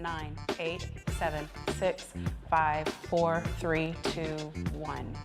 9, 8, 7, 6, 5, 4, 3, 2, 1.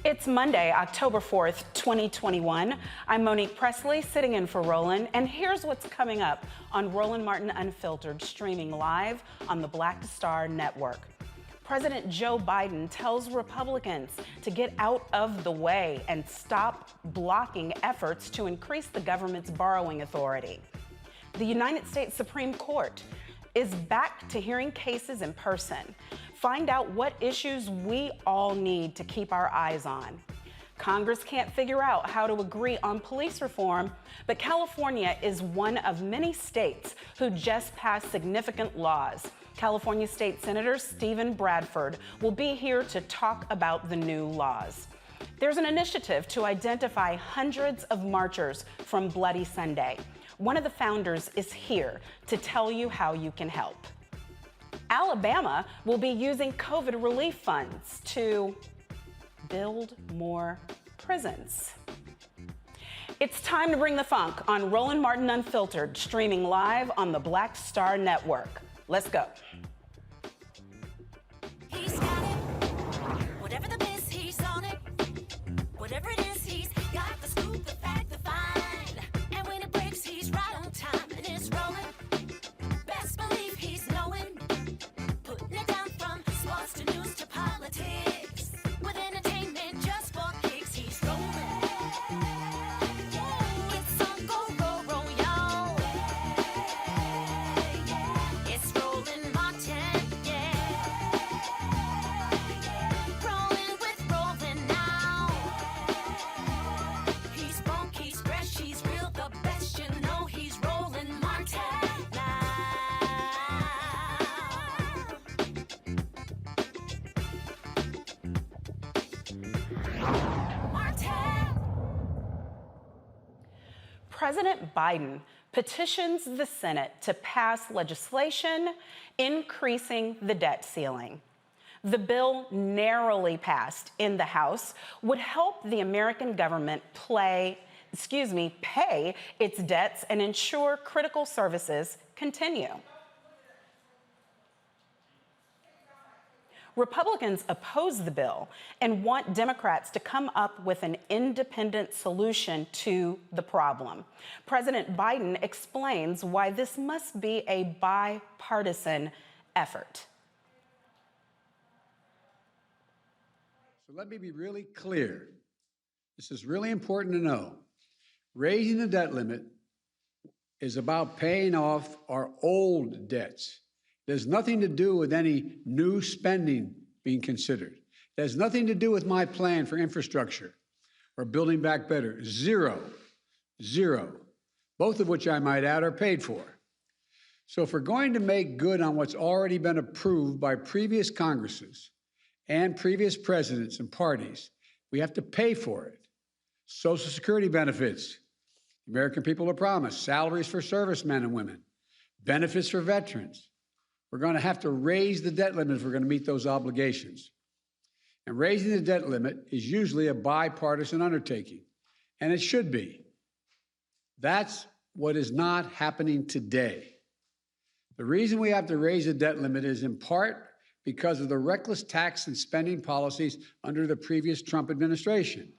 It's Monday, October 4th, 2021. I'm Monique Presley, sitting in for Roland, and here's what's coming up on Roland Martin Unfiltered, streaming live on the Black Star Network. President Joe Biden tells Republicans to get out of the way and stop blocking efforts to increase the government's borrowing authority. The United States Supreme Court is back to hearing cases in person. Find out what issues we all need to keep our eyes on. Congress can't figure out how to agree on police reform, but California is one of many states who just passed significant laws. California State Senator Stephen Bradford will be here to talk about the new laws. There's an initiative to identify hundreds of marchers from Bloody Sunday. One of the founders is here to tell you how you can help. Alabama will be using COVID relief funds to build more prisons. It's time to bring the funk on Roland Martin Unfiltered, streaming live on the Black Star Network. Let's go. He's got it. Whatever the biz, he's on it. Whatever it is, he's got the scoop, the fact, the find. And when it breaks, he's right on time and it's rolling. Best believe he's knowing. Putting it down from sports to news to politics. With entertainment just for kicks, he's rolling. It's on go, roll, y'all. It's Roland Martin, yeah. Rolling with Roland now. He's funk, he's fresh, he's real, the best, you know he's Roland Martin now. Martin. President Biden petitions the Senate to pass legislation increasing the debt ceiling. The bill, narrowly passed in the House, would help the American government pay its debts and ensure critical services continue. Republicans oppose the bill and want Democrats to come up with an independent solution to the problem. President Biden explains why this must be a bipartisan effort. So let me be really clear. This is really important to know. Raising the debt limit is about paying off our old debts. There's nothing to do with any new spending being considered. It has nothing to do with my plan for infrastructure or building back better. Zero. Both of which I might add are paid for. So if we're going to make good on what's already been approved by previous Congresses and previous presidents and parties, we have to pay for it. Social Security benefits, the American people are promised, salaries for servicemen and women, benefits for veterans. We're going to have to raise the debt limit if we're going to meet those obligations. And raising the debt limit is usually a bipartisan undertaking, and it should be. That's what is not happening today. The reason we have to raise the debt limit is in part because of the reckless tax and spending policies under the previous Trump administration.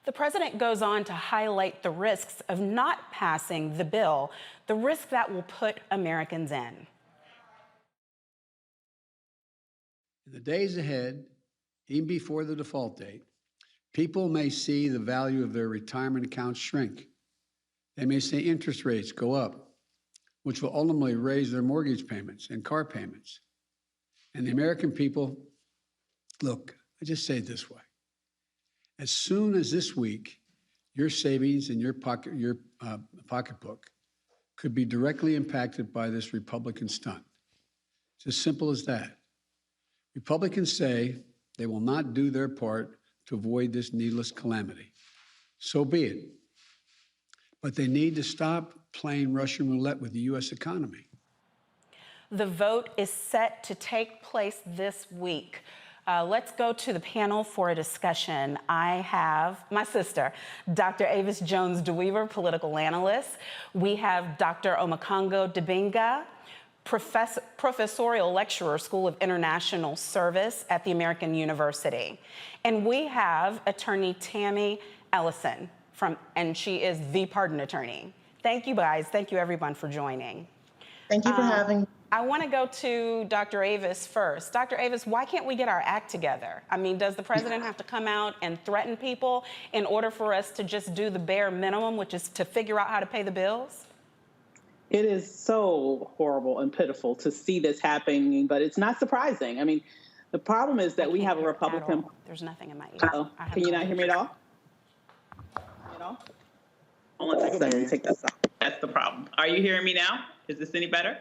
The president goes on to highlight the risks of not passing the bill, the risk that will put Americans in. In the days ahead, even before the default date, people may see the value of their retirement accounts shrink. They may see interest rates go up, which will ultimately raise their mortgage payments and car payments. And the American people, look, I just say it this way. As soon as this week, your savings and your pocketbook could be directly impacted by this Republican stunt. It's as simple as that. Republicans say they will not do their part to avoid this needless calamity. So be it. But they need to stop playing Russian roulette with the U.S. economy. The vote is set to take place this week. Let's go to the panel for a discussion. I have my sister, Dr. Avis Jones-DeWeaver, political analyst. We have Dr. Omekongo Dibinga, professorial lecturer, School of International Service at the American University. And we have attorney Tammy Ellison, and she is the pardon attorney. Thank you guys. Thank you everyone for joining. Thank you for having me. I want to go to Dr. Avis first. Dr. Avis, why can't we get our act together? I mean, does the president have to come out and threaten people in order for us to just do the bare minimum, which is to figure out how to pay the bills? It is so horrible and pitiful to see this happening, but it's not surprising. I mean, the problem is that we have a Republican. There's nothing in my ear. Oh, can you not hear me at all? Hold on a second. Let me take this off. That's the problem. Are you hearing me now? Is this any better?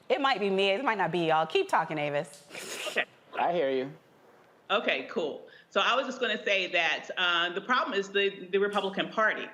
It might be me. It might not be y'all. Keep talking, Avis. Okay. I hear you. Okay, cool. So I was just going to say that the problem is the Republican Party.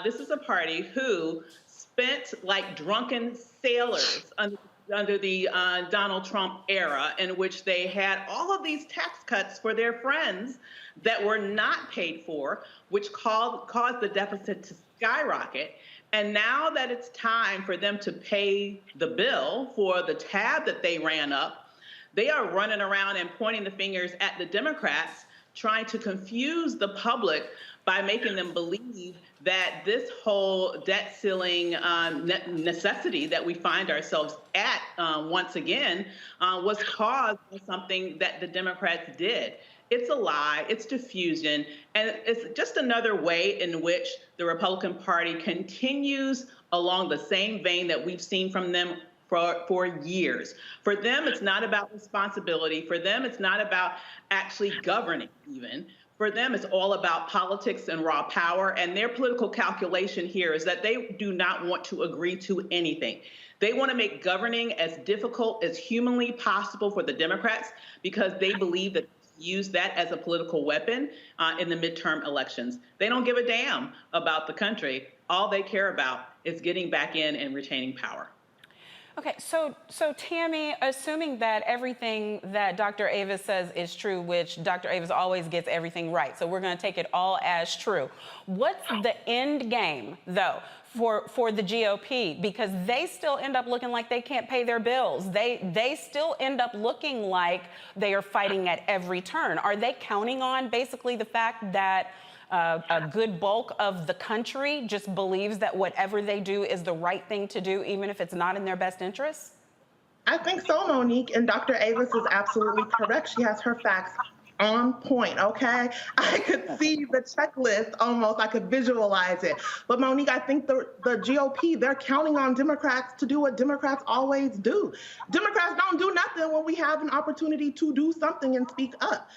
This is a party who spent like drunken sailors under the under the Donald Trump era, in which they had all of these tax cuts for their friends that were not paid for, which caused the deficit to skyrocket. And now that it's time for them to pay the bill for the tab that they ran up, they are running around and pointing the fingers at the Democrats, trying to confuse the public by making them believe that this whole debt ceiling necessity that we find ourselves at once again was caused by something that the Democrats did. It's a lie, it's diffusion, and it's just another way in which the Republican Party continues along the same vein that we've seen from them for years. For them, it's not about responsibility. For them, it's not about actually governing even. For them, it's all about politics and raw power. And their political calculation here is that they do not want to agree to anything. They want to make governing as difficult as humanly possible for the Democrats because they believe that use that as a political weapon in the midterm elections. They don't give a damn about the country. All they care about is getting back in and retaining power. Okay, so Tammy, assuming that everything that Dr. Avis says is true, which Dr. Avis always gets everything right, so we're going to take it all as true. What's the end game, though, for the GOP? Because they still end up looking like they can't pay their bills. They still end up looking like they are fighting at every turn. Are they counting on basically the fact that a good bulk of the country just believes that whatever they do is the right thing to do, even if it's not in their best interests? I think so, Monique, and Dr. Avis is absolutely correct. She has her facts on point, okay? I could see the checklist almost, I could visualize it. But Monique, I think the GOP, they're counting on Democrats to do what Democrats always do. Democrats don't do nothing when we have an opportunity to do something and speak up.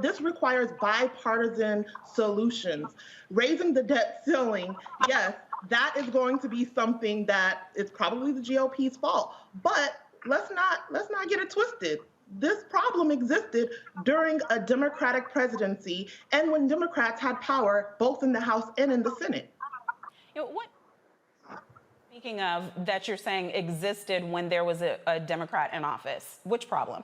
This requires bipartisan solutions. Raising the debt ceiling, yes, that is going to be something that is probably the GOP's fault. But let's not get it twisted. This problem existed during a Democratic presidency and when Democrats had power both in the House and in the Senate. You know, what, speaking of, that you're saying existed when there was a Democrat in office, which problem?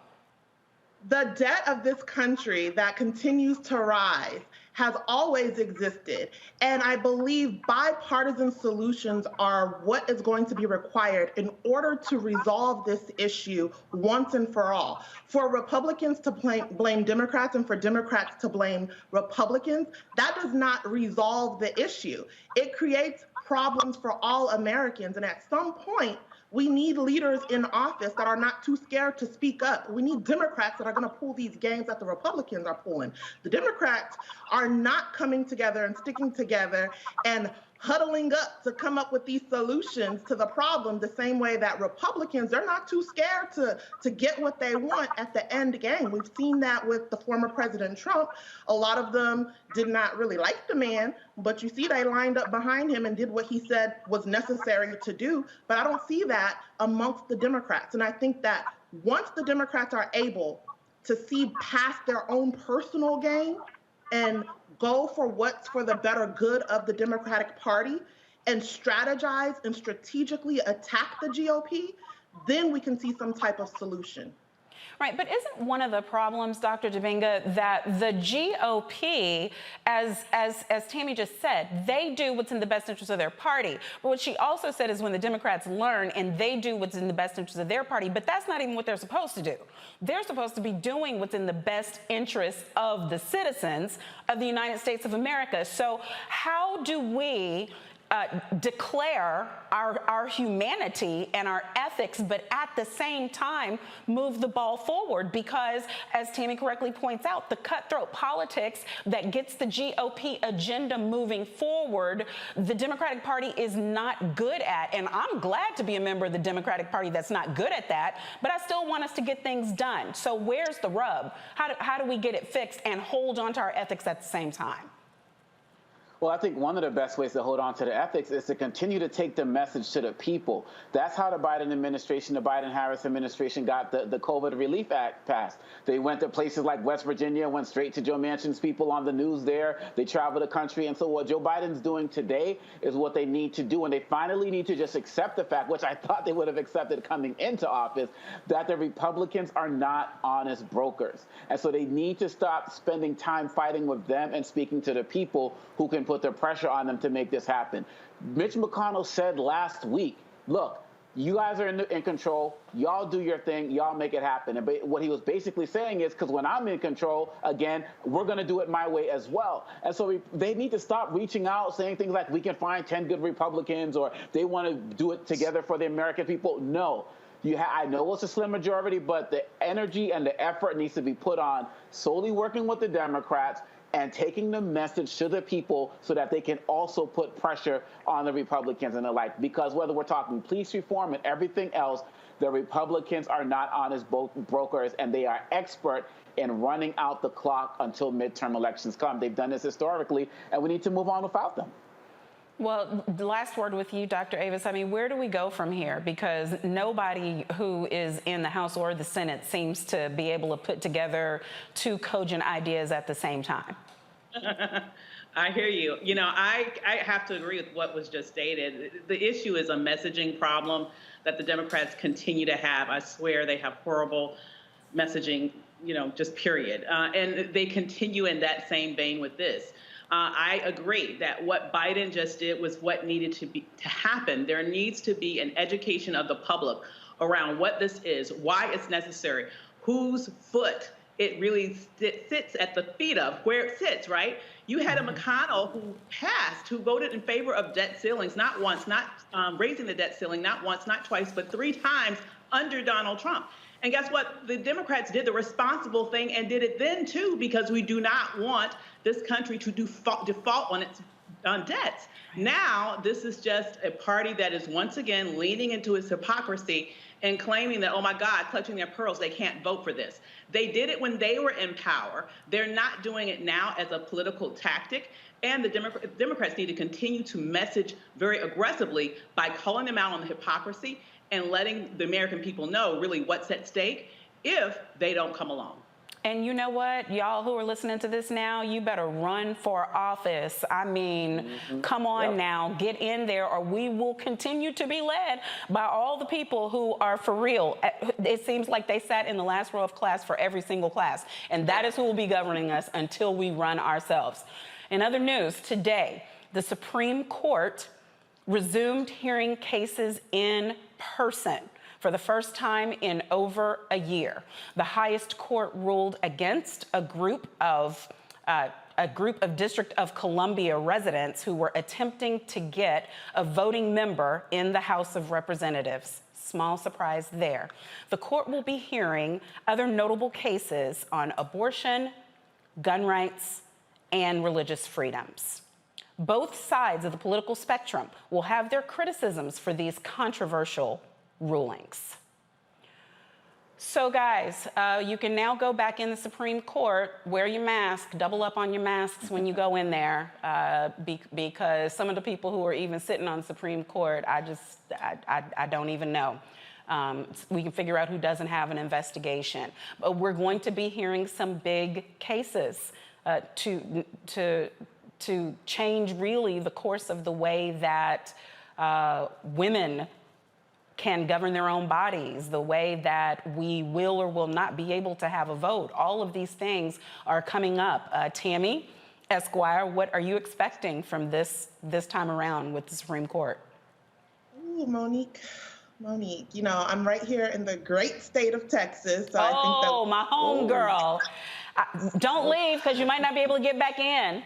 The debt of this country that continues to rise has always existed. And I believe bipartisan solutions are what is going to be required in order to resolve this issue once and for all. For Republicans to blame Democrats and for Democrats to blame Republicans, that does not resolve the issue. It creates problems for all Americans. And at some point, we need leaders in office that are not too scared to speak up. We need Democrats that are going to pull these games that the Republicans are pulling. The Democrats are not coming together and sticking together and huddling up to come up with these solutions to the problem the same way that Republicans, they're not too scared to get what they want at the end game. We've seen that with the former President Trump. A lot of them did not really like the man, but you see they lined up behind him and did what he said was necessary to do. But I don't see that amongst the Democrats. And I think that once the Democrats are able to see past their own personal gain and go for what's for the better good of the Democratic Party and strategize and strategically attack the GOP, then we can see some type of solution. Right, but isn't one of the problems, Dr. Dibinga, that the GOP, as Tammy just said, they do what's in the best interest of their party. But what she also said is when the Democrats learn and they do what's in the best interest of their party, but that's not even what they're supposed to do. They're supposed to be doing what's in the best interest of the citizens of the United States of America. So how do we declare our humanity and our ethics, but at the same time move the ball forward? Because, as Tammy correctly points out, the cutthroat politics that gets the GOP agenda moving forward, the Democratic Party is not good at. And I'm glad to be a member of the Democratic Party that's not good at that, but I still want us to get things done. So where's the rub? How do we get it fixed and hold on to our ethics at the same time? Well, I think one of the best ways to hold on to the ethics is to continue to take the message to the people. That's how the Biden administration, the Biden-Harris administration got the COVID Relief Act passed. They went to places like West Virginia, went straight to Joe Manchin's people on the news there. They traveled the country. And so what Joe Biden's doing today is what they need to do. And they finally need to just accept the fact, which I thought they would have accepted coming into office, that the Republicans are not honest brokers. And so they need to stop spending time fighting with them and speaking to the people who can put the pressure on them to make this happen. Mitch McConnell said last week, look, you guys are in control. Y'all do your thing. Y'all make it happen. And what he was basically saying is, because when I'm in control, again, we're going to do it my way as well. And so they need to stop reaching out, saying things like, we can find 10 good Republicans, or they want to do it together for the American people. No. I know it's a slim majority, but the energy and the effort needs to be put on solely working with the Democrats and taking the message to the people so that they can also put pressure on the Republicans and the like. Because whether we're talking police reform and everything else, the Republicans are not honest brokers, and they are expert in running out the clock until midterm elections come. They've done this historically, and we need to move on without them. Well, the last word with you, Dr. Avis. I mean, where do we go from here? Because nobody who is in the House or the Senate seems to be able to put together two cogent ideas at the same time. I hear you. You know, I have to agree with what was just stated. The issue is a messaging problem that the Democrats continue to have. I swear they have horrible messaging, you know, just period. And they continue in that same vein with this. I agree that what Biden just did was what needed to happen. There needs to be an education of the public around what this is, why it's necessary, whose foot it really sits at the feet of, where it sits, right? You had a McConnell who voted in favor of debt ceilings, not once, not raising the debt ceiling, not once, not twice, but 3 times under Donald Trump. And guess what? The Democrats did the responsible thing and did it then, too, because we do not want this country to default on its debts. Now, this is just a party that is once again leaning into its hypocrisy and claiming that, oh, my God, clutching their pearls, they can't vote for this. They did it when they were in power. They're not doing it now as a political tactic. And the Democrats need to continue to message very aggressively by calling them out on the hypocrisy and letting the American people know really what's at stake if they don't come along. And you know what, y'all who are listening to this now, you better run for office. I mean, come on now, get in there, or we will continue to be led by all the people who are for real. It seems like they sat in the last row of class for every single class, and that is who will be governing us until we run ourselves. In other news, today, the Supreme Court resumed hearing cases in person for the first time in over a year. The highest court ruled against a group of District of Columbia residents who were attempting to get a voting member in the House of Representatives. Small surprise there. The court will be hearing other notable cases on abortion, gun rights, and religious freedoms. Both sides of the political spectrum will have their criticisms for these controversial rulings. So guys, you can now go back in the Supreme Court, wear your mask, double up on your masks when you go in there, because some of the people who are even sitting on the Supreme Court, I don't even know. We can figure out who doesn't have an investigation. But we're going to be hearing some big cases to change really the course of the way that women can govern their own bodies, the way that we will or will not be able to have a vote. All of these things are coming up. Tammy Esquire, what are you expecting from this time around with the Supreme Court? Ooh, Monique, you know, I'm right here in the great state of Texas. So I think that, my home girl. Don't leave, because you might not be able to get back in.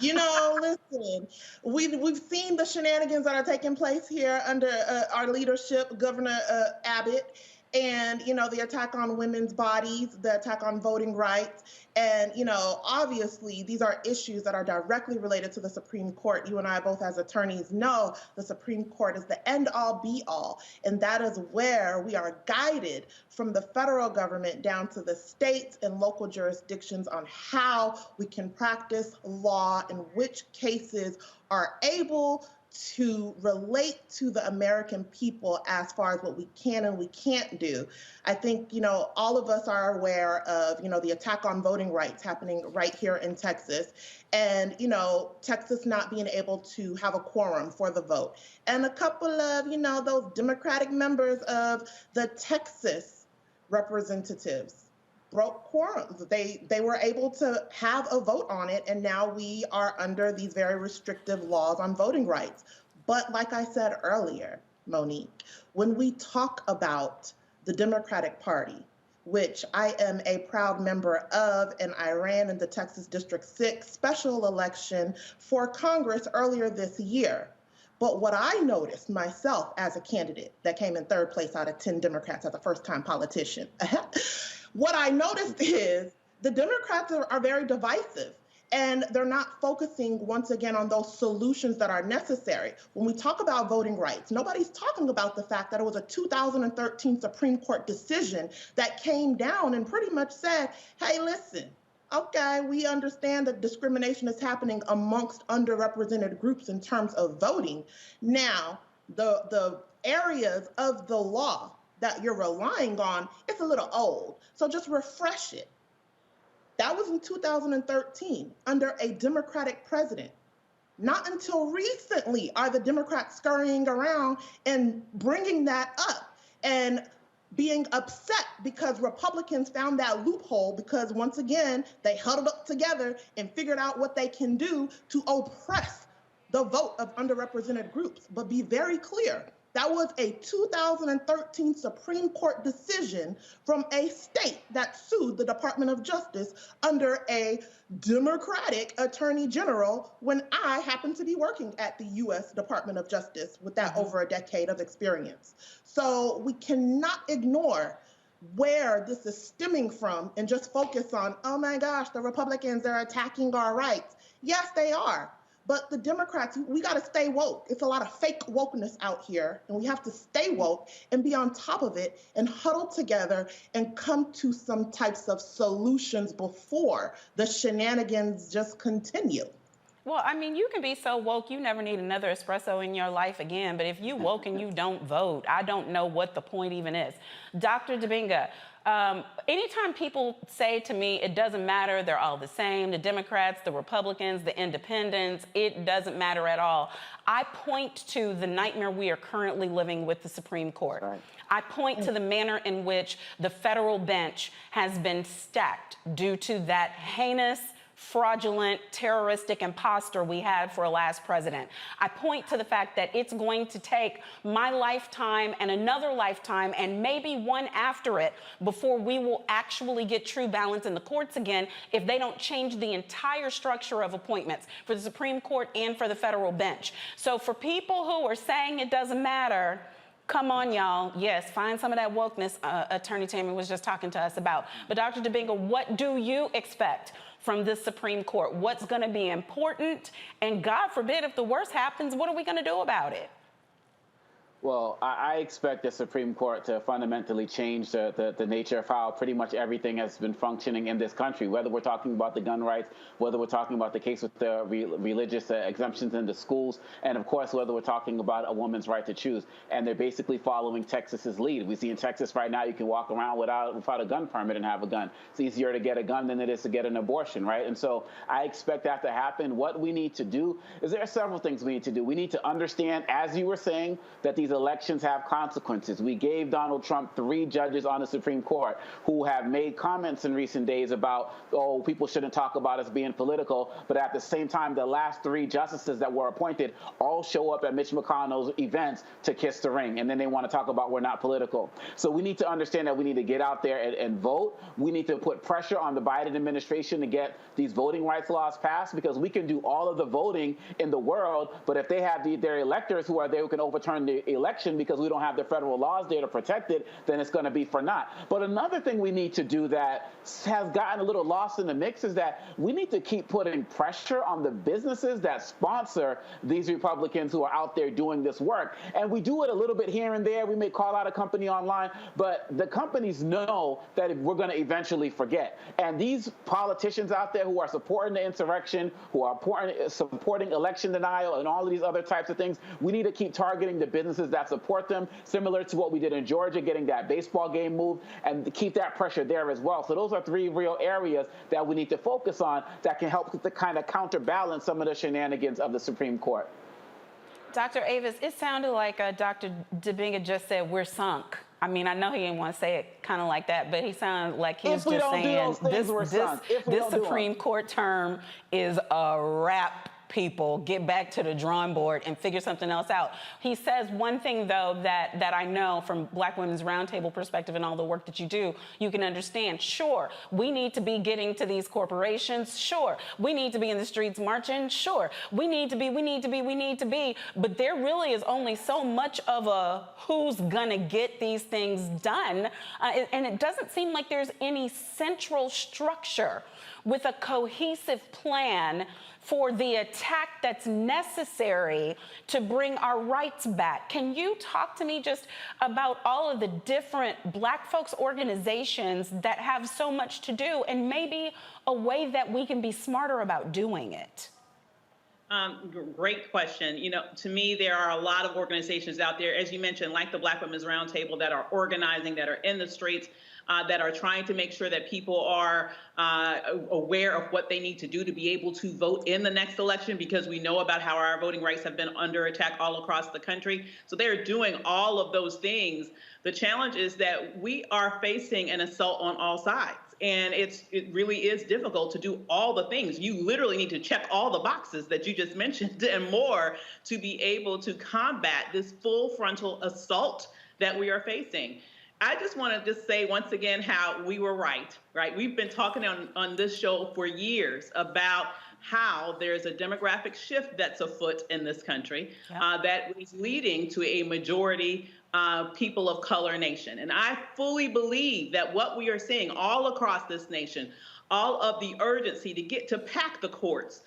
You know, listen, we've seen the shenanigans that are taking place here under our leadership, Governor Abbott, and, the attack on women's bodies, the attack on voting rights. And, obviously, these are issues that are directly related to the Supreme Court. You and I, both as attorneys, know the Supreme Court is the end-all, be-all. And that is where we are guided from the federal government down to the states and local jurisdictions on how we can practice law and which cases are able to relate to the American people as far as what we can and we can't do. I think, all of us are aware of, the attack on voting rights happening right here in Texas, and, Texas not being able to have a quorum for the vote. And a couple of, those Democratic members of the Texas representatives broke quorums. They were able to have a vote on it, and now we are under these very restrictive laws on voting rights. But like I said earlier, Monique, when we talk about the Democratic Party, which I am a proud member of, and I ran in the Texas District 6 special election for Congress earlier this year. But what I noticed myself as a candidate that came in third place out of 10 Democrats as a first-time politician, what I noticed is the Democrats are very divisive, and they're not focusing, once again, on those solutions that are necessary. When we talk about voting rights, nobody's talking about the fact that it was a 2013 Supreme Court decision that came down and pretty much said, hey, listen, okay, we understand that discrimination is happening amongst underrepresented groups in terms of voting. Now, the areas of the law that you're relying on, it's a little old. So just refresh it. That was in 2013 under a Democratic president. Not until recently are the Democrats scurrying around and bringing that up and being upset because Republicans found that loophole because, once again, they huddled up together and figured out what they can do to oppress the vote of underrepresented groups. But be very clear, that was a 2013 Supreme Court decision from a state that sued the Department of Justice under a Democratic Attorney General when I happened to be working at the U.S. Department of Justice with that over a decade of experience. So we cannot ignore where this is stemming from and just focus on, oh my gosh, the Republicans are attacking our rights. Yes, they are. But the Democrats, we got to stay woke. It's a lot of fake wokeness out here, and we have to stay woke and be on top of it and huddle together and come to some types of solutions before the shenanigans just continue. Well, I mean, you can be so woke, you never need another espresso in your life again. But if you woke and you don't vote, I don't know what the point even is. Dr. Dibinga, anytime people say to me, it doesn't matter, they're all the same, the Democrats, the Republicans, the independents, it doesn't matter at all. I point to the nightmare we are currently living with the Supreme Court. Right. I point to the manner in which the federal bench has been stacked due to that heinous, fraudulent, terroristic imposter we had for a last president. I point to the fact that it's going to take my lifetime and another lifetime and maybe one after it before we will actually get true balance in the courts again if they don't change the entire structure of appointments for the Supreme Court and for the federal bench. So for people who are saying it doesn't matter, come on, y'all. Yes, find some of that wokeness Attorney Tammy was just talking to us about. But Dr. Dibinga, what do you expect from this Supreme Court? What's going to be important? And God forbid, if the worst happens, what are we going to do about it? Well, I expect the Supreme Court to fundamentally change the nature of how pretty much everything has been functioning in this country, whether we're talking about the gun rights, whether we're talking about the case with the religious exemptions in the schools, and of course, whether we're talking about a woman's right to choose. And they're basically following Texas's lead. We see in Texas right now, you can walk around without a gun permit and have a gun. It's easier to get a gun than it is to get an abortion, right? And so I expect that to happen. What we need to do is there are several things we need to do. We need to understand, as you were saying, that these elections have consequences. We gave Donald Trump 3 judges on the Supreme Court who have made comments in recent days about, oh, people shouldn't talk about us being political, but at the same time, the last 3 justices that were appointed all show up at Mitch McConnell's events to kiss the ring, and then they want to talk about we're not political. So we need to understand that we need to get out there and vote. We need to put pressure on the Biden administration to get these voting rights laws passed, because we can do all of the voting in the world, but if they have their electors who are there who can overturn the election because we don't have the federal laws there to protect it, then it's going to be for naught. But another thing we need to do that has gotten a little lost in the mix is that we need to keep putting pressure on the businesses that sponsor these Republicans who are out there doing this work. And we do it a little bit here and there. We may call out a company online, but the companies know that we're going to eventually forget. And these politicians out there who are supporting the insurrection, who are supporting election denial and all of these other types of things, we need to keep targeting the businesses that support them, similar to what we did in Georgia, getting that baseball game moved, and keep that pressure there as well. So those are three real areas that we need to focus on that can help to kind of counterbalance some of the shenanigans of the Supreme Court. Dr. Avis, it sounded like Dr. Dibinga just said we're sunk. I mean, I know he didn't want to say it kind of like that, but he sounded like he was just saying this Supreme Court term is a wrap. People get back to the drawing board and figure something else out. He says one thing, though, that I know from Black Women's Roundtable perspective and all the work that you do, you can understand. Sure, we need to be getting to these corporations. Sure, we need to be in the streets marching. Sure, we need to be. But there really is only so much of a who's gonna get these things done. And it doesn't seem like there's any central structure with a cohesive plan for the attack that's necessary to bring our rights back. Can you talk to me just about all of the different Black folks organizations that have so much to do and maybe a way that we can be smarter about doing it? Great question. You know, to me, there are a lot of organizations out there, as you mentioned, like the Black Women's Roundtable, that are organizing, that are in the streets, that are trying to make sure that people are aware of what they need to do to be able to vote in the next election, because we know about how our voting rights have been under attack all across the country. So they're doing all of those things. The challenge is that we are facing an assault on all sides. And it really is difficult to do all the things. You literally need to check all the boxes that you just mentioned and more to be able to combat this full frontal assault that we are facing. I just want to just say once again how we were right? We've been talking on this show for years about how there's a demographic shift that's afoot in this country that is leading to a majority people of color nation. And I fully believe that what we are seeing all across this nation, all of the urgency to get to pack the courts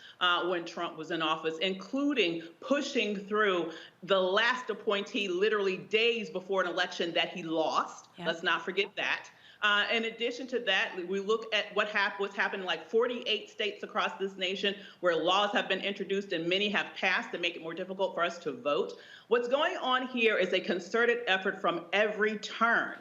when Trump was in office, including pushing through the last appointee literally days before an election that he lost. Let's not forget that. In addition to that, we look at what's happened in like 48 states across this nation where laws have been introduced and many have passed to make it more difficult for us to vote. What's going on here is a concerted effort from every turn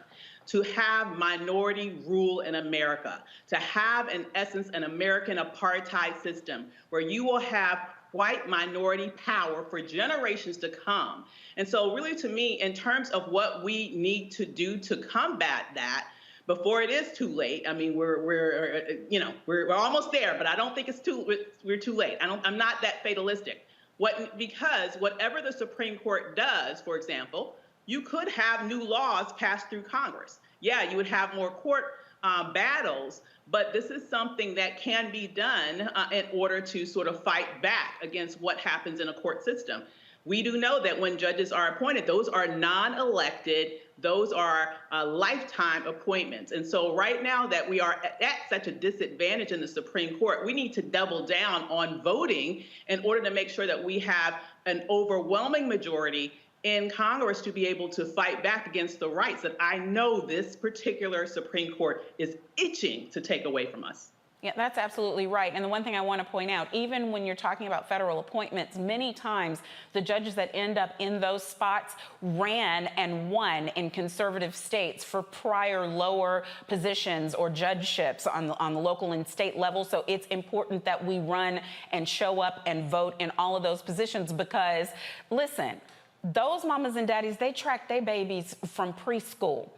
to have minority rule in America, to have, in essence, an American apartheid system where you will have white minority power for generations to come. And so really, to me, in terms of what we need to do to combat that, before it is too late. I mean, we're almost there, but I don't think we're too late. I'm not that fatalistic. Because whatever the Supreme Court does, for example, you could have new laws passed through Congress. Yeah, you would have more court battles, but this is something that can be done in order to sort of fight back against what happens in a court system. We do know that when judges are appointed, those are non-elected, those are lifetime appointments. And so right now that we are at such a disadvantage in the Supreme Court, we need to double down on voting in order to make sure that we have an overwhelming majority in Congress to be able to fight back against the rights that I know this particular Supreme Court is itching to take away from us. Yeah, that's absolutely right. And the one thing I want to point out, even when you're talking about federal appointments, many times the judges that end up in those spots ran and won in conservative states for prior lower positions or judgeships on the local and state level. So it's important that we run and show up and vote in all of those positions because, listen, those mamas and daddies, they track their babies from preschool.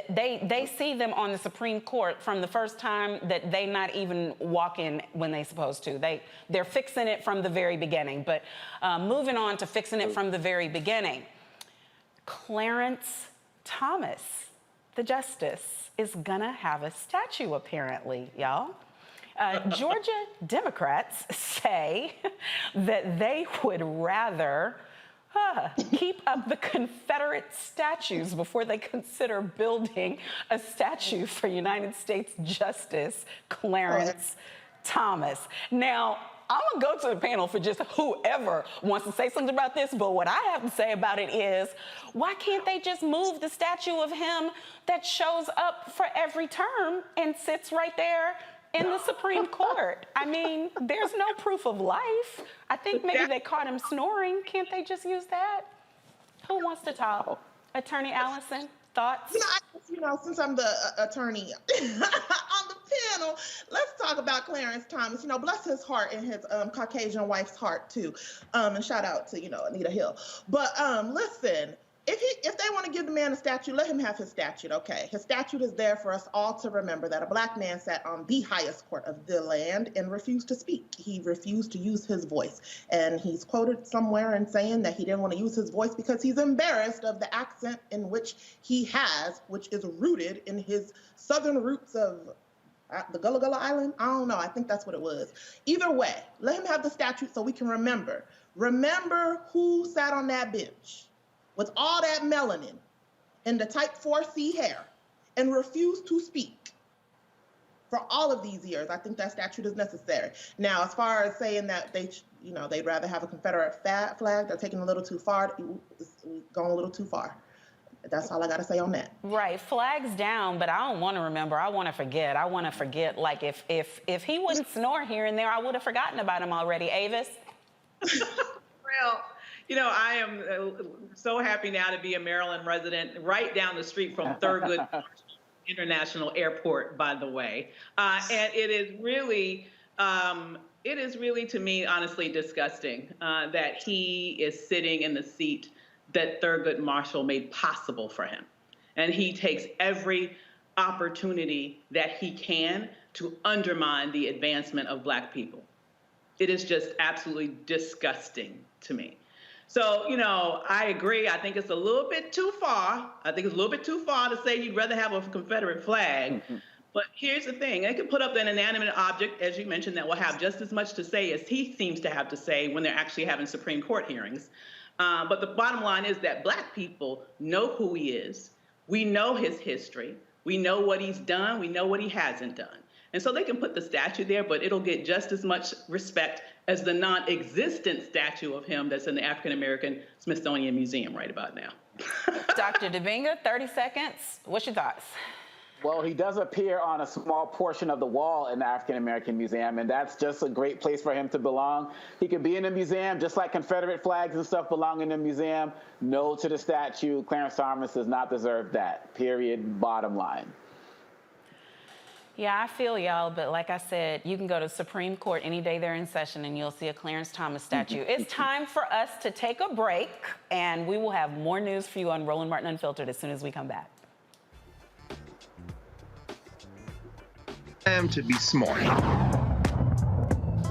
They see them on the Supreme Court from the first time that they not even walking when they supposed to. They're fixing it from the very beginning. But moving on to fixing it from the very beginning, Clarence Thomas, the justice, is gonna have a statue apparently, y'all. Georgia Democrats say that they would rather Keep up the Confederate statues before they consider building a statue for United States Justice Clarence Thomas. Now, I'm gonna go to the panel for just whoever wants to say something about this, but what I have to say about it is, why can't they just move the statue of him that shows up for every term and sits right there in the Supreme Court? I mean, there's no proof of life. I think maybe they caught him snoring. Can't they just use that? Who wants to talk? Attorney Allison, thoughts? Since I'm the attorney on the panel, let's talk about Clarence Thomas. Bless his heart and his Caucasian wife's heart too. And shout out to Anita Hill. But listen. If they want to give the man a statue, let him have his statue, okay? His statue is there for us all to remember that a black man sat on the highest court of the land and refused to speak. He refused to use his voice. And he's quoted somewhere in saying that he didn't want to use his voice because he's embarrassed of the accent in which he has, which is rooted in his southern roots of the Gullah Gullah Island. I don't know. I think that's what it was. Either way, let him have the statue so we can remember. Remember who sat on that bench with all that melanin and the type 4C hair and refused to speak for all of these years. I think that statute is necessary. Now, as far as saying that they'd rather have a Confederate flag, they're taking a little too far, going a little too far. That's all I got to say on that. Right, flags down, but I don't want to remember. I want to forget. I want to forget. Like if he wouldn't snore here and there, I would have forgotten about him already. Avis? Well, I am so happy now to be a Maryland resident, right down the street from Thurgood International Airport, by the way. And it is really to me, honestly, disgusting that he is sitting in the seat that Thurgood Marshall made possible for him. And he takes every opportunity that he can to undermine the advancement of Black people. It is just absolutely disgusting to me. So, I agree. I think it's a little bit too far. I think it's a little bit too far to say you'd rather have a Confederate flag. Mm-hmm. But here's the thing. They can put up an inanimate object, as you mentioned, that will have just as much to say as he seems to have to say when they're actually having Supreme Court hearings. But the bottom line is that Black people know who he is. We know his history. We know what he's done. We know what he hasn't done. And so they can put the statue there, but it'll get just as much respect as the non-existent statue of him that's in the African American Smithsonian Museum right about now. Dr. Debinga, 30 seconds. What's your thoughts? Well, he does appear on a small portion of the wall in the African American Museum, and that's just a great place for him to belong. He could be in the museum, just like Confederate flags and stuff belong in the museum. No to the statue. Clarence Thomas does not deserve that, period, bottom line. Yeah, I feel y'all, but like I said, you can go to the Supreme Court any day they're in session and you'll see a Clarence Thomas statue. It's time for us to take a break, and we will have more news for you on Roland Martin Unfiltered as soon as we come back. Time to be smart.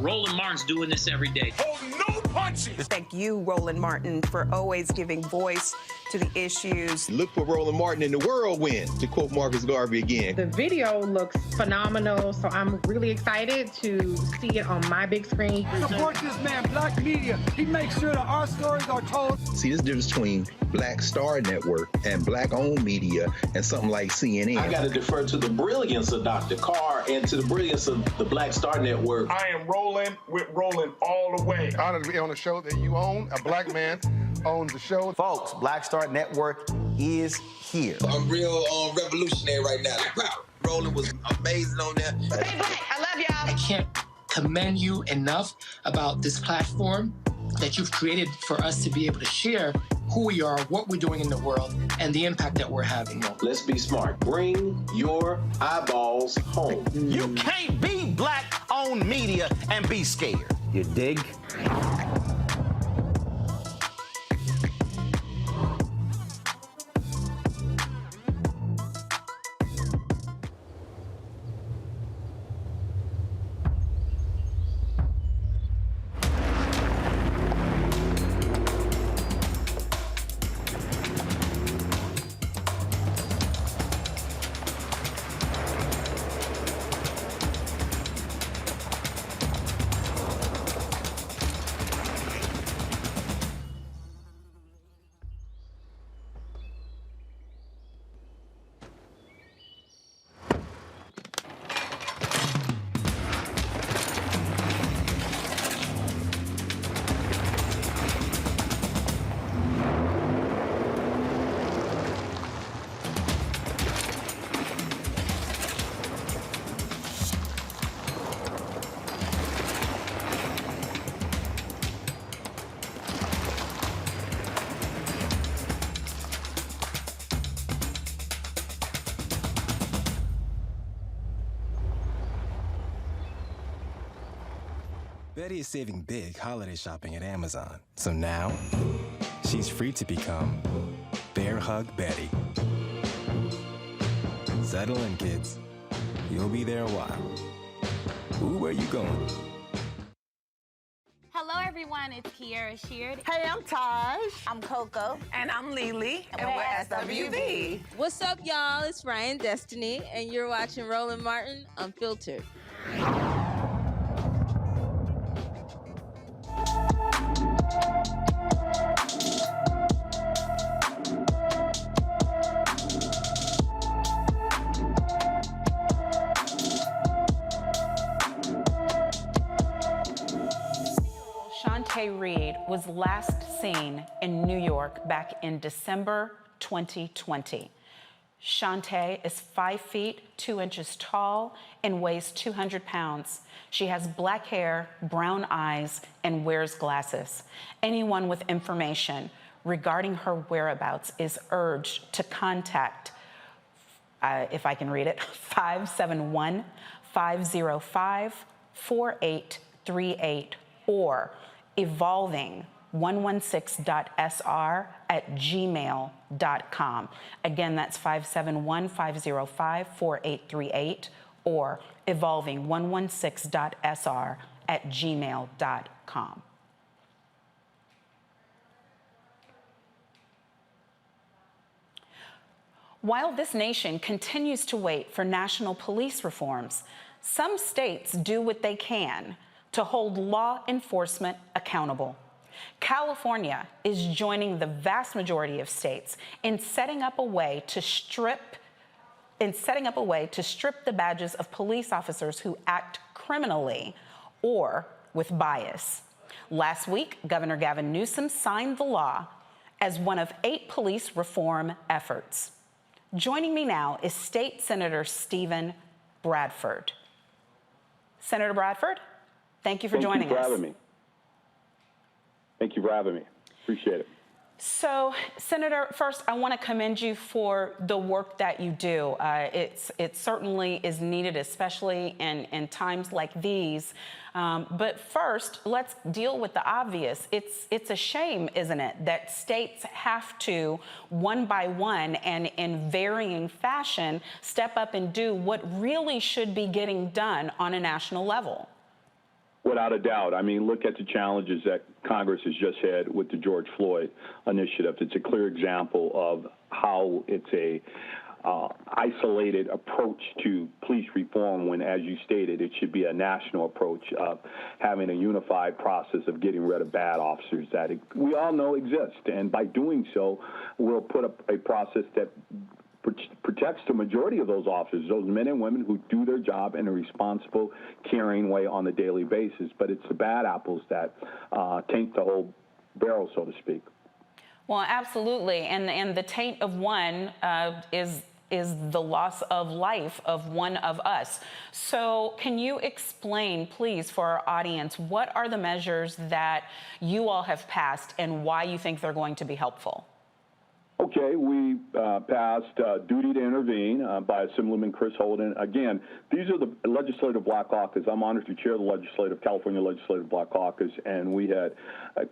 Roland Martin's doing this every day. Oh, no punches! Thank you, Roland Martin, for always giving voice to the issues. Look for Roland Martin in the whirlwind, to quote Marcus Garvey again. The video looks phenomenal, so I'm really excited to see it on my big screen. Support this man, Black media. He makes sure that our stories are told. See, this difference between Black Star Network and Black-owned media and something like CNN. I got to defer to the brilliance of Dr. Carr and to the brilliance of the Black Star Network. I am rolling with Roland all the way. Honored to be on a show that you own. A Black man owns the show. Folks, Black Star Network is here. I'm real revolutionary right now. Roland was amazing on there. Stay Black. I love y'all. I can't commend you enough about this platform that you've created for us to be able to share who we are, what we're doing in the world, and the impact that we're having. Let's be smart. Bring your eyeballs home. You can't be Black-owned media and be scared. You dig? Betty is saving big holiday shopping at Amazon. So now, she's free to become Bear Hug Betty. Settle in, kids. You'll be there a while. Ooh, where you going? Hello, everyone. It's Kiara Sheard. Hey, I'm Taj. I'm Coco. And I'm Lily. And we're SWV. What's up, y'all? It's Ryan Destiny, and you're watching Roland Martin Unfiltered. Shanta Reid was last seen in New York back in December 2020. Shanta is 5 feet 2 inches tall and weighs 200 pounds. She has black hair, brown eyes, and wears glasses. Anyone with information regarding her whereabouts is urged to contact, if I can read it, 571-505-4838 or evolving116.sr@gmail.com. Again, that's 571-505-4838 or evolving116.sr@gmail.com. While this nation continues to wait for national police reforms, some states do what they can to hold law enforcement accountable. California is joining the vast majority of states in setting up a way to strip the badges of police officers who act criminally or with bias. Last week, Governor Gavin Newsom signed the law as one of 8 police reform efforts. Joining me now is State Senator Stephen Bradford. Senator Bradford? Thank you for joining us. Thank you for having me. Thank you for having me. Appreciate it. So, Senator, first, I want to commend you for the work that you do. It certainly is needed, especially in times like these. But first, let's deal with the obvious. It's a shame, isn't it, that states have to, one by one and in varying fashion, step up and do what really should be getting done on a national level. Without a doubt. I mean, look at the challenges that Congress has just had with the George Floyd initiative. It's a clear example of how it's a isolated approach to police reform when, as you stated, it should be a national approach of having a unified process of getting rid of bad officers that we all know exist. And by doing so, we'll put up a process that protects the majority of those officers, those men and women who do their job in a responsible, caring way on a daily basis. But it's the bad apples that taint the whole barrel, so to speak. Well, absolutely. And the taint of one is the loss of life of one of us. So can you explain, please, for our audience, what are the measures that you all have passed and why you think they're going to be helpful? Okay, we passed duty to intervene by Assemblyman Chris Holden. Again, these are the Legislative Black Caucus. I'm honored to chair the California Legislative Black Caucus, and we had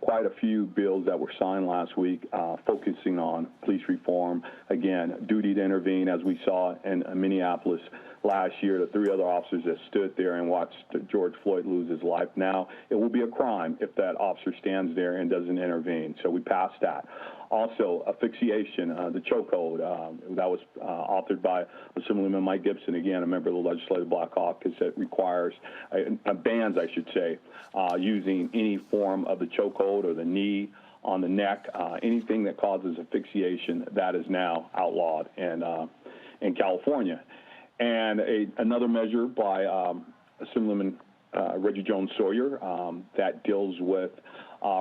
quite a few bills that were signed last week focusing on police reform. Again, duty to intervene, as we saw in Minneapolis last year, the 3 other officers that stood there and watched George Floyd lose his life. Now, it will be a crime if that officer stands there and doesn't intervene. So we passed that. Also, asphyxiation, the chokehold, that was authored by Assemblyman Mike Gibson, again, a member of the Legislative Black Caucus, that requires, bans, I should say, using any form of the chokehold or the knee on the neck, anything that causes asphyxiation, that is now outlawed in California. And another measure by Assemblyman Reggie Jones Sawyer that deals with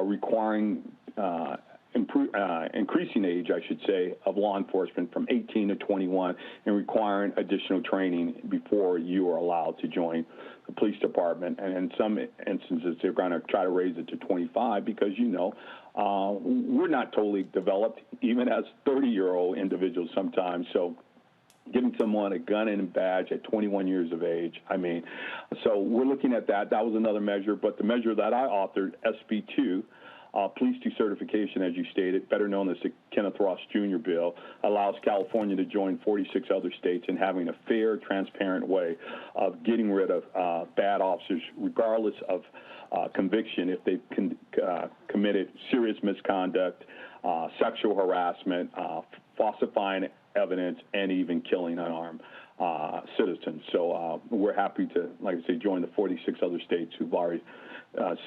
requiring increasing age, I should say, of law enforcement from 18 to 21 and requiring additional training before you are allowed to join the police department. And in some instances, they're going to try to raise it to 25 because, we're not totally developed, even as 30-year-old individuals sometimes. So giving someone a gun and a badge at 21 years of age. I mean, so we're looking at that. That was another measure. But the measure that I authored, SB 2, Police Decertification, as you stated, better known as the Kenneth Ross Jr. bill, allows California to join 46 other states in having a fair, transparent way of getting rid of bad officers, regardless of conviction, if they've committed serious misconduct, sexual harassment, falsifying evidence, and even killing unarmed citizens. So we're happy to, like I say, join the 46 other states who've already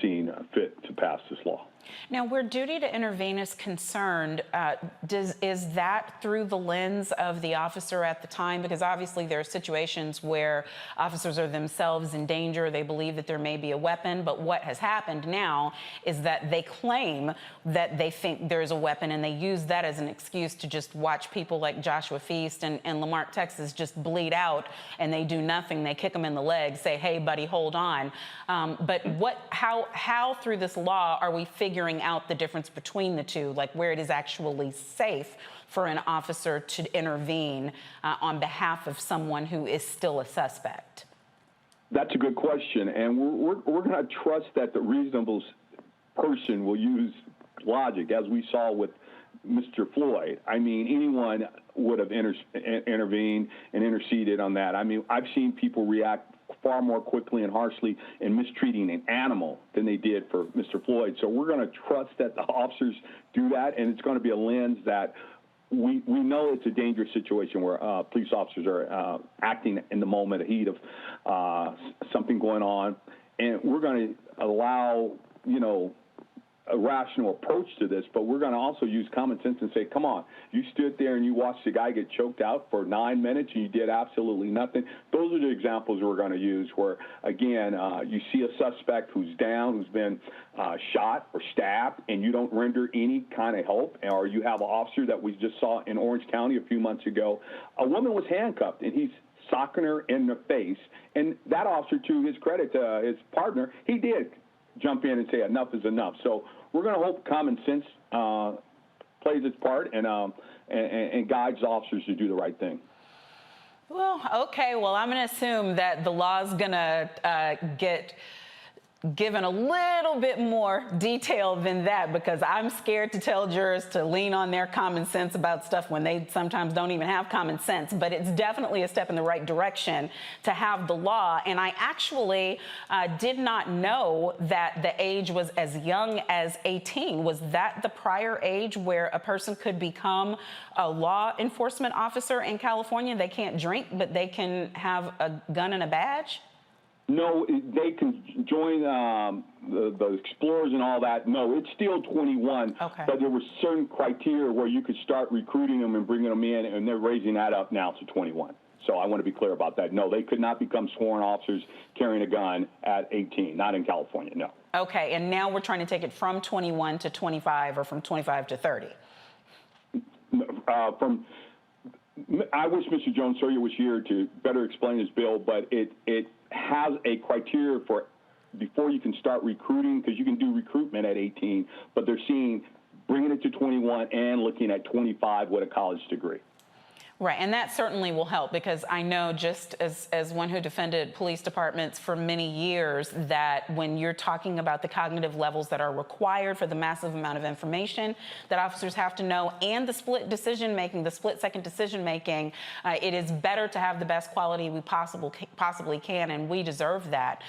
seen fit to pass this law. Now, where duty to intervene is concerned, is that through the lens of the officer at the time? Because obviously there are situations where officers are themselves in danger. They believe that there may be a weapon. But what has happened now is that they claim that they think there's a weapon, and they use that as an excuse to just watch people like Joshua Feast and Lamarck, Texas, just bleed out, and they do nothing. They kick them in the leg, say, hey, buddy, hold on. But how through this law are we figuring out the difference between the two, like where it is actually safe for an officer to intervene on behalf of someone who is still a suspect? That's a good question, and we're going to trust that the reasonable person will use logic, as we saw with Mr. Floyd. I mean, anyone would have intervened and interceded on that. I mean, I've seen people react far more quickly and harshly in mistreating an animal than they did for Mr. Floyd. So we're going to trust that the officers do that, and it's going to be a lens that we know it's a dangerous situation where police officers are acting in the moment, the heat of something going on, and we're going to allow, you know, a rational approach to this, but we're going to also use common sense and say, come on, you stood there and you watched the guy get choked out for 9 minutes and you did absolutely nothing. Those are the examples we're going to use where, again, you see a suspect who's down, who's been shot or stabbed, and you don't render any kind of help, or you have an officer that we just saw in Orange County a few months ago. A woman was handcuffed, and he's socking her in the face, and that officer, to his credit, his partner, he did jump in and say enough is enough. So we're going to hope common sense plays its part and guides officers to do the right thing. Well, okay. Well, I'm going to assume that the law's going to get given a little bit more detail than that, because I'm scared to tell jurors to lean on their common sense about stuff when they sometimes don't even have common sense. But it's definitely a step in the right direction to have the law. And I actually did not know that the age was as young as 18. Was that the prior age where a person could become a law enforcement officer in California? They can't drink, but they can have a gun and a badge? No, they can join the Explorers and all that. No, it's still 21. Okay. But there were certain criteria where you could start recruiting them and bringing them in, and they're raising that up now to 21. So I want to be clear about that. No, they could not become sworn officers carrying a gun at 18, not in California, no. Okay, and now we're trying to take it from 21 to 25 or from 25 to 30. I wish Mr. Jones-Sawyer was here to better explain his bill, but it has a criteria for before you can start recruiting, because you can do recruitment at 18, but they're seeing bringing it to 21 and looking at 25 with a college degree. Right, and that certainly will help, because I know, just as one who defended police departments for many years, that when you're talking about the cognitive levels that are required for the massive amount of information that officers have to know, and the split decision-making, the split-second decision-making, it is better to have the best quality we possibly can, and we deserve that.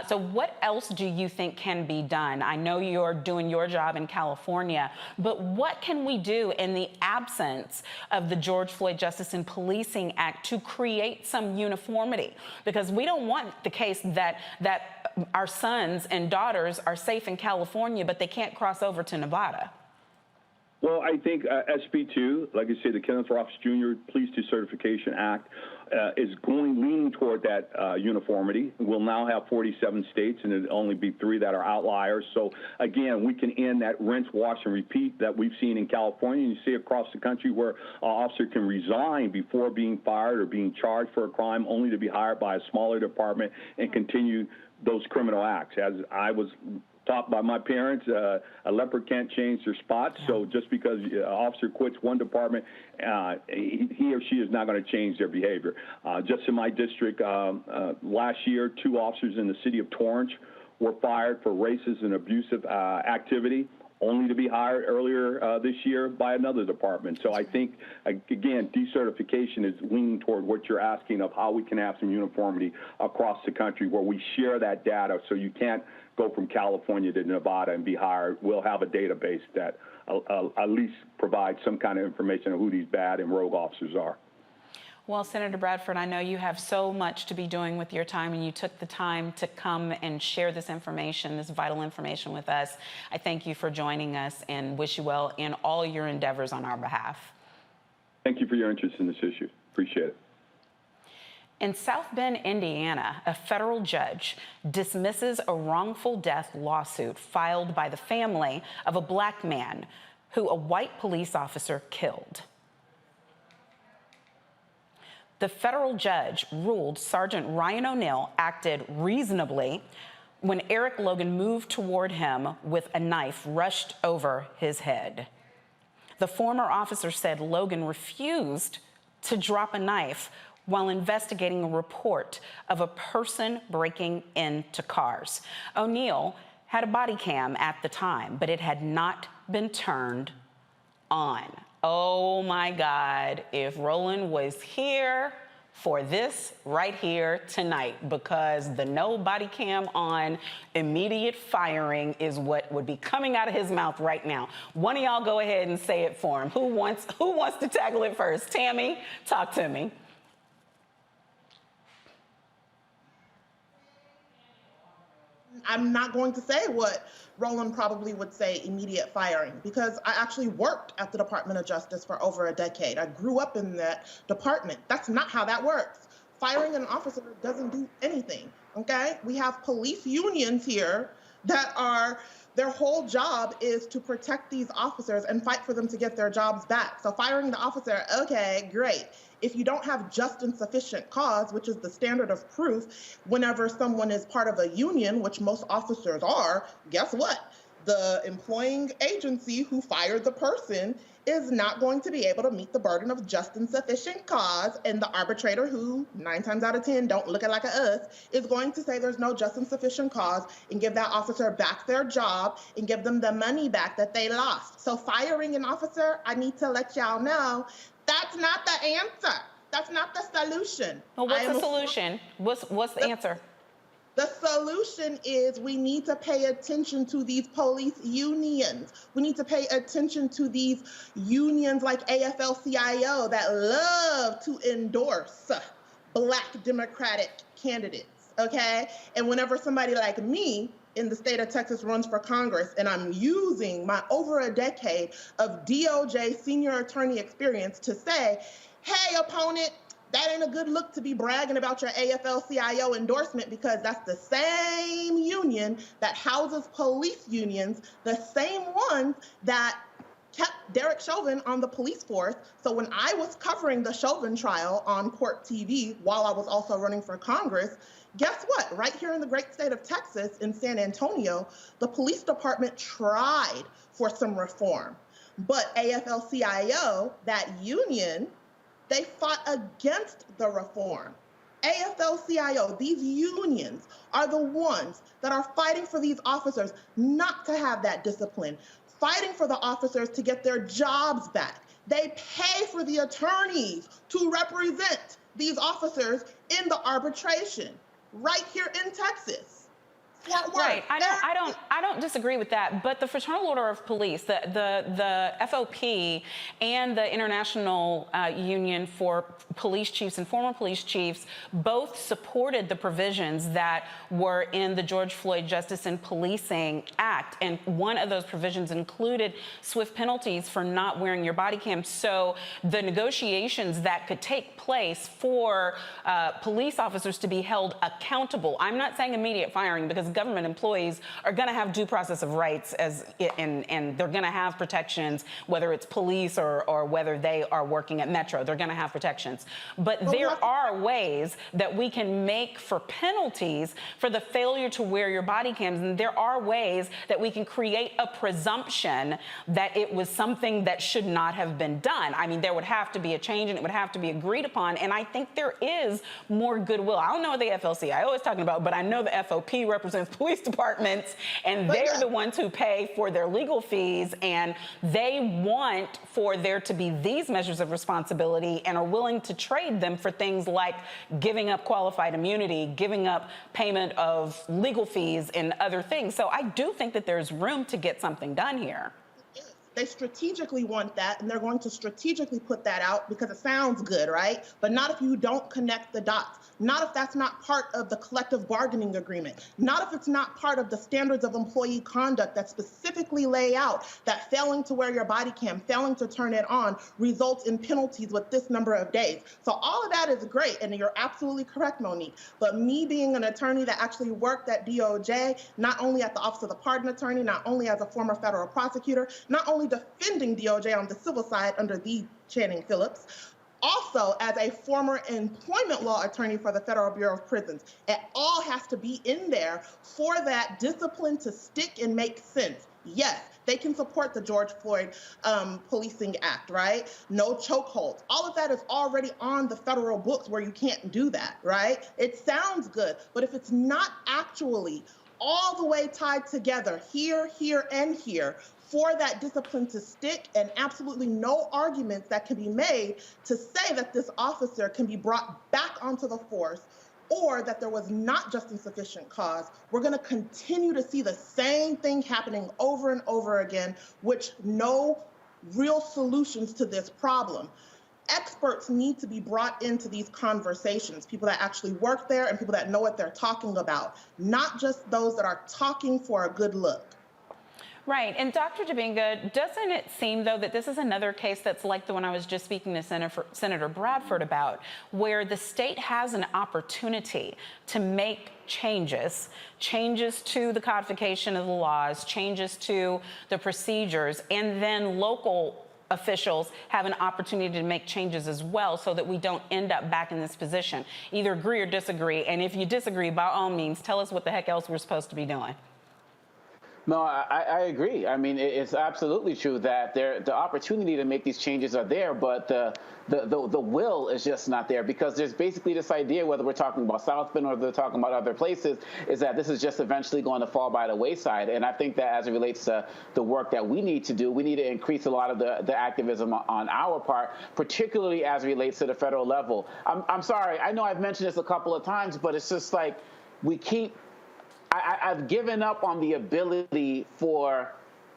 So what else do you think can be done? I know you're doing your job in California, but what can we do in the absence of the George Floyd Justice and Policing Act to create some uniformity? Because we don't want the case that our sons and daughters are safe in California, but they can't cross over to Nevada. Well, I think SB 2, like I say, the Kenneth Ross Jr. Police Decertification Act, is leaning toward that uniformity. We'll now have 47 states, and it'll only be 3 that are outliers. So, again, we can end that rinse, wash, and repeat that we've seen in California. And you see across the country where an officer can resign before being fired or being charged for a crime, only to be hired by a smaller department and continue those criminal acts. As I was taught by my parents, a leopard can't change their spots. So just because an officer quits one department, he or she is not going to change their behavior. Just in my district, last year, 2 officers in the city of Torrance were fired for racist and abusive activity, only to be hired earlier this year by another department. So I think, again, decertification is leaning toward what you're asking of how we can have some uniformity across the country where we share that data so you can't go from California to Nevada and be hired. We'll have a database that at least provides some kind of information on who these bad and rogue officers are. Well, Senator Bradford, I know you have so much to be doing with your time, and you took the time to come and share this information, this vital information with us. I thank you for joining us and wish you well in all your endeavors on our behalf. Thank you for your interest in this issue. Appreciate it. In South Bend, Indiana, a federal judge dismisses a wrongful death lawsuit filed by the family of a black man who a white police officer killed. The federal judge ruled Sergeant Ryan O'Neill acted reasonably when Eric Logan moved toward him with a knife rushed over his head. The former officer said Logan refused to drop a knife while investigating a report of a person breaking into cars. O'Neill had a body cam at the time, but it had not been turned on. Oh my God, if Roland was here for this right here tonight, because the no body cam on, immediate firing is what would be coming out of his mouth right now. One of y'all go ahead and say it for him. Who wants to tackle it first? Tammy, talk to me. I'm not going to say what Roland probably would say, immediate firing, because I actually worked at the Department of Justice for over a decade. I grew up in that department. That's not how that works. Firing an officer doesn't do anything, okay? We have police unions here that their whole job is to protect these officers and fight for them to get their jobs back. So firing the officer, okay, great. If you don't have just and sufficient cause, which is the standard of proof, whenever someone is part of a union, which most officers are, guess what? The employing agency who fired the person is not going to be able to meet the burden of just and sufficient cause, and the arbitrator, who 9 times out of 10 don't look at like us, is going to say there's no just and sufficient cause and give that officer back their job and give them the money back that they lost. So firing an officer, I need to let y'all know, that's not the answer. That's not the solution. Well, what's the solution? What's the answer? The solution is we need to pay attention to these police unions. We need to pay attention to these unions like AFL-CIO that love to endorse Black Democratic candidates, okay? And whenever somebody like me in the state of Texas runs for Congress, and I'm using my over a decade of DOJ senior attorney experience to say, hey, opponent, that ain't a good look to be bragging about your AFL-CIO endorsement, because that's the same union that houses police unions, the same ones that kept Derek Chauvin on the police force. So when I was covering the Chauvin trial on Court TV while I was also running for Congress, guess what? Right here in the great state of Texas, in San Antonio, the police department tried for some reform. But AFL-CIO, that union, they fought against the reform. AFL-CIO, these unions are the ones that are fighting for these officers not to have that discipline, fighting for the officers to get their jobs back. They pay for the attorneys to represent these officers in the arbitration right here in Texas. Right. I don't disagree with that. But the Fraternal Order of Police, the FOP, and the International Union for Police Chiefs and Former Police Chiefs both supported the provisions that were in the George Floyd Justice and Policing Act. And one of those provisions included swift penalties for not wearing your body cam. So the negotiations that could take place for police officers to be held accountable. I'm not saying immediate firing, because government employees are going to have have due process of rights and they're going to have protections, whether it's police or whether they are working at Metro. They're going to have protections. But there are ways that we can make for penalties for the failure to wear your body cams. And there are ways that we can create a presumption that it was something that should not have been done. I mean, there would have to be a change and it would have to be agreed upon. And I think there is more goodwill. I don't know the FLCIO is talking about, but I know the FOP represents police departments, and they're the ones who pay for their legal fees, and they want for there to be these measures of responsibility and are willing to trade them for things like giving up qualified immunity, giving up payment of legal fees and other things. So I do think that there's room to get something done here. They strategically want that, and they're going to strategically put that out because it sounds good, right? But not if you don't connect the dots. Not if that's not part of the collective bargaining agreement. Not if it's not part of the standards of employee conduct that specifically lay out that failing to wear your body cam, failing to turn it on, results in penalties with this number of days. So all of that is great, and you're absolutely correct, Monique. But me being an attorney that actually worked at DOJ, not only at the Office of the Pardon Attorney, not only as a former federal prosecutor, not only defending DOJ on the civil side under the Channing Phillips, also as a former employment law attorney for the Federal Bureau of Prisons. It all has to be in there for that discipline to stick and make sense. Yes, they can support the George Floyd Policing Act, right? No chokeholds. All of that is already on the federal books where you can't do that, right? It sounds good, but if it's not actually all the way tied together here, here, and here, for that discipline to stick, and absolutely no arguments that can be made to say that this officer can be brought back onto the force or that there was not just insufficient cause, we're going to continue to see the same thing happening over and over again, which no real solutions to this problem. Experts need to be brought into these conversations, people that actually work there and people that know what they're talking about, not just those that are talking for a good look. Right. And Dr. Dubinga, doesn't it seem, though, that this is another case that's like the one I was just speaking to Senator Bradford about, where the state has an opportunity to make changes to the codification of the laws, changes to the procedures, and then local officials have an opportunity to make changes as well so that we don't end up back in this position. Either agree or disagree. And if you disagree, by all means, tell us what the heck else we're supposed to be doing. No, I agree. I mean, it's absolutely true that the opportunity to make these changes are there, but the will is just not there, because there's basically this idea, whether we're talking about South Bend or they're talking about other places, is that this is just eventually going to fall by the wayside. And I think that as it relates to the work that we need to do, we need to increase a lot of the activism on our part, particularly as it relates to the federal level. I'm sorry, I know I've mentioned this a couple of times, but it's just like I've given up on the ability for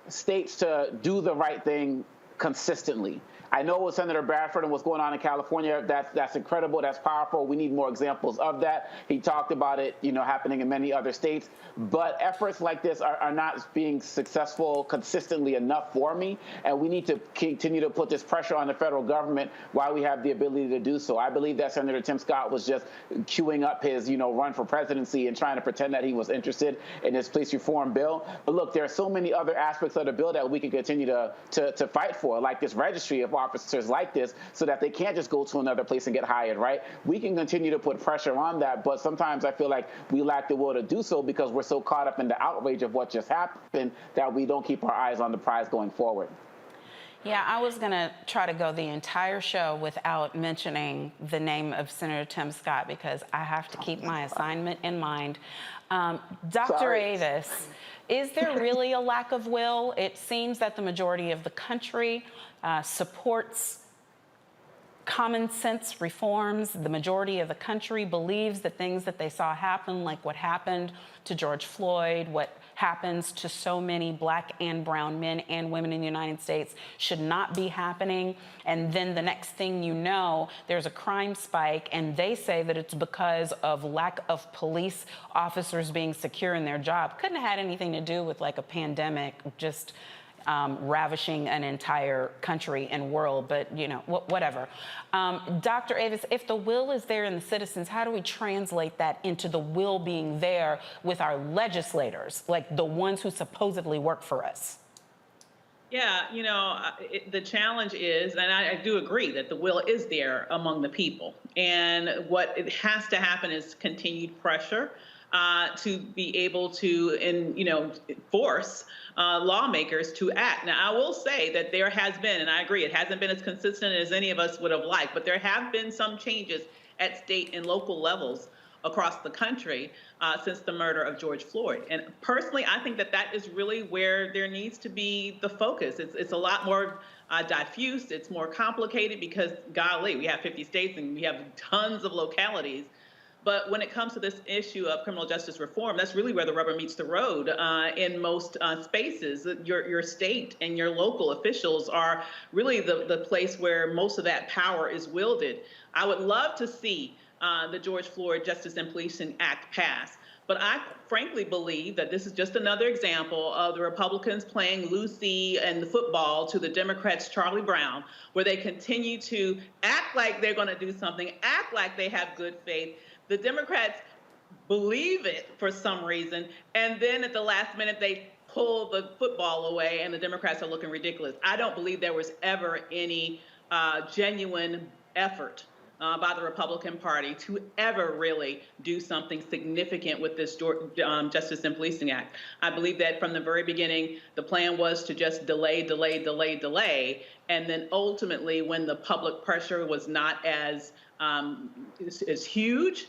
states to do the right thing consistently. I know with Senator Bradford and what's going on in California, that's incredible, that's powerful. We need more examples of that. He talked about it, happening in many other states. But efforts like this are not being successful consistently enough for me, and we need to continue to put this pressure on the federal government while we have the ability to do so. I believe that Senator Tim Scott was just queuing up his, run for presidency and trying to pretend that he was interested in this police reform bill. But look, there are so many other aspects of the bill that we can continue to fight for, like this registry of officers like this, so that they can't just go to another place and get hired, right? We can continue to put pressure on that, but sometimes I feel like we lack the will to do so because we're so caught up in the outrage of what just happened that we don't keep our eyes on the prize going forward. Yeah, I was going to try to go the entire show without mentioning the name of Senator Tim Scott because I have to keep my assignment in mind. Dr. Avis, is there really a lack of will? It seems that the majority of the country supports common sense reforms. The majority of the country believes the things that they saw happen, like what happened to George Floyd, what happens to so many Black and brown men and women in the United States should not be happening. And then the next thing you know, there's a crime spike, and they say that it's because of lack of police officers being secure in their job. Couldn't have had anything to do with like a pandemic, just ravishing an entire country and world, but whatever. Dr. Avis, if the will is there in the citizens, how do we translate that into the will being there with our legislators, like the ones who supposedly work for us? Yeah, the challenge is, and I do agree that the will is there among the people. And what it has to happen is continued pressure to be able to, force lawmakers to act. Now, I will say that there has been, and I agree, it hasn't been as consistent as any of us would have liked, but there have been some changes at state and local levels across the country since the murder of George Floyd. And personally, I think that that is really where there needs to be the focus. It's a lot more diffuse, it's more complicated because, golly, we have 50 states and we have tons of localities. But when it comes to this issue of criminal justice reform, that's really where the rubber meets the road in most spaces. Your state and your local officials are really the place where most of that power is wielded. I would love to see the George Floyd Justice and Policing Act pass. But I frankly believe that this is just another example of the Republicans playing Lucy and the football to the Democrats' Charlie Brown, where they continue to act like they're going to do something, act like they have good faith. The Democrats believe it for some reason, and then at the last minute they pull the football away and the Democrats are looking ridiculous. I don't believe there was ever any genuine effort by the Republican Party to ever really do something significant with this Justice and Policing Act. I believe that from the very beginning, the plan was to just delay, and then ultimately, when the public pressure was not as huge,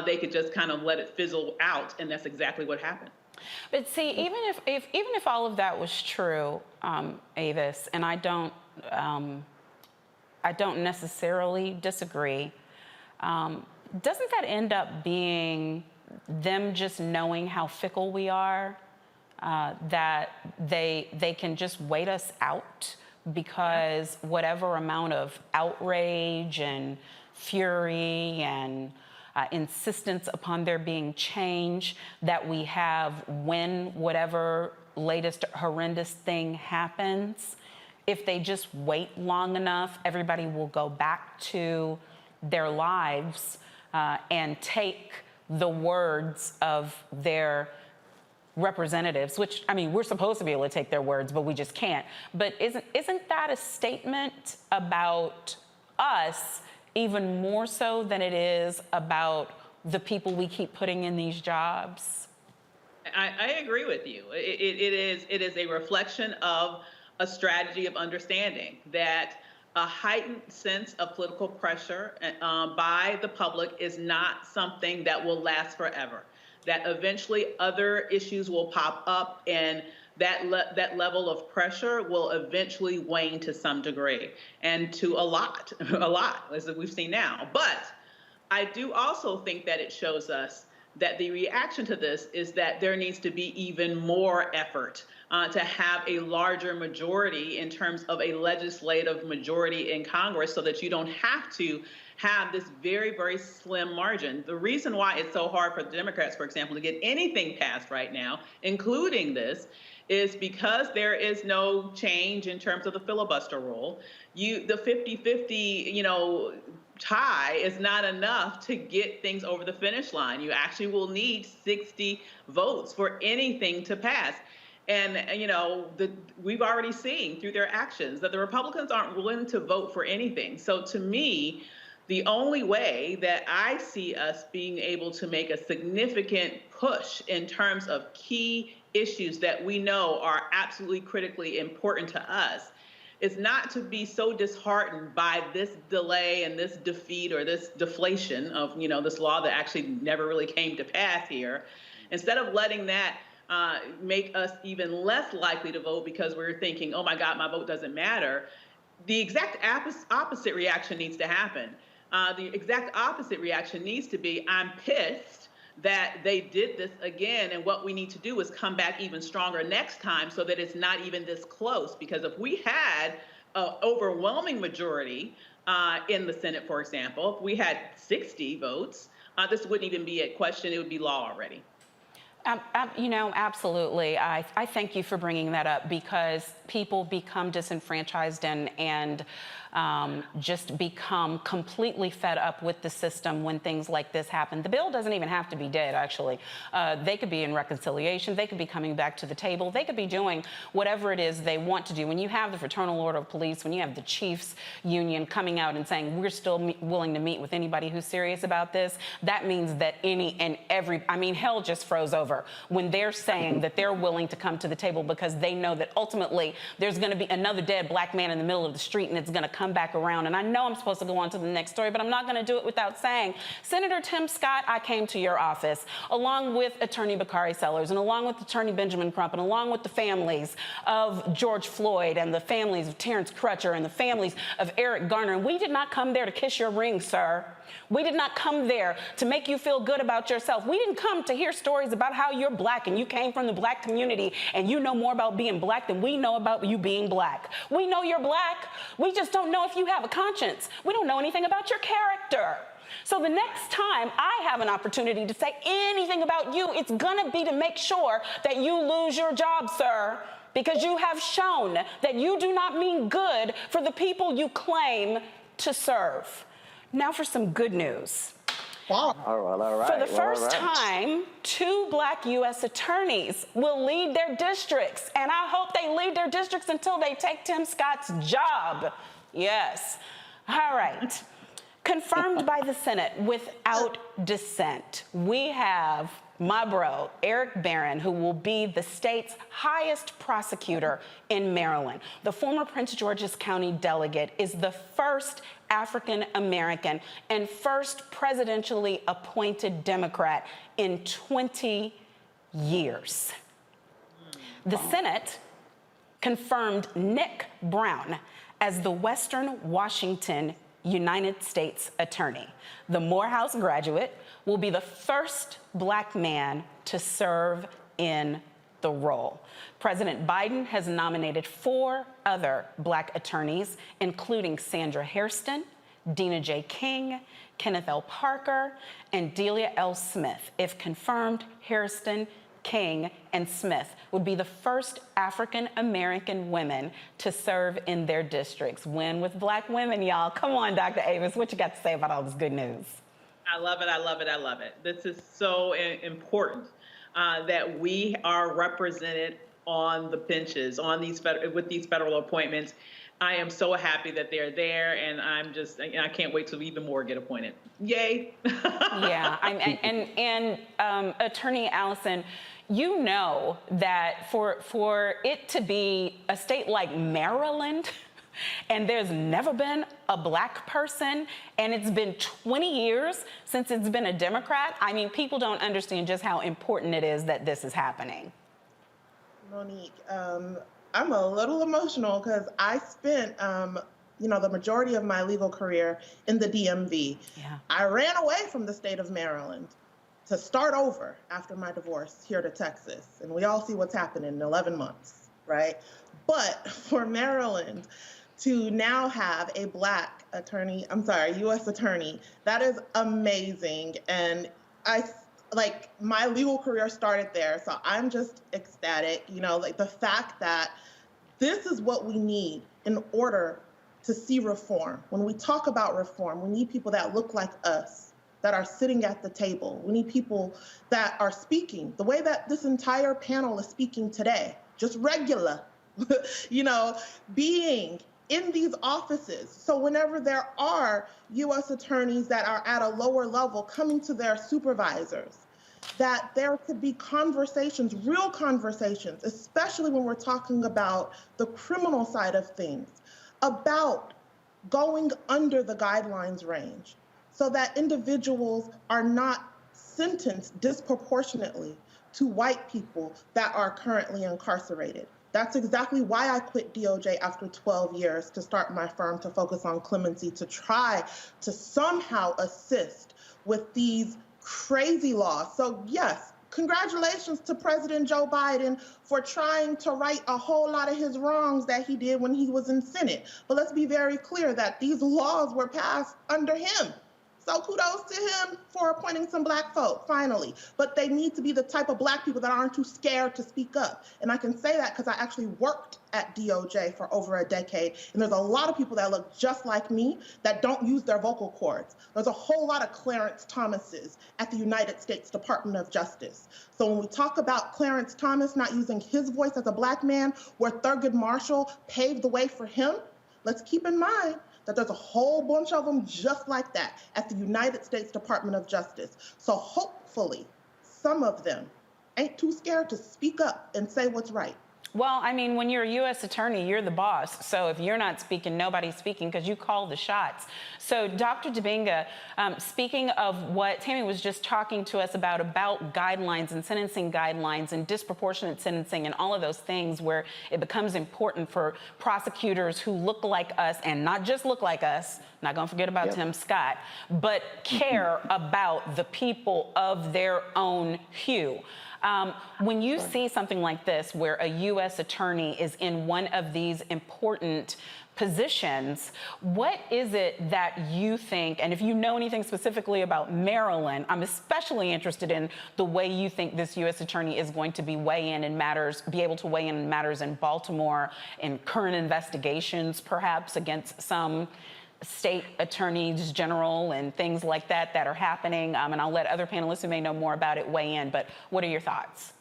they could just kind of let it fizzle out, and that's exactly what happened. But see, even if all of that was true, Avis, and I don't necessarily disagree. Doesn't that end up being them just knowing how fickle we are, that they can just wait us out because whatever amount of outrage and fury and insistence upon there being change that we have when whatever latest horrendous thing happens, if they just wait long enough, everybody will go back to their lives and take the words of their representatives, which, I mean, we're supposed to be able to take their words, but we just can't. But isn't that a statement about us even more so than it is about the people we keep putting in these jobs? I agree with you. It is a reflection of a strategy of understanding that a heightened sense of political pressure by the public is not something that will last forever, that eventually other issues will pop up and that level of pressure will eventually wane to some degree and to a lot, as we've seen now. But I do also think that it shows us that the reaction to this is that there needs to be even more effort to have a larger majority in terms of a legislative majority in Congress so that you don't have to have this very, very slim margin. The reason why it's so hard for the Democrats, for example, to get anything passed right now, including this, is because there is no change in terms of the filibuster rule. The 50-50, tie is not enough to get things over the finish line. You actually will need 60 votes for anything to pass. And, we've already seen through their actions that the Republicans aren't willing to vote for anything. So to me, the only way that I see us being able to make a significant push in terms of key issues that we know are absolutely critically important to us is not to be so disheartened by this delay and this defeat or this deflation of, this law that actually never really came to pass here. Instead of letting that make us even less likely to vote because we're thinking, oh my God, my vote doesn't matter, the exact opposite reaction needs to happen. The exact opposite reaction needs to be, I'm pissed that they did this again, and what we need to do is come back even stronger next time so that it's not even this close. Because if we had an overwhelming majority in the Senate, for example, if we had 60 votes, this wouldn't even be a question, it would be law already. Absolutely. I thank you for bringing that up, because people become disenfranchised and just become completely fed up with the system when things like this happen. The bill doesn't even have to be dead, actually. They could be in reconciliation. They could be coming back to the table. They could be doing whatever it is they want to do. When you have the Fraternal Order of Police, when you have the Chiefs Union coming out and saying, we're still willing to meet with anybody who's serious about this, that means that hell just froze over when they're saying that they're willing to come to the table, because they know that ultimately there's going to be another dead black man in the middle of the street, and it's going to come back around. And I know I'm supposed to go on to the next story, but I'm not going to do it without saying, Senator Tim Scott, I came to your office along with Attorney Bakari Sellers and along with Attorney Benjamin Crump and along with the families of George Floyd and the families of Terrence Crutcher and the families of Eric Garner. And we did not come there to kiss your ring, sir. We did not come there to make you feel good about yourself. We didn't come to hear stories about how you're black and you came from the black community and you know more about being black than we know about you being black. We know you're black. We just don't know if you have a conscience. We don't know anything about your character. So the next time I have an opportunity to say anything about you, it's gonna be to make sure that you lose your job, sir, because you have shown that you do not mean good for the people you claim to serve. Now for some good news. All right. For the first time, 2 Black U.S. attorneys will lead their districts, and I hope they lead their districts until they take Tim Scott's job. Yes. All right. Confirmed by the Senate without dissent, we have my bro, Eric Barron, who will be the state's highest prosecutor in Maryland. The former Prince George's County delegate is the first African American and first presidentially appointed Democrat in 20 years. The Senate confirmed Nick Brown as the Western Washington United States Attorney. The Morehouse graduate will be the first black man to serve in the role. President Biden has nominated 4 other black attorneys, including Sandra Hairston, Dina J. King, Kenneth L. Parker, and Delia L. Smith. If confirmed, Hairston, King, and Smith would be the first African-American women to serve in their districts. Win with black women, y'all. Come on, Dr. Avis, what you got to say about all this good news? I love it, I love it, I love it. This is so important that we are represented on the benches, on these with these federal appointments. I am so happy that they're there, and I can't wait till even more get appointed. Yay! Yeah, Attorney Allison, you know that for it to be a state like Maryland, and there's never been a black person, and it's been 20 years since it's been a Democrat, I mean, people don't understand just how important it is that this is happening. Monique, I'm a little emotional because I spent, the majority of my legal career in the DMV. Yeah. I ran away from the state of Maryland to start over after my divorce here to Texas. And we all see what's happened in 11 months, right? But for Maryland to now have a black attorney, U.S. attorney, that is amazing. And my legal career started there, so I'm just ecstatic. The fact that this is what we need in order to see reform. When we talk about reform, we need people that look like us, that are sitting at the table. We need people that are speaking the way that this entire panel is speaking today, just regular, being in these offices. So whenever there are U.S. attorneys that are at a lower level coming to their supervisors, that there could be conversations, real conversations, especially when we're talking about the criminal side of things, about going under the guidelines range so that individuals are not sentenced disproportionately to white people that are currently incarcerated. That's exactly why I quit DOJ after 12 years to start my firm to focus on clemency, to try to somehow assist with these crazy laws. So yes, congratulations to President Joe Biden for trying to right a whole lot of his wrongs that he did when he was in Senate. But let's be very clear that these laws were passed under him. So kudos to him for appointing some black folk, finally. But they need to be the type of black people that aren't too scared to speak up. And I can say that because I actually worked at DOJ for over a decade. And there's a lot of people that look just like me that don't use their vocal cords. There's a whole lot of Clarence Thomases at the United States Department of Justice. So when we talk about Clarence Thomas not using his voice as a black man, where Thurgood Marshall paved the way for him, let's keep in mind that there's a whole bunch of them just like that at the United States Department of Justice. So hopefully some of them ain't too scared to speak up and say what's right. Well, I mean, when you're a U.S. attorney, you're the boss. So if you're not speaking, nobody's speaking because you call the shots. So Dr. Dibinga, speaking of what Tammy was just talking to us about guidelines and sentencing guidelines and disproportionate sentencing and all of those things where it becomes important for prosecutors who look like us and not just look like us, not going to forget about Tim Scott, but care about the people of their own hue. When you see something like this, where a U.S. attorney is in one of these important positions, what is it that you think, and if you know anything specifically about Maryland, I'm especially interested in the way you think this U.S. attorney is going to be able to weigh in matters in Baltimore, in current investigations, perhaps against some state attorneys general and things like that are happening. And I'll let other panelists who may know more about it weigh in, but what are your thoughts?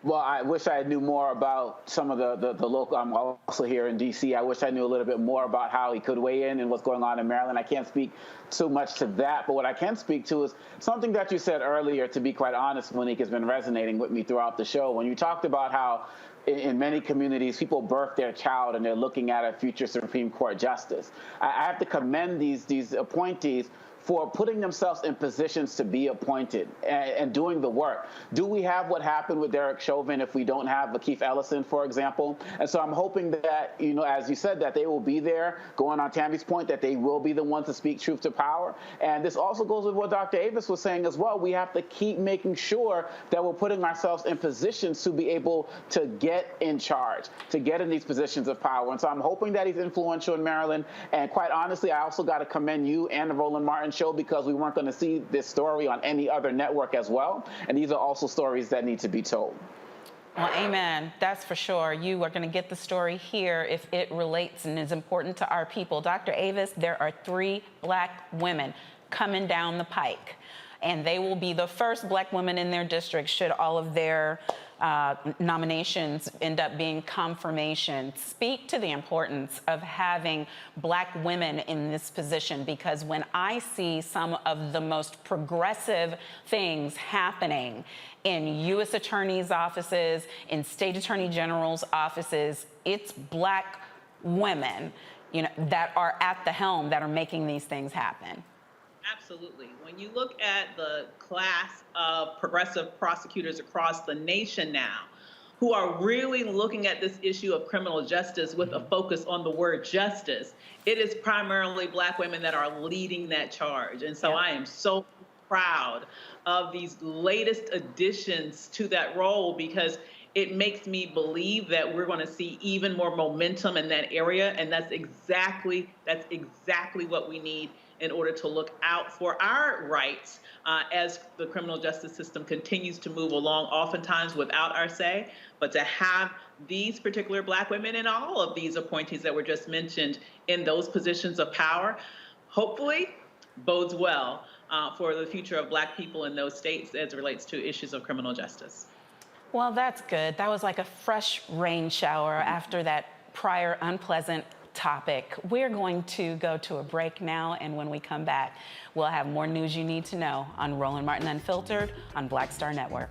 Well, I wish I knew more about some of the local. I'm also here in D.C. I wish I knew a little bit more about how he could weigh in and what's going on in Maryland. I can't speak too much to that, but what I can speak to is something that you said earlier, to be quite honest, Monique, has been resonating with me throughout the show. When you talked about how in many communities, people birth their child and they're looking at a future Supreme Court justice. I have to commend these appointees for putting themselves in positions to be appointed and doing the work. Do we have what happened with Derek Chauvin if we don't have Keith Ellison, for example? And so I'm hoping that, as you said, that they will be there, going on Tammy's point, that they will be the ones to speak truth to power. And this also goes with what Dr. Avis was saying as well. We have to keep making sure that we're putting ourselves in positions to be able to get in charge, to get in these positions of power. And so I'm hoping that he's influential in Maryland. And quite honestly, I also got to commend you and the Roland Martin show, because we weren't going to see this story on any other network as well. And these are also stories that need to be told. Well, amen. That's for sure. You are going to get the story here if it relates and is important to our people. Dr. Avis, there are 3 black women coming down the pike, and they will be the first black women in their district should all of their nominations end up being confirmation. Speak to the importance of having black women in this position, because when I see some of the most progressive things happening in U.S. attorneys' offices, in state attorney general's offices, it's black women, that are at the helm that are making these things happen. Absolutely. When you look at the class of progressive prosecutors across the nation now, who are really looking at this issue of criminal justice with a focus on the word justice, it is primarily black women that are leading that charge. And so I am so proud of these latest additions to that role, because it makes me believe that we're going to see even more momentum in that area. And that's exactly what we need in order to look out for our rights as the criminal justice system continues to move along, oftentimes without our say. But to have these particular black women and all of these appointees that were just mentioned in those positions of power, hopefully bodes well for the future of black people in those states as it relates to issues of criminal justice. Well, that's good. That was like a fresh rain shower after that prior unpleasant topic. We're going to go to a break now, and when we come back, we'll have more news you need to know on Roland Martin Unfiltered on Black Star Network.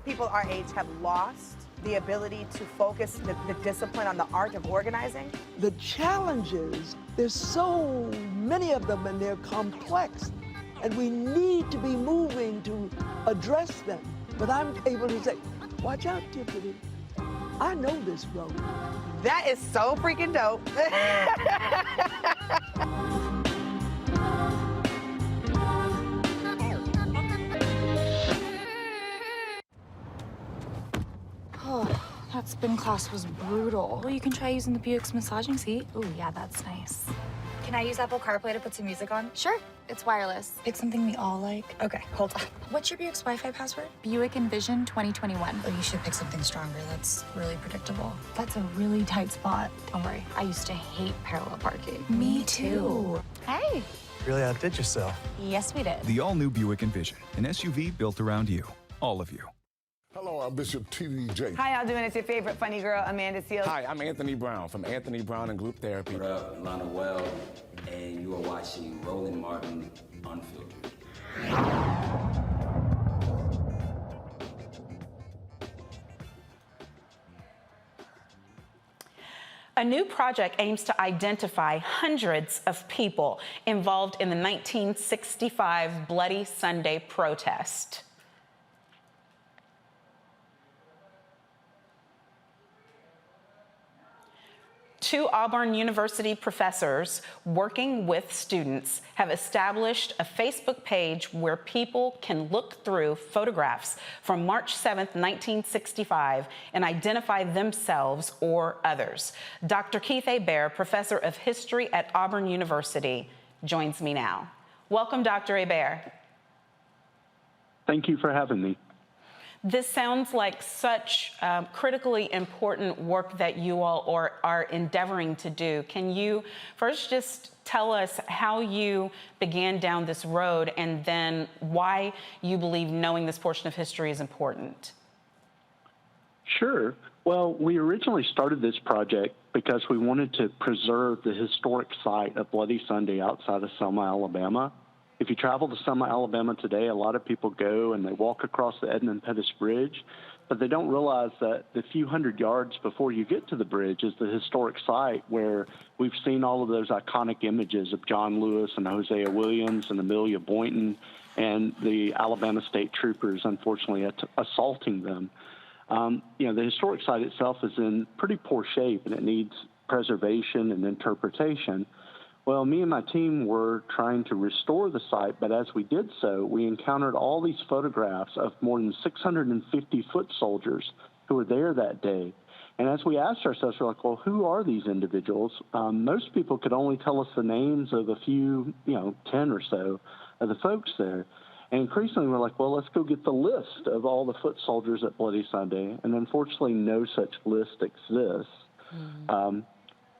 People our age have lost the ability to focus the discipline on the art of organizing. The challenges, there's so many of them and they're complex, and we need to be moving to address them. But I'm able to say, watch out, Tiffany. I know this road. That is so freaking dope. That spin class was brutal. Well, you can try using the Buick's massaging seat. Ooh, yeah, that's nice. Can I use Apple CarPlay to put some music on? Sure. It's wireless. Pick something we all like. Okay, hold on. What's your Buick's Wi-Fi password? Buick Envision 2021. Oh, you should pick something stronger. That's really predictable. That's a really tight spot. Don't worry. I used to hate parallel parking. Me too. Hey. Really outdid yourself. Yes, we did. The all-new Buick Envision, an SUV built around you, all of you. Hello, I'm Bishop TDJ. Hi, y'all doing? It's your favorite funny girl, Amanda Seals. Hi, I'm Anthony Brown from Anthony Brown and Group Therapy. What up, Lana Well, and you are watching Roland Martin Unfiltered. A new project aims to identify hundreds of people involved in the 1965 Bloody Sunday protest. Two Auburn University professors working with students have established a Facebook page where people can look through photographs from March 7th, 1965 and identify themselves or others. Dr. Keith Hebert, professor of history at Auburn University, joins me now. Welcome, Dr. Hebert. Thank you for having me. This sounds like such critically important work that you all are endeavoring to do. Can you first just tell us how you began down this road and then why you believe knowing this portion of history is important? Sure. Well, we originally started this project because we wanted to preserve the historic site of Bloody Sunday outside of Selma, Alabama. If you travel to Selma, Alabama today, a lot of people go and they walk across the Edmund Pettus Bridge, but they don't realize that the few hundred yards before you get to the bridge is the historic site where we've seen all of those iconic images of John Lewis and Hosea Williams and Amelia Boynton and the Alabama State Troopers, unfortunately, assaulting them. The historic site itself is in pretty poor shape and it needs preservation and interpretation. Well, me and my team were trying to restore the site, but as we did so, we encountered all these photographs of more than 650 foot soldiers who were there that day. And as we asked ourselves, we're like, well, who are these individuals? Most people could only tell us the names of a few, 10 or so of the folks there. And increasingly, we're like, well, let's go get the list of all the foot soldiers at Bloody Sunday. And unfortunately, no such list exists.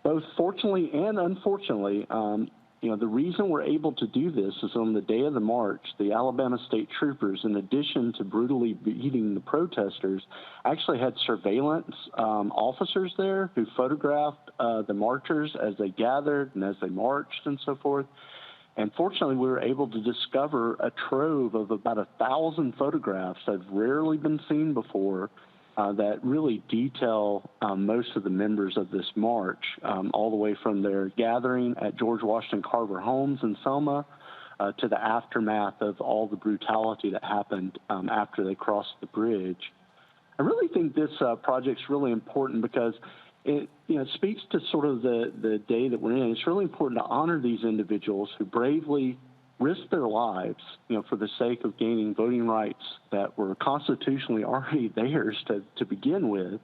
Both fortunately and unfortunately, the reason we're able to do this is on the day of the march, the Alabama State Troopers, in addition to brutally beating the protesters, actually had surveillance officers there who photographed the marchers as they gathered and as they marched and so forth. And fortunately, we were able to discover a trove of about 1,000 photographs that have rarely been seen before that really detail most of the members of this march, all the way from their gathering at George Washington Carver Homes in Selma to the aftermath of all the brutality that happened after they crossed the bridge. I really think this project's really important because it speaks to sort of the day that we're in. It's really important to honor these individuals who bravely risked their lives, for the sake of gaining voting rights that were constitutionally already theirs to begin with,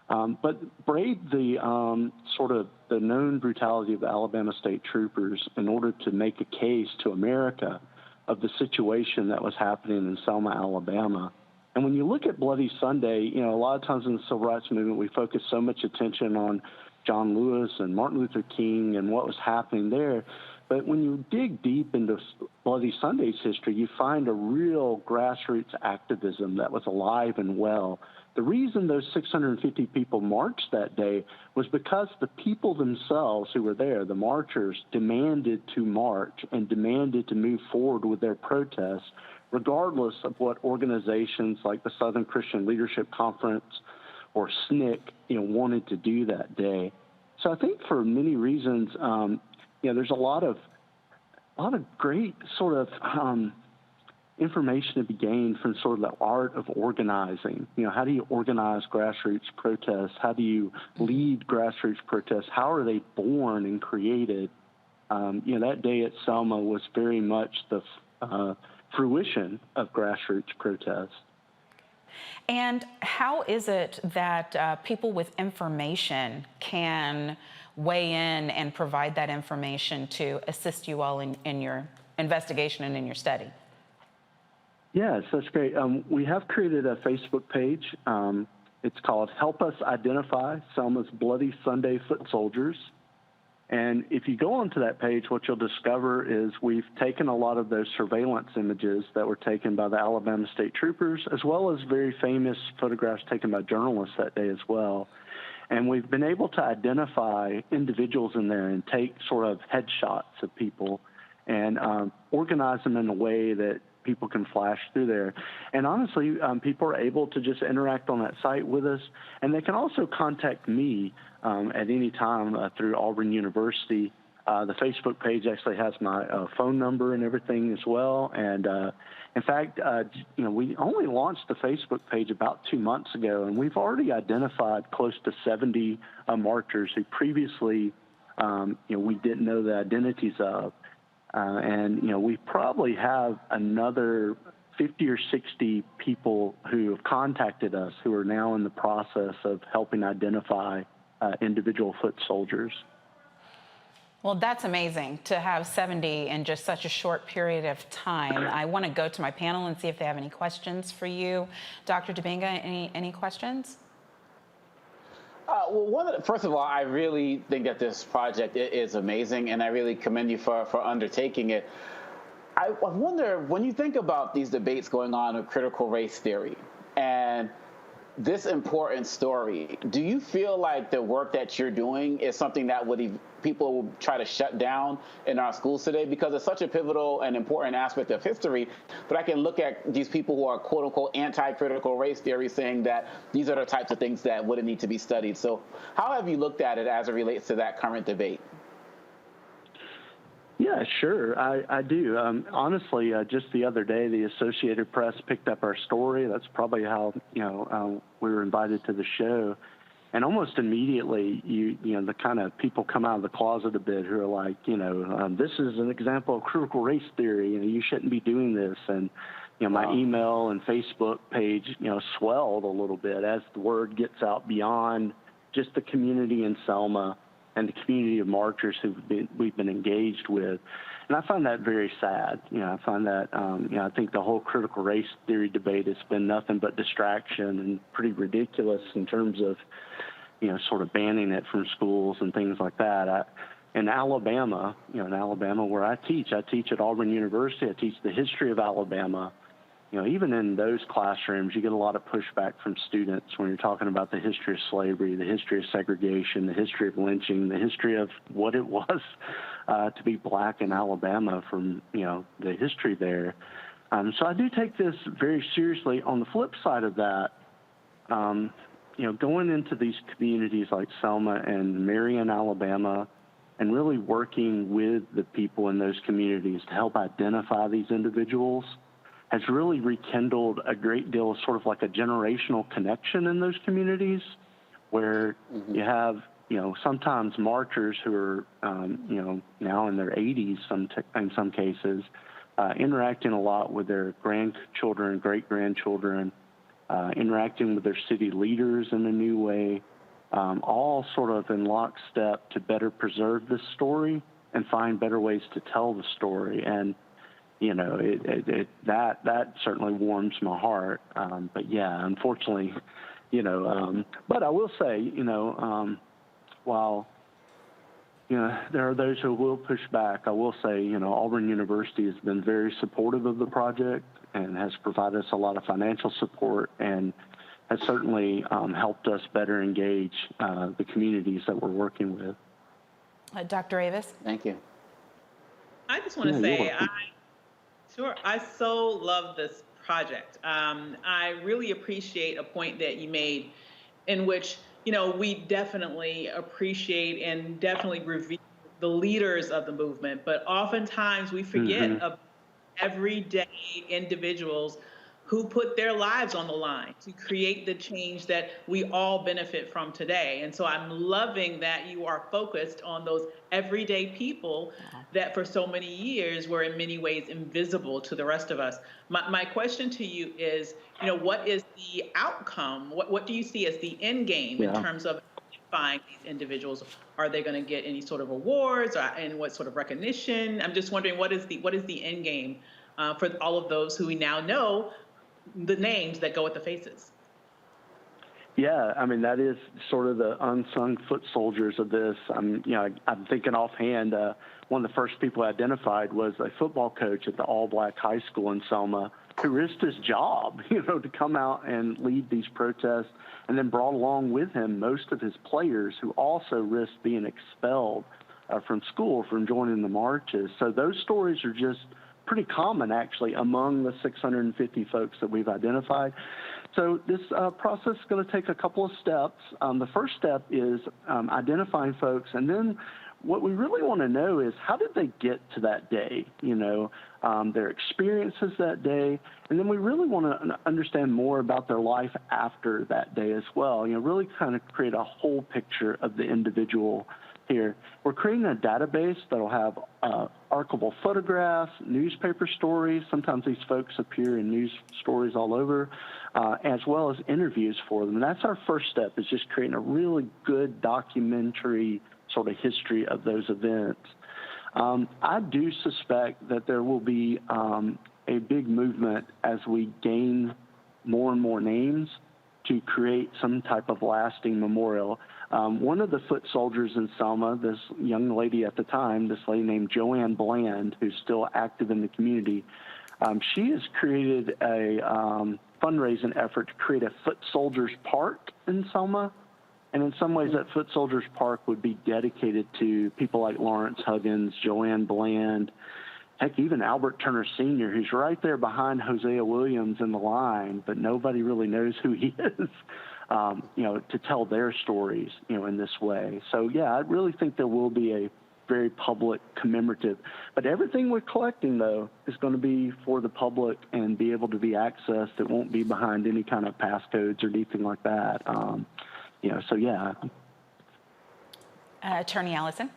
but braved the sort of the known brutality of the Alabama State Troopers in order to make a case to America of the situation that was happening in Selma, Alabama. And when you look at Bloody Sunday, a lot of times in the Civil Rights Movement, we focus so much attention on John Lewis and Martin Luther King and what was happening there. But when you dig deep into Bloody Sunday's history, you find a real grassroots activism that was alive and well. The reason those 650 people marched that day was because the people themselves who were there, the marchers, demanded to march and demanded to move forward with their protests, regardless of what organizations like the Southern Christian Leadership Conference or SNCC, wanted to do that day. So I think for many reasons, there's a lot of great sort of information to be gained from sort of the art of organizing. How do you organize grassroots protests? How do you lead grassroots protests? How are they born and created? That day at Selma was very much the fruition of grassroots protests. And how is it that people with information can weigh in and provide that information to assist you all in your investigation and in your study? Yes, that's great. We have created a Facebook page. It's called Help Us Identify Selma's Bloody Sunday Foot Soldiers. And if you go onto that page, what you'll discover is we've taken a lot of those surveillance images that were taken by the Alabama State Troopers, as well as very famous photographs taken by journalists that day as well. And we've been able to identify individuals in there and take sort of headshots of people and organize them in a way that people can flash through there. And honestly, people are able to just interact on that site with us. And they can also contact me at any time through Auburn University. The Facebook page actually has my phone number and everything as well. And in fact, we only launched the Facebook page about 2 months ago, and we've already identified close to 70 marchers who previously, we didn't know the identities of. And we probably have another 50 or 60 people who have contacted us who are now in the process of helping identify individual foot soldiers. Well, that's amazing to have 70 in just such a short period of time. I want to go to my panel and see if they have any questions for you. Dr. Dibinga, any questions? Well, first of all, I really think that this project is amazing, and I really commend you for undertaking it. I wonder, when you think about these debates going on with critical race theory and this important story, do you feel like the work that you're doing is something that people will try to shut down in our schools today? Because it's such a pivotal and important aspect of history. But I can look at these people who are quote unquote anti-critical race theory saying that these are the types of things that wouldn't need to be studied. So how have you looked at it as it relates to that current debate? Yeah, sure. I do. Honestly, just the other day, the Associated Press picked up our story. That's probably how, we were invited to the show. And almost immediately, the kind of people come out of the closet a bit who are like, this is an example of critical race theory. You shouldn't be doing this. And, my email and Facebook page, swelled a little bit as the word gets out beyond just the community in Selma and the community of marchers we've been engaged with. And I find that very sad. I find that, I think the whole critical race theory debate has been nothing but distraction and pretty ridiculous in terms of, sort of banning it from schools and things like that. In Alabama, where I teach at Auburn University. I teach the history of Alabama. Even in those classrooms, you get a lot of pushback from students when you're talking about the history of slavery, the history of segregation, the history of lynching, the history of what it was to be black in Alabama from, the history there. So I do take this very seriously. On the flip side of that, going into these communities like Selma and Marion, Alabama, and really working with the people in those communities to help identify these individuals has really rekindled a great deal of sort of like a generational connection in those communities where you have, sometimes marchers who are, now in their 80s in some cases, interacting a lot with their grandchildren, great-grandchildren, interacting with their city leaders in a new way, all sort of in lockstep to better preserve this story and find better ways to tell the story. And that certainly warms my heart. But yeah, unfortunately, but I will say, while, there are those who will push back, I will say, Auburn University has been very supportive of the project and has provided us a lot of financial support and has certainly helped us better engage the communities that we're working with. Dr. Avis? Thank you. I just want to say, I so love this project. I really appreciate a point that you made in which, we definitely appreciate and definitely revere the leaders of the movement, but oftentimes we forget about everyday individuals who put their lives on the line to create the change that we all benefit from today. And so I'm loving that you are focused on those everyday people that for so many years were in many ways invisible to the rest of us. My question to you is, what is the outcome? What do you see as the end game in terms of identifying these individuals? Are they going to get any sort of awards, and what sort of recognition? I'm just wondering, what is the end game for all of those who we now know the names that go with the faces? Yeah, I mean, that is sort of the unsung foot soldiers of this. I'm thinking offhand, one of the first people identified was a football coach at the all-black high school in Selma who risked his job, to come out and lead these protests, and then brought along with him most of his players who also risked being expelled from school from joining the marches. So those stories are just pretty common, actually, among the 650 folks that we've identified. So this process is going to take a couple of steps. The first step is identifying folks, and then what we really want to know is how did they get to that day, their experiences that day, and then we really want to understand more about their life after that day as well, really kind of create a whole picture of the individual here. We're creating a database that will have archival photographs, newspaper stories. Sometimes these folks appear in news stories all over, as well as interviews for them. And that's our first step, is just creating a really good documentary sort of history of those events. I do suspect that there will be a big movement as we gain more and more names to create some type of lasting memorial. One of the foot soldiers in Selma, this young lady at the time, this lady named Joanne Bland, who's still active in the community, she has created a fundraising effort to create a Foot Soldiers Park in Selma. And in some ways, that Foot Soldiers Park would be dedicated to people like Lawrence Huggins, Joanne Bland, heck, even Albert Turner Sr., who's right there behind Hosea Williams in the line, but nobody really knows who he is, to tell their stories, in this way. So, yeah, I really think there will be a very public commemorative. But everything we're collecting, though, is going to be for the public and be able to be accessed. It won't be behind any kind of passcodes or anything like that. So, yeah. Attorney Allison?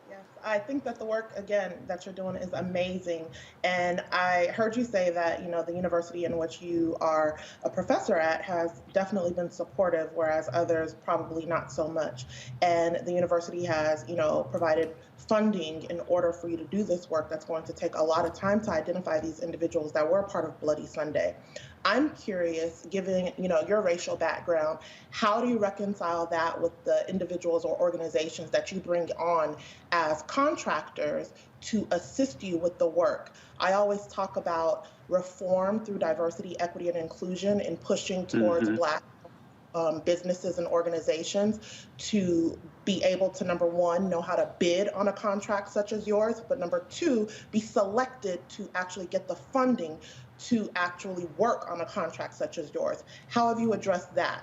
Yes, I think that the work, again, that you're doing is amazing. And I heard you say that, the university in which you are a professor at has definitely been supportive, whereas others probably not so much. And the university has, provided funding in order for you to do this work that's going to take a lot of time to identify these individuals that were part of Bloody Sunday. I'm curious, given your racial background, how do you reconcile that with the individuals or organizations that you bring on as contractors to assist you with the work? I always talk about reform through diversity, equity, and inclusion and pushing towards Black businesses and organizations to be able to, number one, know how to bid on a contract such as yours, but number two, be selected to actually get the funding to actually work on a contract such as yours. How have you addressed that?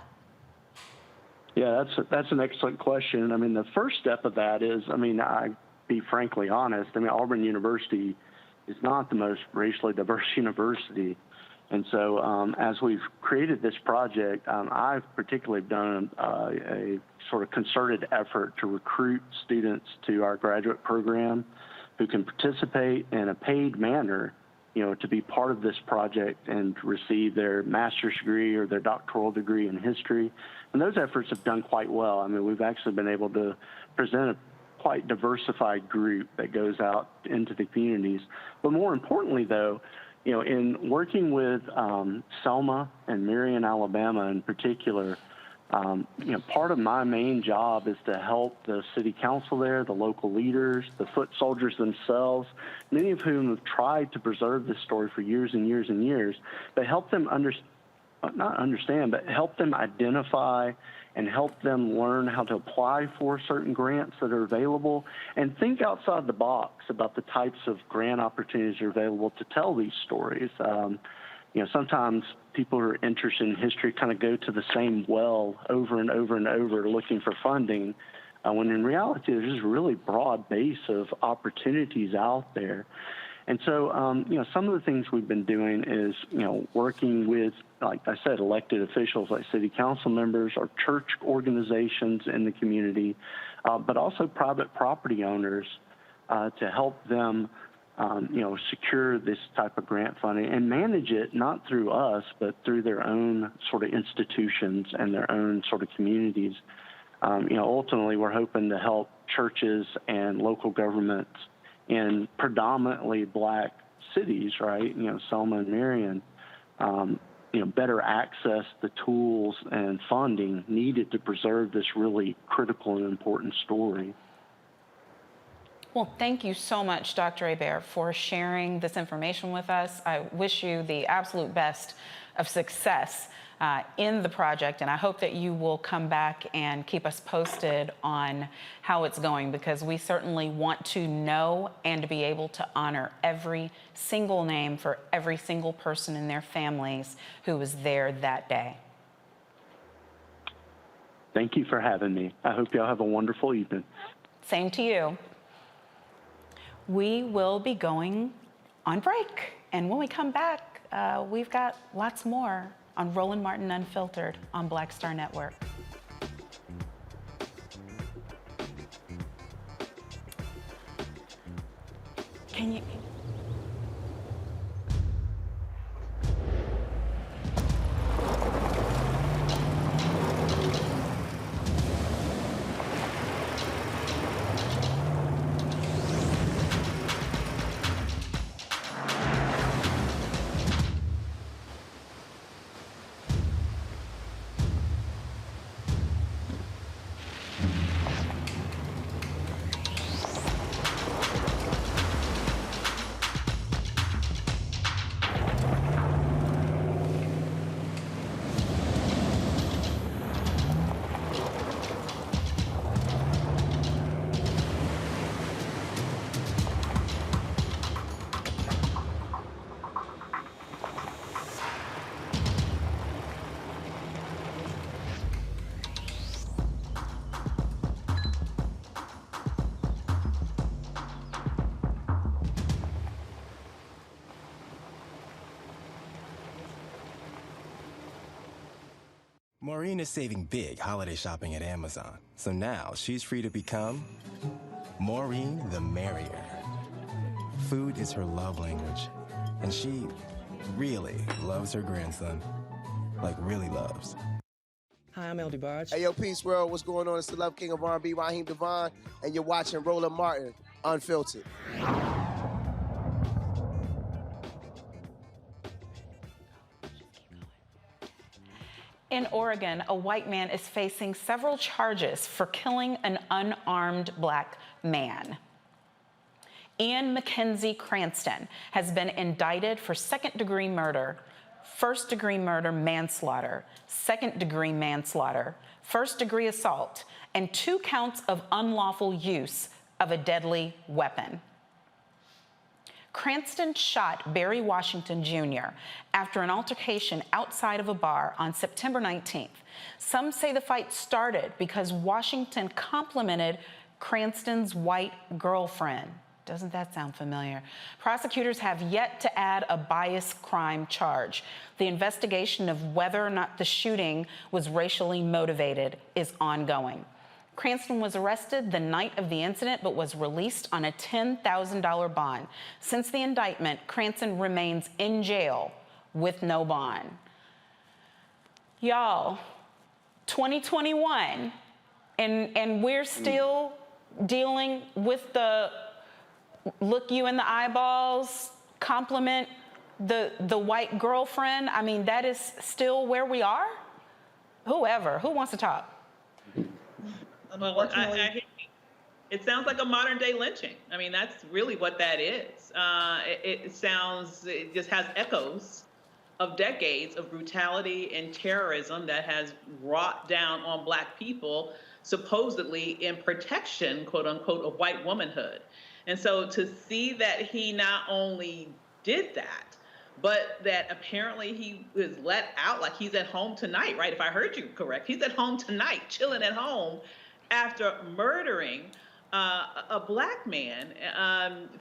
Yeah, that's an excellent question. I mean, the first step of that is, I be frankly honest, Auburn University is not the most racially diverse university. And so as we've created this project, I've particularly done a sort of concerted effort to recruit students to our graduate program who can participate in a paid manner, to be part of this project and receive their master's degree or their doctoral degree in history. And those efforts have done quite well. We've actually been able to present a quite diversified group that goes out into the communities. But more importantly, though, in working with Selma and Marion, Alabama in particular, part of my main job is to help the city council there, the local leaders, the foot soldiers themselves, many of whom have tried to preserve this story for years and years and years, but help them help them identify and help them learn how to apply for certain grants that are available and think outside the box about the types of grant opportunities that are available to tell these stories. Sometimes people who are interested in history kind of go to the same well over and over and over looking for funding, when in reality there's just a really broad base of opportunities out there. And so, some of the things we've been doing is, working with, like I said, elected officials like city council members or church organizations in the community, but also private property owners to help them, secure this type of grant funding and manage it not through us, but through their own sort of institutions and their own sort of communities. Ultimately, we're hoping to help churches and local governments in predominantly black cities, right? Selma and Marion, better access the tools and funding needed to preserve this really critical and important story. Well, thank you so much, Dr. Hebert, for sharing this information with us. I wish you the absolute best of success in the project, and I hope that you will come back and keep us posted on how it's going, because we certainly want to know and to be able to honor every single name for every single person and their families who was there that day. Thank you for having me. I hope y'all have a wonderful evening. Same to you. We will be going on break, and when we come back, we've got lots more on Roland Martin Unfiltered on Black Star Network. Can you... Maureen is saving big holiday shopping at Amazon, so now she's free to become Maureen the Merrier. Food is her love language, and she really loves her grandson. Like, really loves. Hi, I'm El DeBarge. Hey, yo, Peace World. What's going on? It's the Love King of R&B, Raheem Devon, and you're watching Roland Martin Unfiltered. In Oregon, a white man is facing several charges for killing an unarmed black man. Ian Mackenzie Cranston has been indicted for second-degree murder, first-degree murder manslaughter, second-degree manslaughter, first-degree assault, and 2 counts of unlawful use of a deadly weapon. Cranston shot Barry Washington Jr. after an altercation outside of a bar on September 19th. Some say the fight started because Washington complimented Cranston's white girlfriend. Doesn't that sound familiar? Prosecutors have yet to add a bias crime charge. The investigation of whether or not the shooting was racially motivated is ongoing. Cranston was arrested the night of the incident, but was released on a $10,000 bond. Since the indictment, Cranston remains in jail with no bond. Y'all, 2021, and we're still dealing with the look you in the eyeballs, compliment the white girlfriend. I mean, that is still where we are? Who wants to talk? Well, it sounds like a modern day lynching. I mean, that's really what that is. It just has echoes of decades of brutality and terrorism that has wrought down on black people, supposedly in protection, quote unquote, of white womanhood. And so to see that he not only did that, but that apparently he was let out, like he's at home tonight, right? If I heard you correct, he's at home tonight, chilling at home, after murdering a black man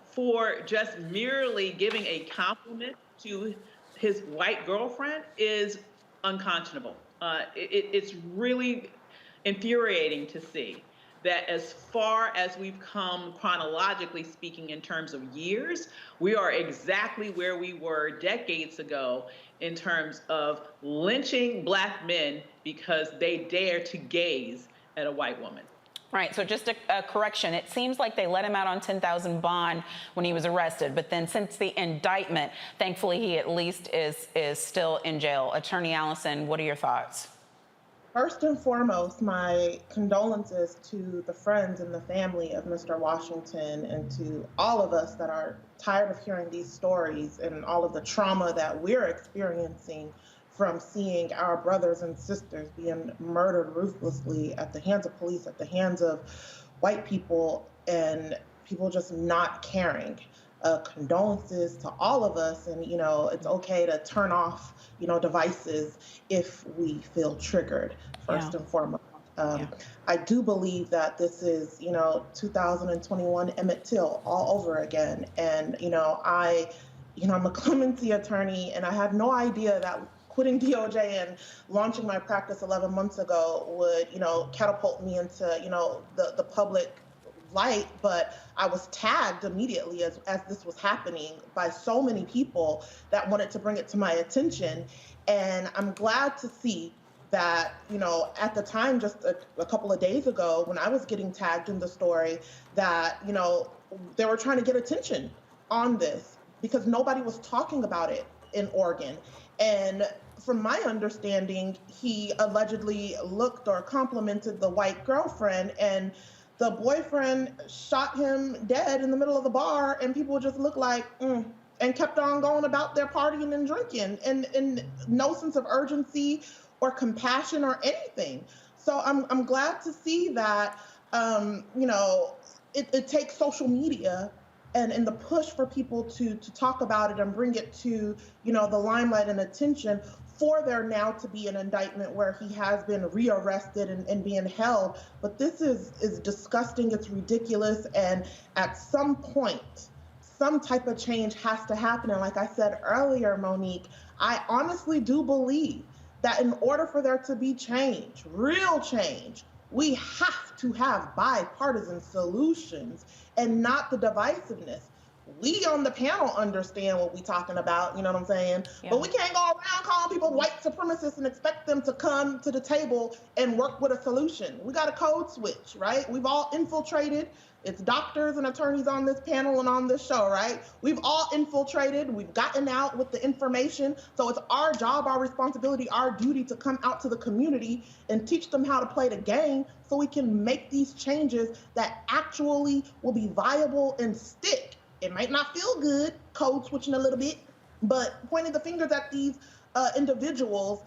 for just merely giving a compliment to his white girlfriend is unconscionable. It's really infuriating to see that as far as we've come chronologically speaking in terms of years, we are exactly where we were decades ago in terms of lynching black men because they dare to gaze at a white woman. Right, so just a correction. It seems like they let him out on $10,000 bond when he was arrested, but then since the indictment, thankfully he at least is still in jail. Attorney Allison, what are your thoughts? First and foremost, my condolences to the friends and the family of Mr. Washington and to all of us that are tired of hearing these stories and all of the trauma that we're experiencing from seeing our brothers and sisters being murdered ruthlessly at the hands of police, at the hands of white people, and people just not caring. Condolences to all of us, and it's okay to turn off devices if we feel triggered, first and foremost. I do believe that this is 2021 Emmett Till all over again, and I'm a clemency attorney, and I had no idea that quitting DOJ and launching my practice 11 months ago would catapult me into the public light, but I was tagged immediately as this was happening by so many people that wanted to bring it to my attention. And I'm glad to see that, at the time, just a couple of days ago, when I was getting tagged in the story, that, they were trying to get attention on this because nobody was talking about it in Oregon. And from my understanding, he allegedly looked or complimented the white girlfriend, and the boyfriend shot him dead in the middle of the bar, and people just looked like, and kept on going about their partying and drinking, and no sense of urgency or compassion or anything. So I'm glad to see that, it takes social media and the push for people to talk about it and bring it to, the limelight and attention for there now to be an indictment where he has been rearrested and being held. But this is disgusting, it's ridiculous, and at some point, some type of change has to happen. And like I said earlier, Monique, I honestly do believe that in order for there to be change, real change, we have to have bipartisan solutions and not the divisiveness. We on the panel understand what we're talking about, you know what I'm saying? Yeah. But we can't go around calling people white supremacists and expect them to come to the table and work with a solution. We got a code switch, right? We've all infiltrated. It's doctors and attorneys on this panel and on this show, right? We've all infiltrated. We've gotten out with the information. So it's our job, our responsibility, our duty to come out to the community and teach them how to play the game so we can make these changes that actually will be viable and stick. It might not feel good, code switching a little bit, but pointing the fingers at these individuals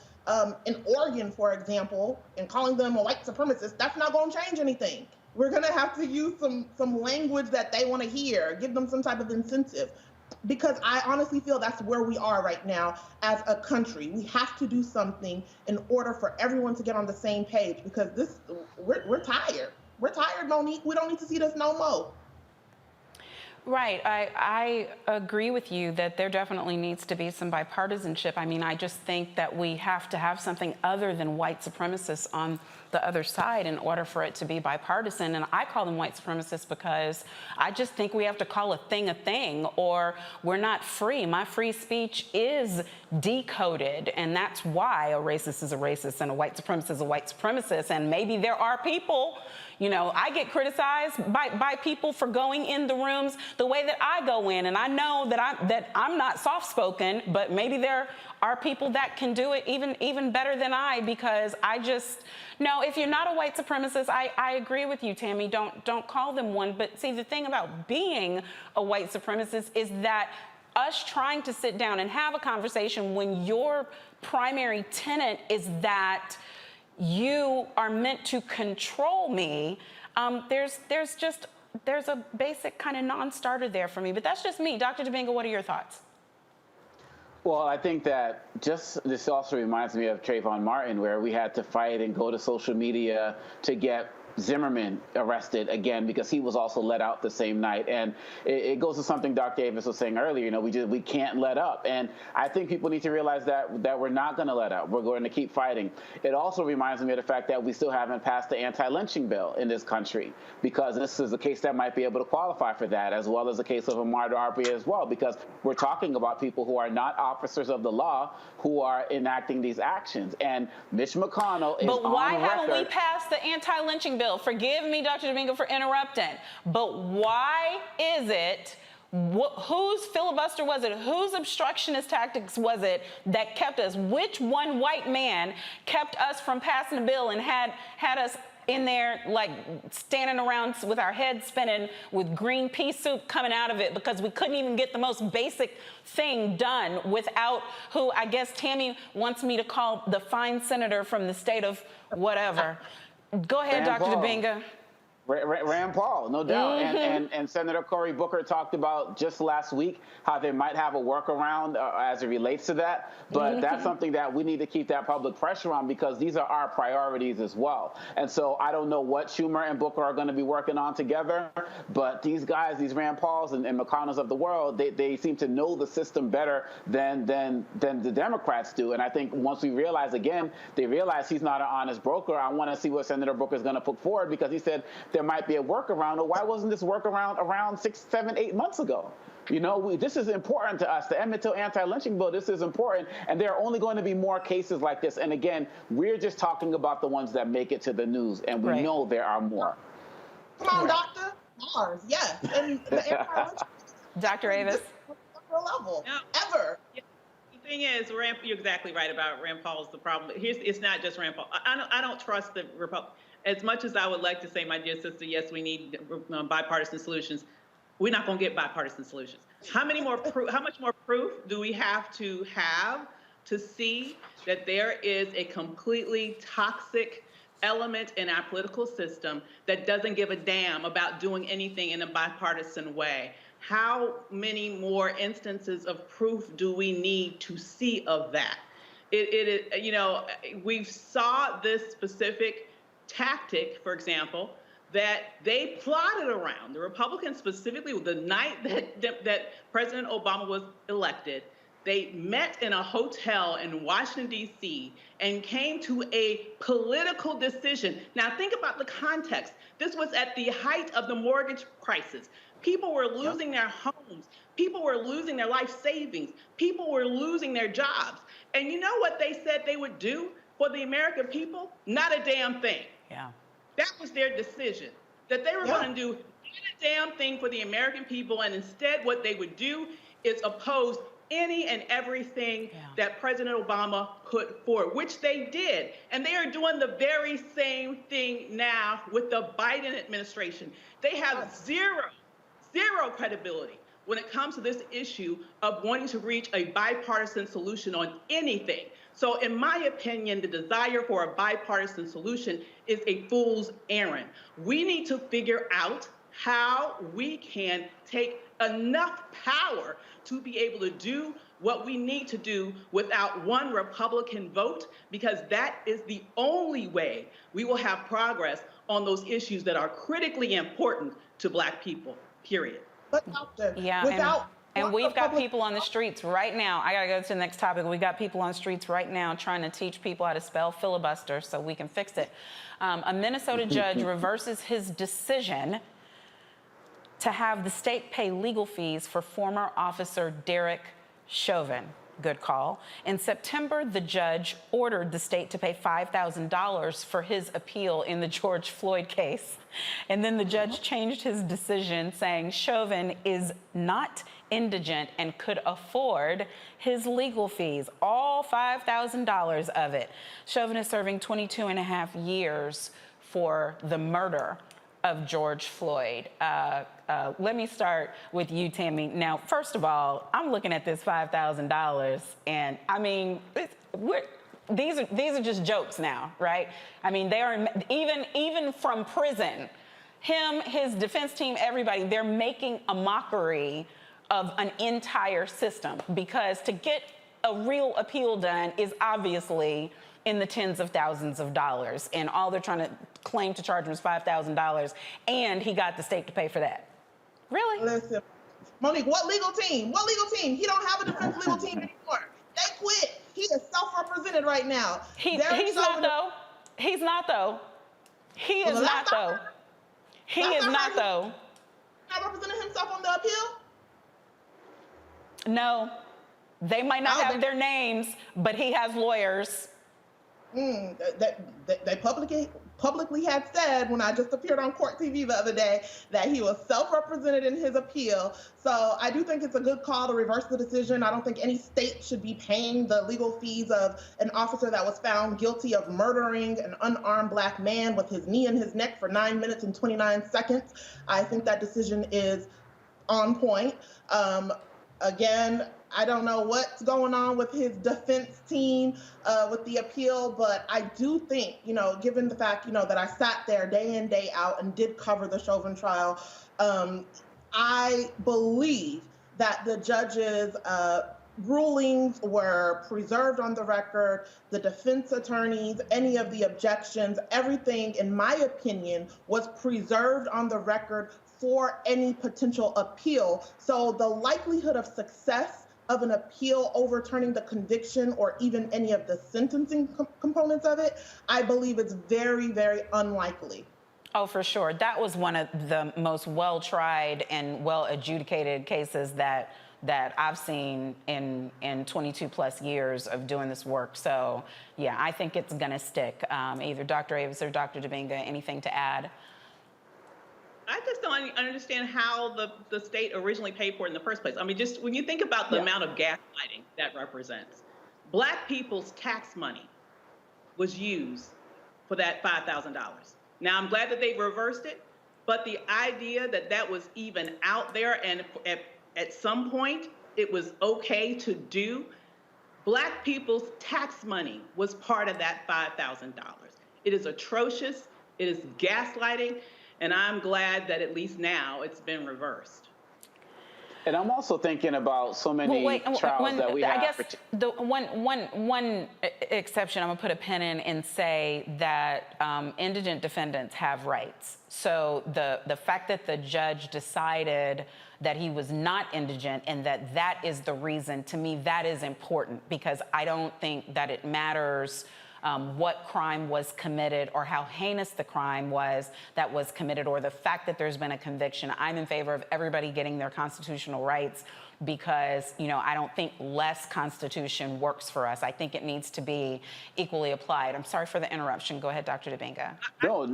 in Oregon, for example, and calling them a white supremacist, that's not going to change anything. We're going to have to use some language that they want to hear, give them some type of incentive, because I honestly feel that's where we are right now as a country. We have to do something in order for everyone to get on the same page, because we're tired. We're tired, Monique. We don't need to see this no more. Right. I agree with you that there definitely needs to be some bipartisanship. I mean, I just think that we have to have something other than white supremacists on the other side in order for it to be bipartisan. And I call them white supremacists because I just think we have to call a thing, or we're not free. My free speech is decoded, and that's why a racist is a racist and a white supremacist is a white supremacist. And maybe there are people, I get criticized by people for going in the rooms the way that I go in, and I know that I'm not soft-spoken, but maybe there are people that can do it even better than I, because I just no. If you're not a white supremacist, I agree with you, Tammy. Don't call them one. But see, the thing about being a white supremacist is that us trying to sit down and have a conversation when your primary tenet is that you are meant to control me, there's a basic kind of non-starter there for me. But that's just me. Dr. Domingo, what are your thoughts? Well, I think that this also reminds me of Trayvon Martin, where we had to fight and go to social media to get Zimmerman arrested again because he was also let out the same night. And it goes to something Dr. Davis was saying earlier. You know, we can't let up. And I think people need to realize that we're not going to let up. We're going to keep fighting. It also reminds me of the fact that we still haven't passed the anti-lynching bill in this country, because this is a case that might be able to qualify for that, as well as the case of Ahmaud Arbery as well, because we're talking about people who are not officers of the law who are enacting these actions. And Mitch McConnell is But why on haven't we record. passed the anti-lynching bill? Forgive me, Dr. Domingo, for interrupting. But why is it, whose filibuster was it? Whose obstructionist tactics was it that kept us? Which one white man kept us from passing the bill and had us in there like standing around with our heads spinning with green pea soup coming out of it because we couldn't even get the most basic thing done without who I guess Tammy wants me to call the fine senator from the state of whatever. Go ahead, Rand Dr. Paul. Domingo. Rand Paul, no doubt. Mm-hmm. And Senator Cory Booker talked about just last week how they might have a workaround as it relates to that. But that's something that we need to keep that public pressure on, because these are our priorities as well. And so I don't know what Schumer and Booker are going to be working on together, but these guys, these Rand Pauls and McConnells of the world, they seem to know the system better than the Democrats do. And I think once we realize, again, they realize he's not an honest broker, I want to see what Senator Booker is going to put forward, because he said there might be a workaround. Or why wasn't this workaround around 6, 7, 8 months ago? You know, this is important to us. The Emmett Till anti-lynching bill, this is important. And there are only going to be more cases like this. And again, we're just talking about the ones that make it to the news. And we know there are more. Come on, doctor. Mars, yes. And the anti-lynching Dr. Avis. level, ever. The thing is, you're exactly right about Rand Paul's the problem. It's not just Rand Paul. I don't trust the Republic. As much as I would like to say, my dear sister, yes, we need bipartisan solutions, we're not going to get bipartisan solutions. How much more proof do we have to see that there is a completely toxic element in our political system that doesn't give a damn about doing anything in a bipartisan way? How many more instances of proof do we need to see of that? We saw this specific tactic, for example, that they plotted around. The Republicans specifically, the night that President Obama was elected, they met in a hotel in Washington, D.C., and came to a political decision. Now, think about the context. This was at the height of the mortgage crisis. People were losing their homes. People were losing their life savings. People were losing their jobs. And you know what they said they would do for the American people? Not a damn thing. Yeah. That was their decision, that they were going to do not a damn thing for the American people, and instead what they would do is oppose any and everything that President Obama put forward, which they did. And they are doing the very same thing now with the Biden administration. They have zero credibility when it comes to this issue of wanting to reach a bipartisan solution on anything. So in my opinion, the desire for a bipartisan solution is a fool's errand. We need to figure out how we can take enough power to be able to do what we need to do without one Republican vote, because that is the only way we will have progress on those issues that are critically important to Black people, period. And we've got people on the streets right now. I got to go to the next topic. We got people on the streets right now trying to teach people how to spell filibuster so we can fix it. A Minnesota judge reverses his decision to have the state pay legal fees for former officer Derek Chauvin. Good call. In September, the judge ordered the state to pay $5,000 for his appeal in the George Floyd case. And then the judge changed his decision, saying Chauvin is not indigent and could afford his legal fees, all $5,000 of it. Chauvin is serving 22 and a half years for the murder of George Floyd. Let me start with you, Tammy. Now, first of all, I'm looking at this $5,000, and I mean, these are just jokes now, right? I mean, they are even from prison. Him, his defense team, everybody, they're making a mockery of an entire system, because to get a real appeal done is obviously in the tens of thousands of dollars, and all they're trying to claim to charge him is $5,000, and he got the state to pay for that. Really? Listen, Monique, what legal team? What legal team? He don't have a defense legal team anymore. They quit. He is self-represented right now. He's not though. He's not though. He is not though. He is not though. Not representing himself on the appeal? No. They might not have their names, but he has lawyers. They publicly had said, when I just appeared on Court TV the other day, that he was self-represented in his appeal. So I do think it's a good call to reverse the decision. I don't think any state should be paying the legal fees of an officer that was found guilty of murdering an unarmed Black man with his knee in his neck for 9 minutes and 29 seconds. I think that decision is on point. Again, I don't know what's going on with his defense team with the appeal, but I do think, given the fact, that I sat there day in, day out and did cover the Chauvin trial, I believe that the judge's rulings were preserved on the record. The defense attorneys, any of the objections, everything, in my opinion, was preserved on the record for any potential appeal. So the likelihood of success of an appeal overturning the conviction or even any of the sentencing components of it, I believe it's very, very unlikely. Oh, for sure. That was one of the most well-tried and well-adjudicated cases that I've seen in 22 plus years of doing this work. So yeah, I think it's gonna stick. Either Dr. Avis or Dr. Dibinga, anything to add? I just don't understand how the state originally paid for it in the first place. I mean, just when you think about the amount of gaslighting that represents, Black people's tax money was used for that $5,000. Now, I'm glad that they reversed it, but the idea that that was even out there and at some point it was okay to do, Black people's tax money was part of that $5,000. It is atrocious. It is gaslighting. And I'm glad that at least now it's been reversed. And I'm also thinking about so many trials that we have. I guess the one exception I'm gonna put a pin in and say that indigent defendants have rights. So the fact that the judge decided that he was not indigent and that is the reason, to me, that is important, because I don't think that it matters what crime was committed or how heinous the crime was that was committed, or the fact that there's been a conviction. I'm in favor of everybody getting their constitutional rights, because I don't think less Constitution works for us. I think it needs to be equally applied. I'm sorry for the interruption. Go ahead, Dr. Dibinga. No,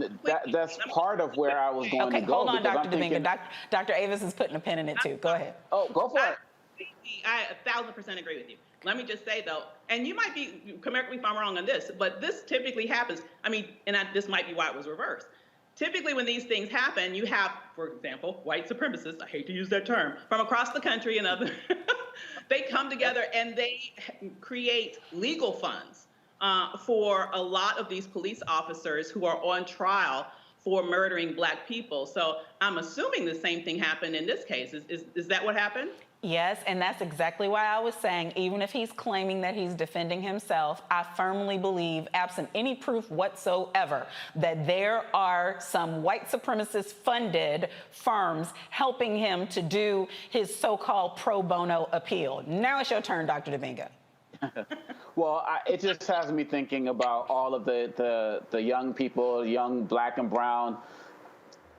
that's part of where I was going to go. Hold on, Dr. Dibinga. Dr. Avis is putting a pin in it too. Go ahead. Oh, go for it. I 1,000% agree with you. Let me just say, though, and you might be, correct me if I'm wrong on this, but this typically happens. I mean, this might be why it was reversed. Typically, when these things happen, you have, for example, white supremacists, I hate to use that term, from across the country and other, they come together and they create legal funds for a lot of these police officers who are on trial for murdering Black people. So I'm assuming the same thing happened in this case. Is that what happened? Yes, and that's exactly why I was saying, even if he's claiming that he's defending himself, I firmly believe, absent any proof whatsoever, that there are some white supremacist funded firms helping him to do his so-called pro bono appeal. Now it's your turn, Dr. Dibinga. Well, it just has me thinking about all of the young people, young Black and brown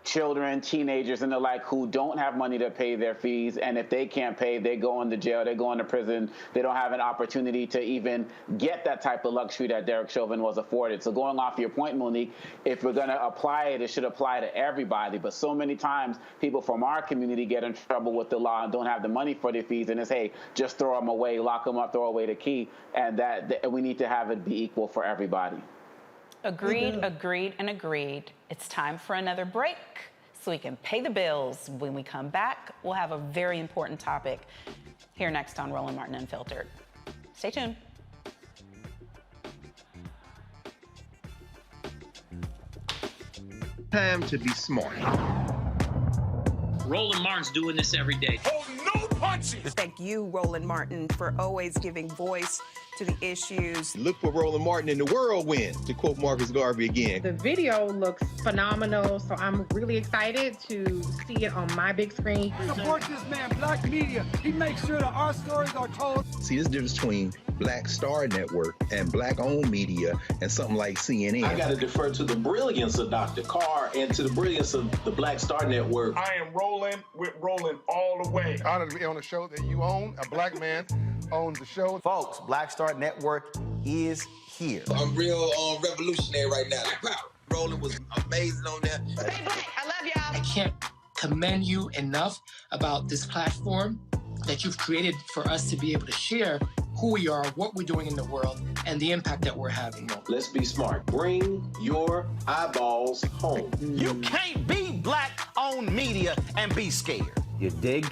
children, teenagers, and the like, who don't have money to pay their fees, and if they can't pay, they go into jail, they go into prison, they don't have an opportunity to even get that type of luxury that Derek Chauvin was afforded. So going off your point, Monique, if we're going to apply it, it should apply to everybody. But so many times, people from our community get in trouble with the law and don't have the money for their fees, and it's, hey, just throw them away, lock them up, throw away the key, and that we need to have it be equal for everybody. Agreed, agreed, and agreed. It's time for another break so we can pay the bills. When we come back, we'll have a very important topic here next on Roland Martin Unfiltered. Stay tuned. Time to be smart. Roland Martin's doing this every day. Oh, no! punchy. Thank you, Roland Martin, for always giving voice to the issues. Look for Roland Martin in the whirlwind, to quote Marcus Garvey again. The video looks phenomenal, so I'm really excited to see it on my big screen. Support this man, Black Media. He makes sure that our stories are told. See, this difference between Black Star Network and Black-owned media and something like CNN. I got to defer to the brilliance of Dr. Carr and to the brilliance of the Black Star Network. I am rolling with Roland all the way. Honored to be on a show that you own. A black man owns the show. Folks, Black Star Network is here. I'm real revolutionary right now. Roland was amazing on there. Stay black. I love y'all. I can't commend you enough about this platform that you've created for us to be able to share who we are, what we're doing in the world, and the impact that we're having. Let's be smart. Bring your eyeballs home. You can't be Black-owned media and be scared. You dig?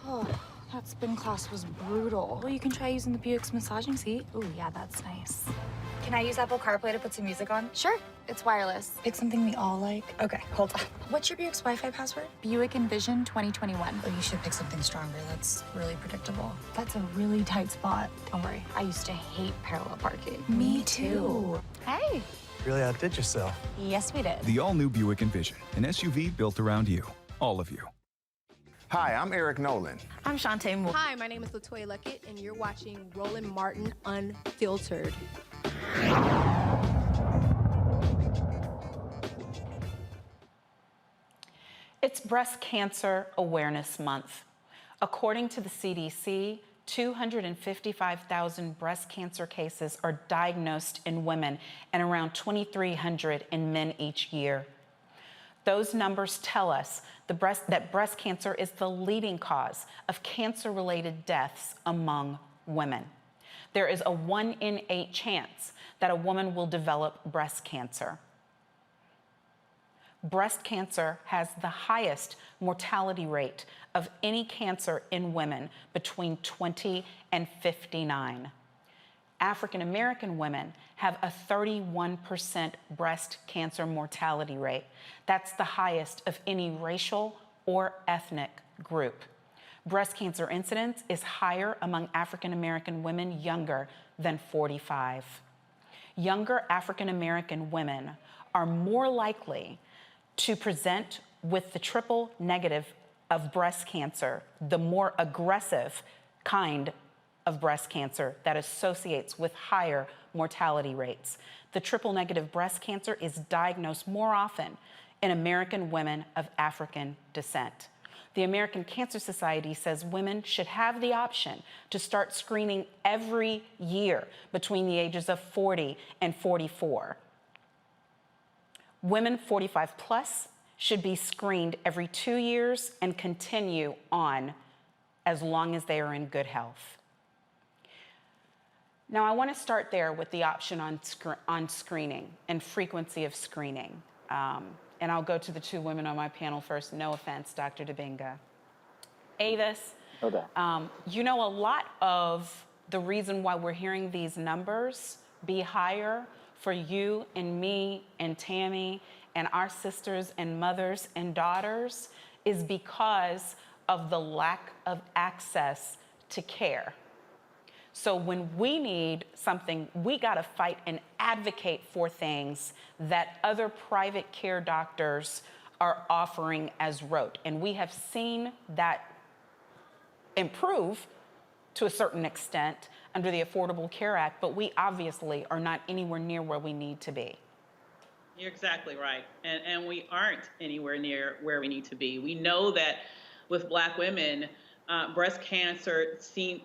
Oh, that spin class was brutal. Well, you can try using the Buick's massaging seat. Ooh, yeah, that's nice. Can I use Apple CarPlay to put some music on? Sure, it's wireless. It's something we all like. Okay, hold on. What's your Buick's Wi-Fi password? Buick Envision 2021. Oh, you should pick something stronger. That's really predictable. That's a really tight spot. Don't worry, I used to hate parallel parking. Me too. Hey. Really outdid yourself. Yes, we did. The all-new Buick Envision, an SUV built around you, all of you. Hi, I'm Eric Nolan. I'm Shantae Moore. Hi, my name is Latoya Luckett, and you're watching Roland Martin Unfiltered. It's Breast Cancer Awareness Month. According to the CDC, 255,000 breast cancer cases are diagnosed in women and around 2,300 in men each year. Those numbers tell us that breast cancer is the leading cause of cancer-related deaths among women. There is a 1 in 8 chance that a woman will develop breast cancer. Breast cancer has the highest mortality rate of any cancer in women between 20 and 59. African American women have a 31% breast cancer mortality rate. That's the highest of any racial or ethnic group. Breast cancer incidence is higher among African American women younger than 45. Younger African American women are more likely to present with the triple negative of breast cancer, the more aggressive kind of breast cancer that associates with higher mortality rates. The triple negative breast cancer is diagnosed more often in American women of African descent. The American Cancer Society says women should have the option to start screening every year between the ages of 40 and 44. Women 45 plus should be screened every 2 years and continue on as long as they are in good health. Now, I want to start there with the option on screening and frequency of screening. And I'll go to the two women on my panel first. No offense, Dr. Dibinga. Avis, Okay. you know, a lot of the reason why we're hearing these numbers be higher for you and me and Tammy and our sisters and mothers and daughters is because of the lack of access to care. So when we need something, we gotta fight and advocate for things that other private care doctors are offering as rote. And we have seen that improve to a certain extent under the Affordable Care Act, but we obviously are not anywhere near where we need to be. You're exactly right. And we aren't anywhere near where we need to be. We know that with Black women, breast cancer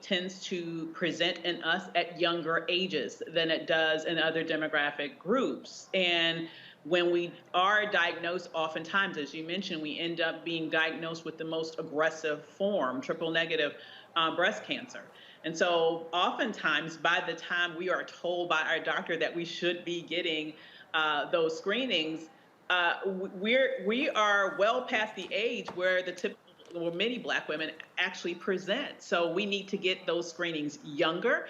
tends to present in us at younger ages than it does in other demographic groups. And when we are diagnosed, oftentimes, as you mentioned, we end up being diagnosed with the most aggressive form, triple negative breast cancer. And so oftentimes, by the time we are told by our doctor that we should be getting those screenings, we are well past the age where the typical or many Black women actually present. So we need to get those screenings younger.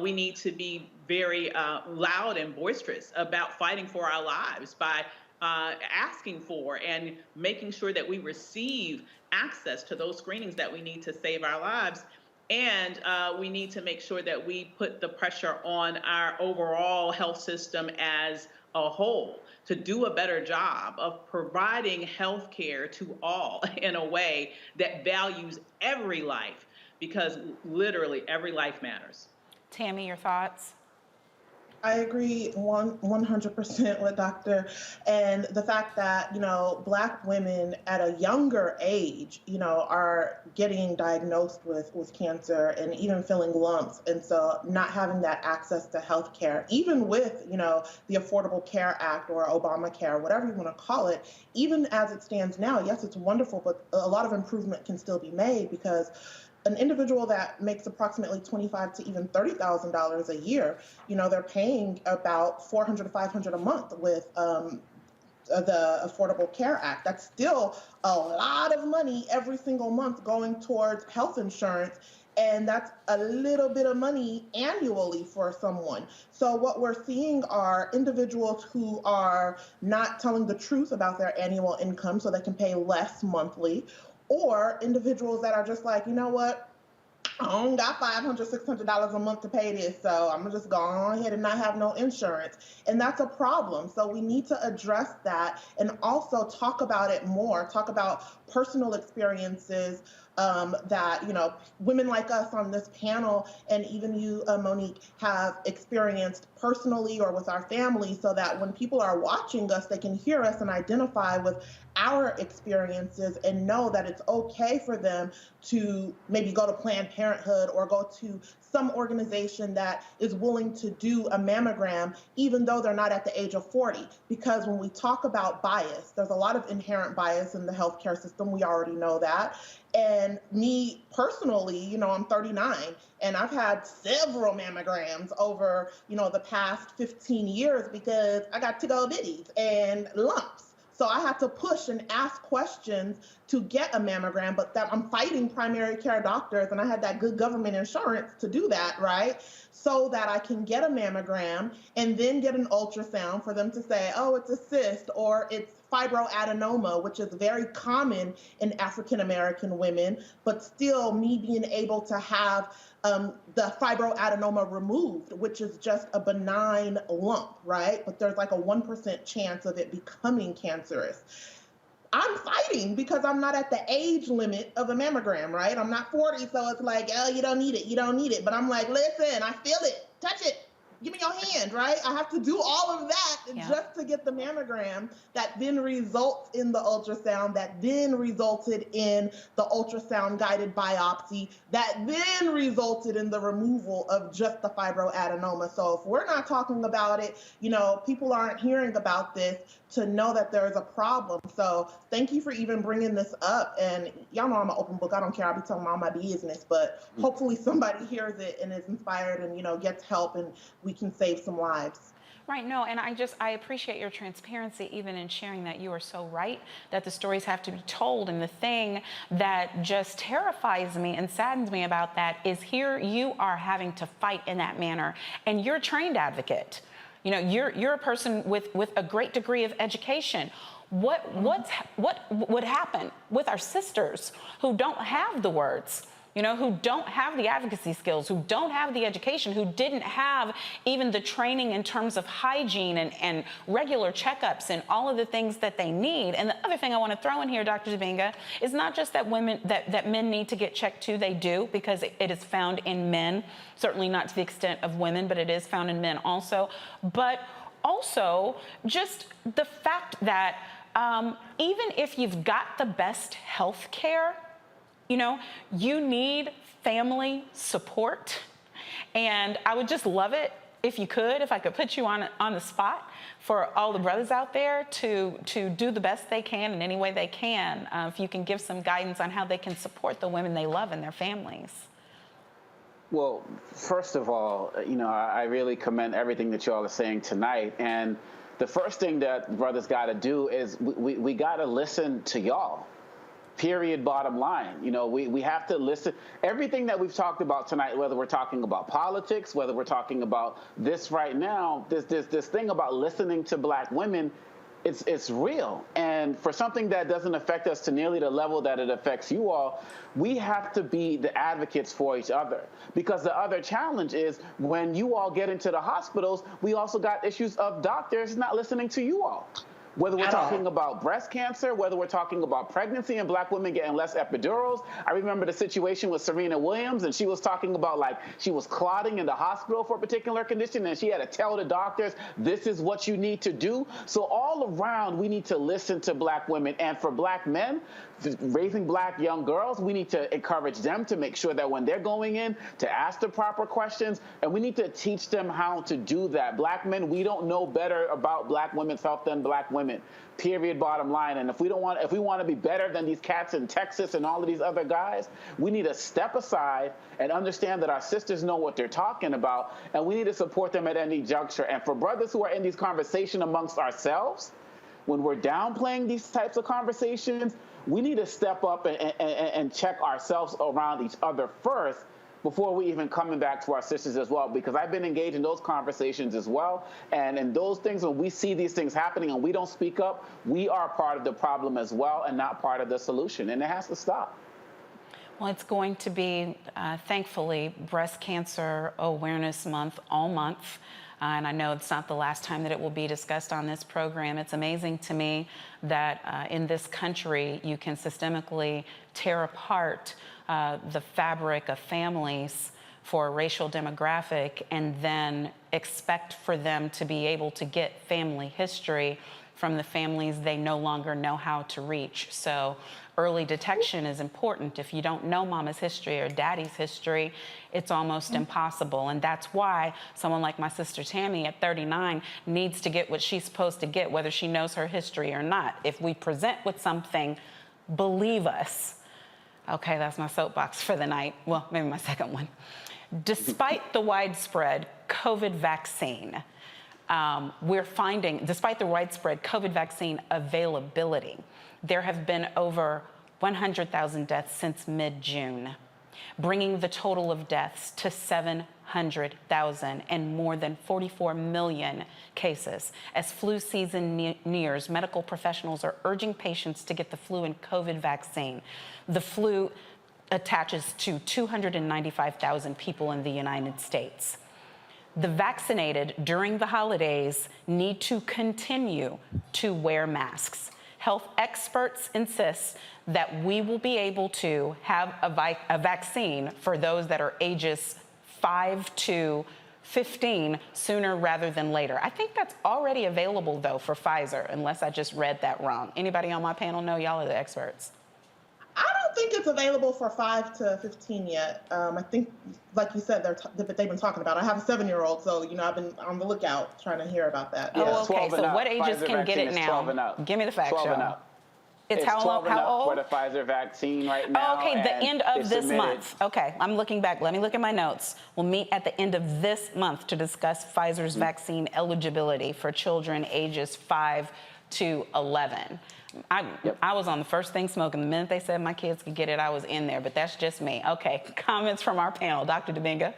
We need to be very loud and boisterous about fighting for our lives by asking for and making sure that we receive access to those screenings that we need to save our lives. And we need to make sure that we put the pressure on our overall health system as a whole to do a better job of providing health care to all in a way that values every life, because literally every life matters. Tammy, your thoughts? I agree 100% with Dr. And the fact that, Black women at a younger age, are getting diagnosed with cancer and even feeling lumps. And so not having that access to health care, even with, the Affordable Care Act or Obamacare, whatever you want to call it, even as it stands now, yes, it's wonderful, but a lot of improvement can still be made, because an individual that makes approximately $25,000 to even $30,000 a year, they're paying about $400 to $500 a month with the Affordable Care Act. That's still a lot of money every single month going towards health insurance. And that's a little bit of money annually for someone. So what we're seeing are individuals who are not telling the truth about their annual income so they can pay less monthly, or individuals that are just like, you know what, I don't got $500, $600 a month to pay this, so I'm just go on ahead and not have no insurance. And that's a problem. So we need to address that and also talk about it more, talk about personal experiences that, women like us on this panel, and even you, Monique, have experienced personally or with our family, so that when people are watching us, they can hear us and identify with our experiences and know that it's okay for them to maybe go to Planned Parenthood or go to some organization that is willing to do a mammogram, even though they're not at the age of 40. Because when we talk about bias, there's a lot of inherent bias in the healthcare system. We already know that. And me personally, I'm 39, and I've had several mammograms over, the past 15 years, because I got to-go bitties and lumps. So I had to push and ask questions to get a mammogram, but that I'm fighting primary care doctors, and I had that good government insurance to do that, right? So that I can get a mammogram and then get an ultrasound for them to say, oh, it's a cyst or it's fibroadenoma, which is very common in African American women, but still me being able to have the fibroadenoma removed, which is just a benign lump, right? But there's like a 1% chance of it becoming cancerous. I'm fighting because I'm not at the age limit of a mammogram, right? I'm not 40, so it's like, oh, you don't need it. But I'm like, listen, I feel it, touch it. Give me your hand, right? I have to do all of that just to get the mammogram that then results in the ultrasound, that then resulted in the ultrasound guided biopsy, that then resulted in the removal of just the fibroadenoma. So if we're not talking about it, people aren't hearing about this to know that there is a problem. So thank you for even bringing this up. And y'all know I'm an open book. I don't care. I'll be telling all my business, but hopefully somebody hears it and is inspired and, gets help, and we can save some lives. Right, no, and I appreciate your transparency even in sharing that. You are so right that the stories have to be told. And the thing that just terrifies me and saddens me about that is here you are having to fight in that manner, and you're a trained advocate. You're a person with a great degree of education. What would happen with our sisters who don't have the words, who don't have the advocacy skills, who don't have the education, who didn't have even the training in terms of hygiene and regular checkups and all of the things that they need? And the other thing I want to throw in here, Dr. Zabinga, is not just that that men need to get checked too. They do, because it is found in men, certainly not to the extent of women, but it is found in men also. But also just the fact that even if you've got the best health care, you need family support. And I would just love it if I could put you on the spot for all the brothers out there to do the best they can in any way they can. If you can give some guidance on how they can support the women they love and their families. Well, first of all, I really commend everything that you all are saying tonight. And the first thing that brothers got to do is we got to listen to y'all. Period, bottom line. You know, we have to listen. Everything that we've talked about tonight, whether we're talking about politics, whether we're talking about this right now, this thing about listening to Black women, it's real. And for something that doesn't affect us to nearly the level that it affects you all, we have to be the advocates for each other. Because the other challenge is when you all get into the hospitals, we also got issues of doctors not listening to you all. Whether we're talking about breast cancer, whether we're talking about pregnancy and Black women getting less epidurals. I remember the situation with Serena Williams, and she was talking about, like, she was clotting in the hospital for a particular condition, and she had to tell the doctors, this is what you need to do. So all around, we need to listen to Black women. And for Black men, raising Black young girls, we need to encourage them to make sure that when they're going in, to ask the proper questions, and we need to teach them how to do that. Black men, we don't know better about Black women's health than Black women. Period, bottom line. And if we want to be better than these cats in Texas and all of these other guys, we need to step aside and understand that our sisters know what they're talking about, and we need to support them at any juncture. And for brothers who are in these conversations amongst ourselves, when we're downplaying these types of conversations, we need to step up and check ourselves around each other first before we even coming back to our sisters as well, because I've been engaged in those conversations as well. And in those things, when we see these things happening and we don't speak up, we are part of the problem as well and not part of the solution. And it has to stop. Well, it's going to be, thankfully, Breast Cancer Awareness Month all month. And I know it's not the last time that it will be discussed on this program. It's amazing to me that in this country, you can systemically tear apart the fabric of families for a racial demographic and then expect for them to be able to get family history from the families they no longer know how to reach. So early detection is important. If you don't know mama's history or daddy's history, it's almost impossible. And that's why someone like my sister Tammy at 39 needs to get what she's supposed to get, whether she knows her history or not. If we present with something, believe us. Okay, that's my soapbox for the night. Well, maybe my second one. Despite the widespread COVID vaccine, we're finding, despite the widespread COVID vaccine availability, there have been over 100,000 deaths since mid-June, bringing the total of deaths to 700,000 and more than 44 million cases. As flu season nears, medical professionals are urging patients to get the flu and COVID vaccine. The flu attaches to 295,000 people in the United States. The vaccinated during the holidays need to continue to wear masks. Health experts insist that we will be able to have a vaccine for those that are ages 5 to 15 sooner rather than later. I think that's already available, though, for Pfizer, unless I just read that wrong. Anybody on my panel know? Y'all are the experts. I don't think it's available for 5 to 15 yet. I think, like you said, they've been talking about it. I have a 7-year-old, so I've been on the lookout trying to hear about that. Oh, okay. So what ages can get it now? Give me the facts, y'all. It's how 12 and how up old? for the Pfizer vaccine right now. Oh, okay, the end of this submitted. month. Okay, I'm looking back. Let me look at my notes. We'll meet at the end of this month to discuss Pfizer's vaccine eligibility for children ages 5 to 11. I was on the first thing smoking. The minute they said my kids could get it, I was in there, but that's just me. Okay, comments from our panel. Dr. Dominga.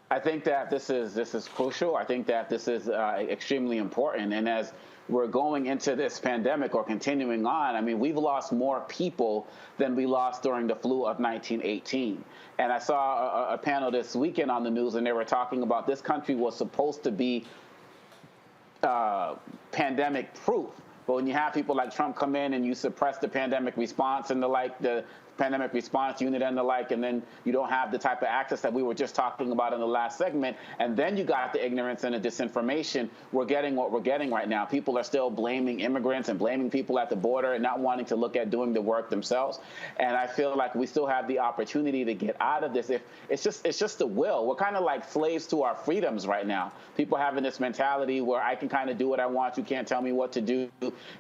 I think that this is crucial. I think that this is extremely important. And as we're going into this pandemic or continuing on, I mean, we've lost more people than we lost during the flu of 1918. And I saw a panel this weekend on the news, and they were talking about this country was supposed to be pandemic proof. But when you have people like Trump come in and you suppress the pandemic response and the pandemic response unit and the like, and then you don't have the type of access that we were just talking about in the last segment, and then you got the ignorance and the disinformation, we're getting what we're getting right now. People are still blaming immigrants and blaming people at the border and not wanting to look at doing the work themselves. And I feel like we still have the opportunity to get out of this. If it's just the will. We're kind of like slaves to our freedoms right now. People having this mentality where I can kind of do what I want. You can't tell me what to do.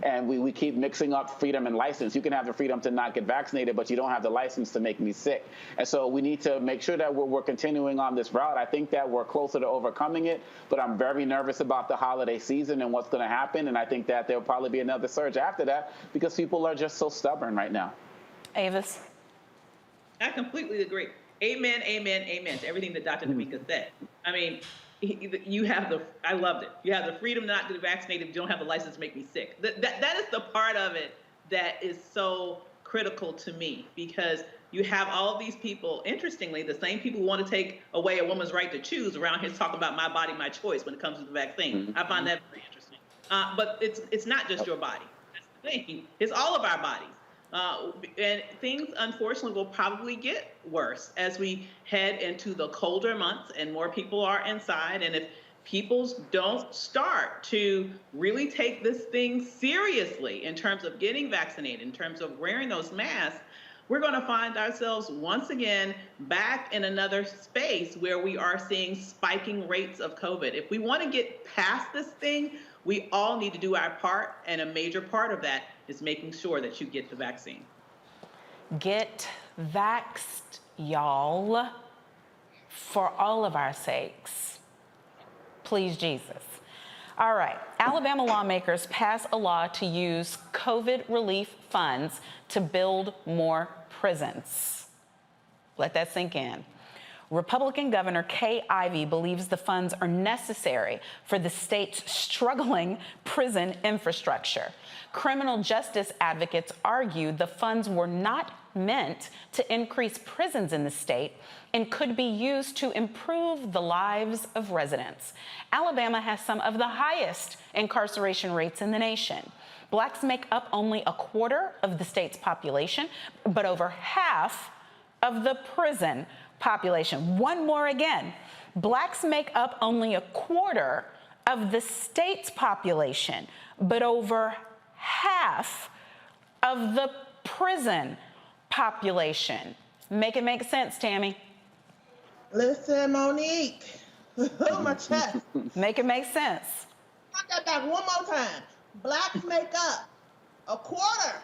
And we keep mixing up freedom and license. You can have the freedom to not get vaccinated, but you don't have the license to make me sick. And so we need to make sure that we're continuing on this route. I think that we're closer to overcoming it, but I'm very nervous about the holiday season and what's going to happen. And I think that there'll probably be another surge after that because people are just so stubborn right now. Avis? I completely agree. Amen, amen, amen to everything that Dr. Namika said. I mean, you have I loved it. You have the freedom not to get vaccinated, but you don't have the license to make me sick. That is the part of it that is so critical to me, because you have all of these people, interestingly, the same people who want to take away a woman's right to choose around here talking about my body, my choice when it comes to the vaccine. I find that very interesting. But it's not just your body. That's the thing. It's all of our bodies. And things, unfortunately, will probably get worse as we head into the colder months and more people are inside. And if people don't start to really take this thing seriously in terms of getting vaccinated, in terms of wearing those masks, we're going to find ourselves once again back in another space where we are seeing spiking rates of COVID. If we want to get past this thing, we all need to do our part, and a major part of that is making sure that you get the vaccine. Get vaxxed, y'all, for all of our sakes. Please, Jesus. All right, Alabama lawmakers pass a law to use COVID relief funds to build more prisons. Let that sink in. Republican Governor Kay Ivey believes the funds are necessary for the state's struggling prison infrastructure. Criminal justice advocates argue the funds were not meant to increase prisons in the state and could be used to improve the lives of residents. Alabama has some of the highest incarceration rates in the nation. Blacks make up only a quarter of the state's population, but over half of the prison population. One more again. Blacks make up only a quarter of the state's population, but over half of the prison population. Make it make sense, Tammy. Listen, Monique. My chest. Make it make sense. I got that one more time. Blacks make up a quarter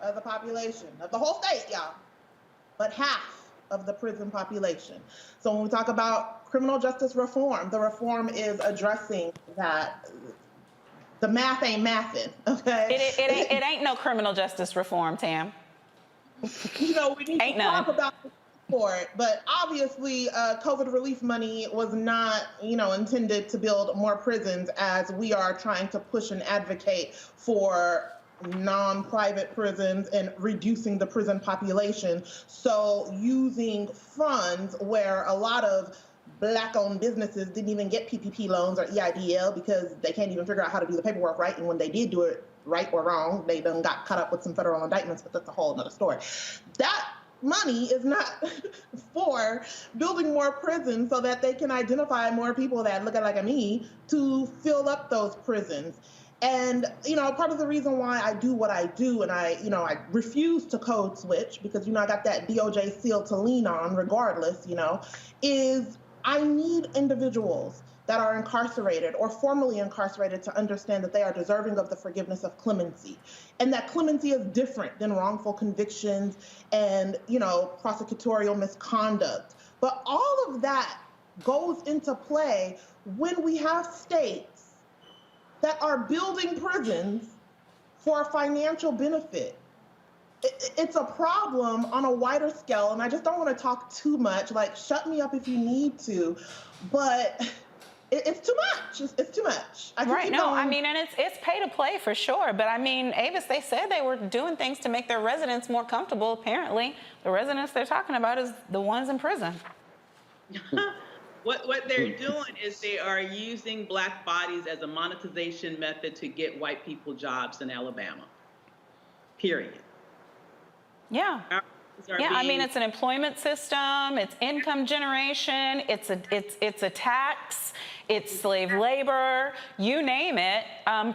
of the population of the whole state, y'all, but half of the prison population. So when we talk about criminal justice reform, the reform is addressing that. The math ain't mathing, okay? It ain't no criminal justice reform, Tam. You know, we need to talk about for it, but obviously COVID relief money was not, intended to build more prisons, as we are trying to push and advocate for non-private prisons and reducing the prison population. So using funds where a lot of Black-owned businesses didn't even get PPP loans or EIDL because they can't even figure out how to do the paperwork right. And when they did do it right or wrong, they done got caught up with some federal indictments, but that's a whole other story. That money is not for building more prisons so that they can identify more people that look like me to fill up those prisons. And, part of the reason why I do what I do, and I refuse to code switch because, I got that DOJ seal to lean on regardless, is I need individuals that are incarcerated or formerly incarcerated to understand that they are deserving of the forgiveness of clemency, and that clemency is different than wrongful convictions and, prosecutorial misconduct. But all of that goes into play when we have states that are building prisons for financial benefit. It's a problem on a wider scale, and I just don't want to talk too much. Like, shut me up if you need to, but it's too much. It's too much. Right. No, I mean, and it's pay to play for sure. But I mean, Avis, they said they were doing things to make their residents more comfortable. Apparently, the residents they're talking about is the ones in prison. What they're doing is they are using Black bodies as a monetization method to get white people jobs in Alabama. Period. Yeah. I mean, it's an employment system, it's income generation, it's a tax, it's slave labor, you name it.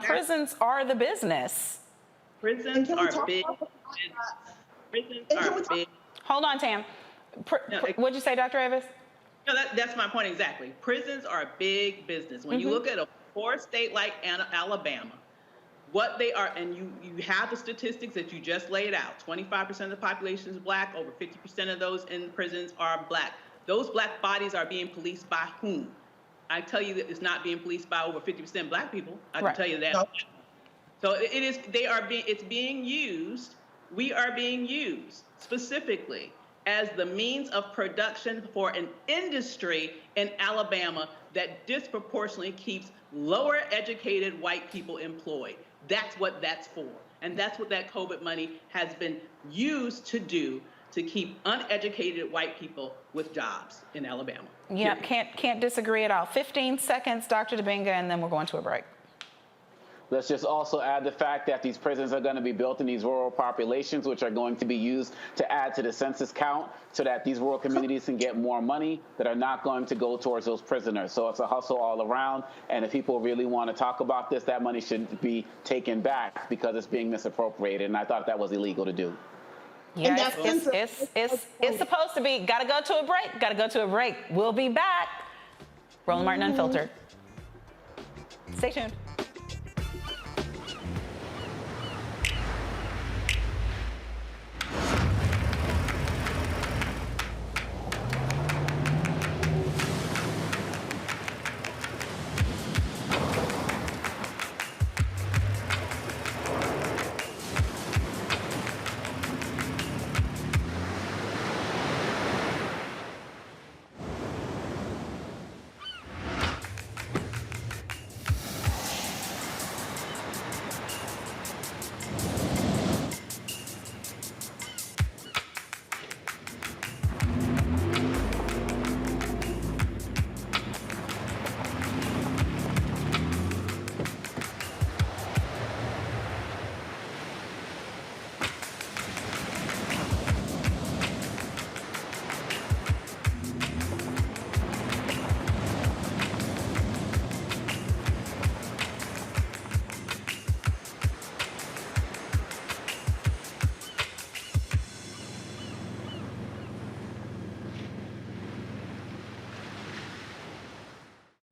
Prisons are the business. Prisons are big. Prisons are big. Hold on, Tam. What'd you say, Dr. Avis? No, that's my point exactly. Prisons are a big business. When you look at a poor state like Alabama, what they are, and you have the statistics that you just laid out. 25% of the population is Black. Over 50% of those in prisons are Black. Those Black bodies are being policed by whom? I tell you that it's not being policed by over 50% Black people. I can tell you that. No. So it is. It's being used. We are being used specifically as the means of production for an industry in Alabama that disproportionately keeps lower educated white people employed. That's what that's for. And that's what that COVID money has been used to do, to keep uneducated white people with jobs in Alabama. Yeah, can't disagree at all. 15 seconds, Dr. Dibinga, and then we're going to a break. Let's just also add the fact that these prisons are going to be built in these rural populations, which are going to be used to add to the census count so that these rural communities can get more money that are not going to go towards those prisoners. So it's a hustle all around. And if people really want to talk about this, that money should be taken back because it's being misappropriated. And I thought that was illegal to do. Yeah, it's supposed to be. Gotta go to a break. We'll be back. Roland Martin Unfiltered. Stay tuned.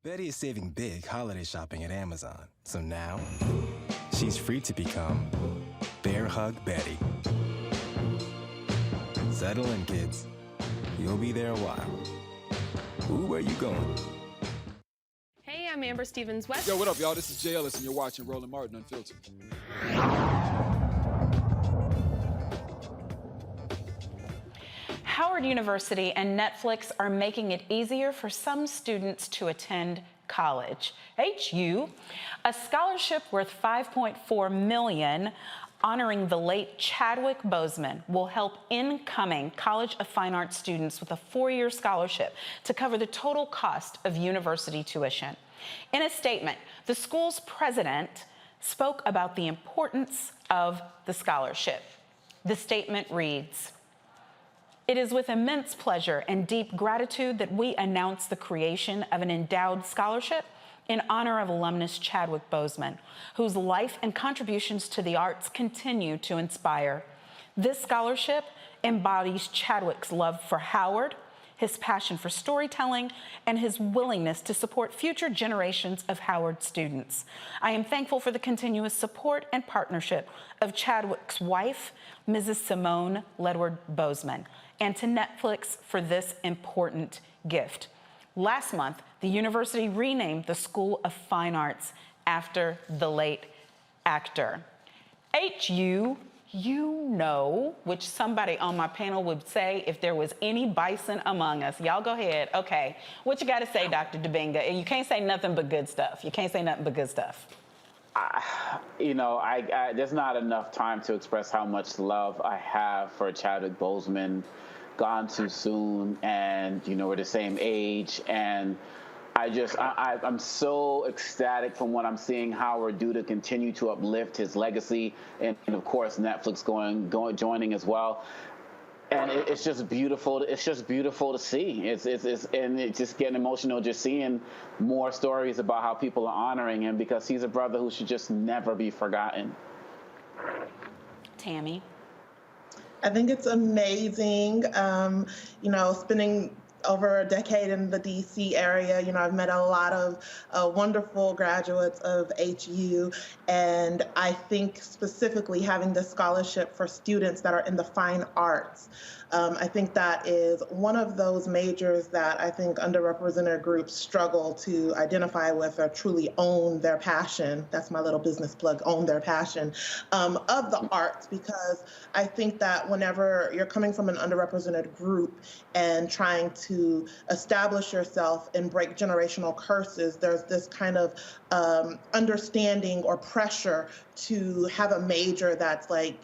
Betty is saving big holiday shopping at Amazon. So now, she's free to become Bear Hug Betty. Settle in, kids. You'll be there a while. Ooh, where you going? Hey, I'm Amber Stevens-West. Yo, what up, y'all? This is Jay Ellis, and you're watching Roland Martin Unfiltered. Howard University and Netflix are making it easier for some students to attend college. HU, a scholarship worth $5.4 million honoring the late Chadwick Boseman, will help incoming College of Fine Arts students with a 4-year scholarship to cover the total cost of university tuition. In a statement, the school's president spoke about the importance of the scholarship. The statement reads, "It is with immense pleasure and deep gratitude that we announce the creation of an endowed scholarship in honor of alumnus Chadwick Boseman, whose life and contributions to the arts continue to inspire. This scholarship embodies Chadwick's love for Howard, his passion for storytelling, and his willingness to support future generations of Howard students. I am thankful for the continuous support and partnership of Chadwick's wife, Mrs. Simone Ledward Boseman, and to Netflix for this important gift." Last month, the university renamed the School of Fine Arts after the late actor. HU, you know, which somebody on my panel would say if there was any bison among us. Y'all go ahead. Okay. What you got to say, Dr. Dibinga? And you can't say nothing but good stuff. You can't say nothing but good stuff. There's not enough time to express how much love I have for Chadwick Boseman. Gone too soon, and we're the same age, and I'm so ecstatic from what I'm seeing Howard do to continue to uplift his legacy, and of course Netflix joining as well. And it's just beautiful. It's just beautiful to see. It's just getting emotional just seeing more stories about how people are honoring him, because he's a brother who should just never be forgotten. Tammy. I think it's amazing, spending over a decade in the DC area. You know, I've met a lot of wonderful graduates of HU, and I think specifically having this scholarship for students that are in the fine arts. I think that is one of those majors that I think underrepresented groups struggle to identify with or truly own their passion. That's my little business plug, own their passion of the arts, because I think that whenever you're coming from an underrepresented group and trying to establish yourself and break generational curses, there's this kind of understanding or pressure to have a major that's like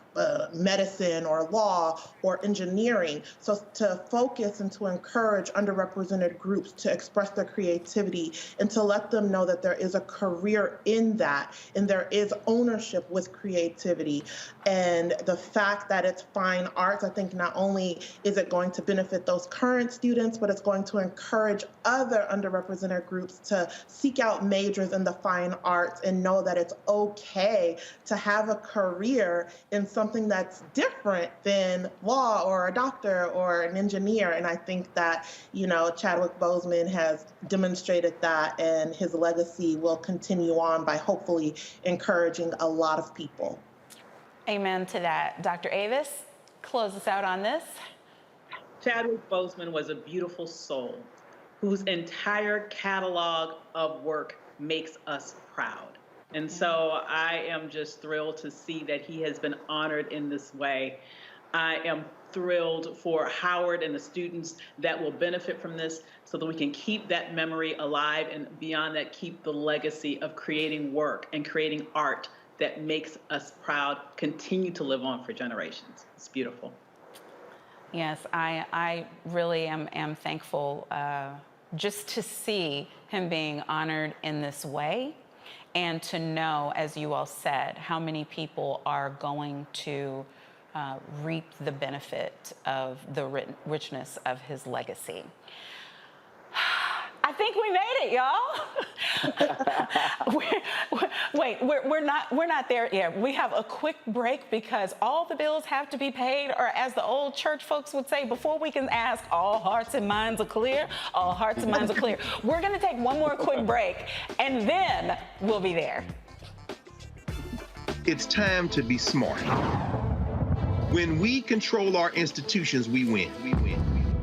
medicine or law or engineering. So to focus and to encourage underrepresented groups to express their creativity and to let them know that there is a career in that and there is ownership with creativity. And the fact that it's fine arts, I think not only is it going to benefit those current students, but it's going to encourage other underrepresented groups to seek out majors in the fine arts and know that it's okay to have a career in something that's different than law or a doctor or an engineer. And I think that, you know, Chadwick Boseman has demonstrated that, and his legacy will continue on by hopefully encouraging a lot of people. Amen to that. Dr. Avis, close us out on this. Chadwick Boseman was a beautiful soul whose entire catalog of work makes us proud. And so I am just thrilled to see that he has been honored in this way. I am thrilled for Howard and the students that will benefit from this so that we can keep that memory alive, and beyond that, keep the legacy of creating work and creating art that makes us proud continue to live on for generations. It's beautiful. Yes, I really am thankful just to see him being honored in this way, and to know, as you all said, how many people are going to reap the benefit of the richness of his legacy. I think we made it, y'all. We're not there yet. We have a quick break because all the bills have to be paid, or as the old church folks would say, before we can ask, all hearts and minds are clear. All hearts and minds are clear. We're going to take one more quick break, and then we'll be there. It's time to be smart. When we control our institutions, we win.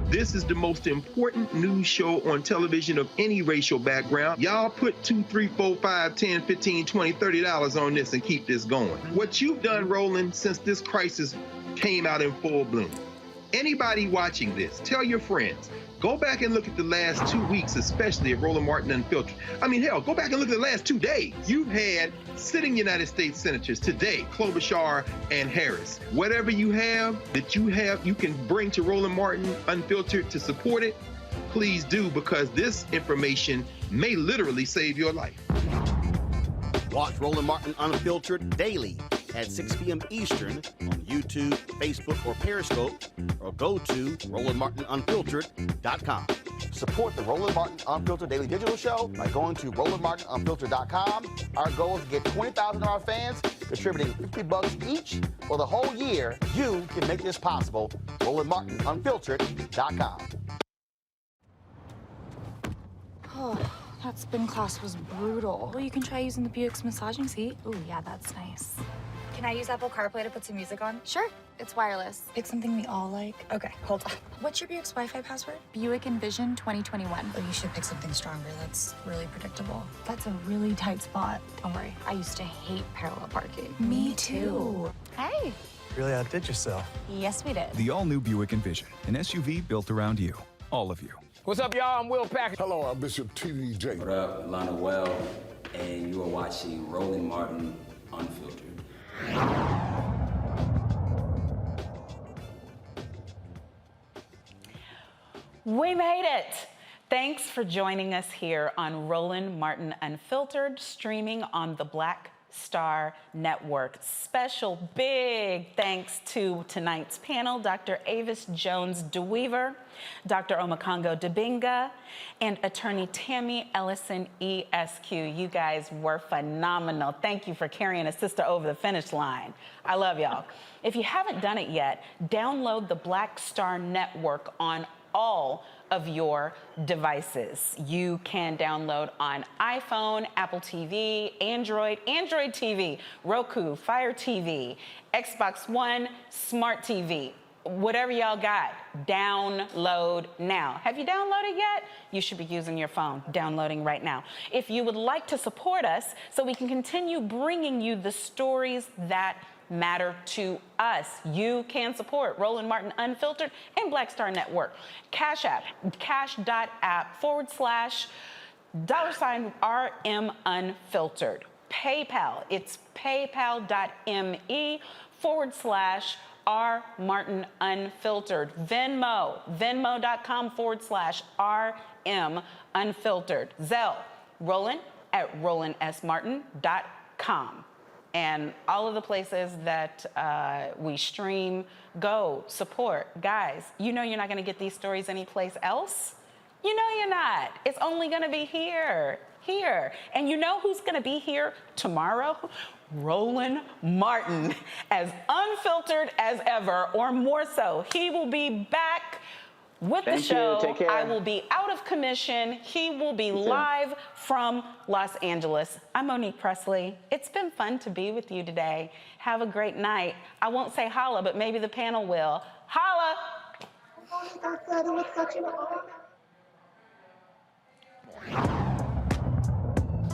This is the most important news show on television of any racial background. Y'all put $2, $3, $4, $5, $10, $15, $20, $30 on this and keep this going. What you've done, Roland, since this crisis came out in full bloom. Anybody watching this, tell your friends, go back and look at the last 2 weeks, especially of Roland Martin Unfiltered. I mean, hell, go back and look at the last 2 days. You've had sitting United States senators today, Klobuchar and Harris. Whatever you have that you can bring to Roland Martin Unfiltered to support it, please do, because this information may literally save your life. Watch Roland Martin Unfiltered daily at 6 p.m. Eastern on YouTube, Facebook, or Periscope, or go to RolandMartinUnfiltered.com. Support the Roland Martin Unfiltered Daily Digital Show by going to RolandMartinUnfiltered.com. Our goal is to get 20,000 of our fans contributing $50 each for the whole year. You can make this possible. RolandMartinUnfiltered.com. Oh, that spin class was brutal. Well, you can try using the Buick's massaging seat. Ooh, yeah, that's nice. Can I use Apple CarPlay to put some music on? Sure, it's wireless. Pick something we all like. Okay, hold on. What's your Buick's Wi-Fi password? Buick Envision 2021. Oh, you should pick something stronger. That's really predictable. That's a really tight spot. Don't worry, I used to hate parallel parking. Me too. Hey. Really outdid yourself. Yes, we did. The all-new Buick Envision, an SUV built around you, all of you. What's up, y'all? I'm Will Packer. Hello, I'm Bishop TVJ. What up, Lana Well, and you are watching Roland Martin Unfiltered. We made it. Thanks for joining us here on Roland Martin Unfiltered, streaming on the Black Star Network. Special big thanks to tonight's panel, Dr. Avis Jones-DeWeaver, Dr. Omekongo Dibinga, and attorney Tammy Ellison, ESQ. You guys were phenomenal. Thank you for carrying a sister over the finish line. I love y'all. If you haven't done it yet, download the Black Star Network on all of your devices. You can download on iPhone, Apple TV, Android TV, Roku, Fire TV, Xbox One, Smart TV. Whatever y'all got, download now. Have you downloaded yet? You should be using your phone, downloading right now. If you would like to support us so we can continue bringing you the stories that matter to us, you can support Roland Martin Unfiltered and Black Star Network. Cash App, cash.app/$RM Unfiltered. PayPal, it's paypal.me/R Martin Unfiltered. Venmo, venmo.com/RM Unfiltered. Zelle, Roland@RolandSMartin.com. And all of the places that we stream, go, support. Guys, you know you're not gonna get these stories anyplace else. You know you're not. It's only gonna be here. And you know who's gonna be here tomorrow? Roland Martin, as unfiltered as ever, or more so. He will be back with the show. Take care. I will be out of commission. He will be live from Los Angeles. I'm Monique Presley. It's been fun to be with you today. Have a great night. I won't say holla, but maybe the panel will. Holla! I said it was such an honor.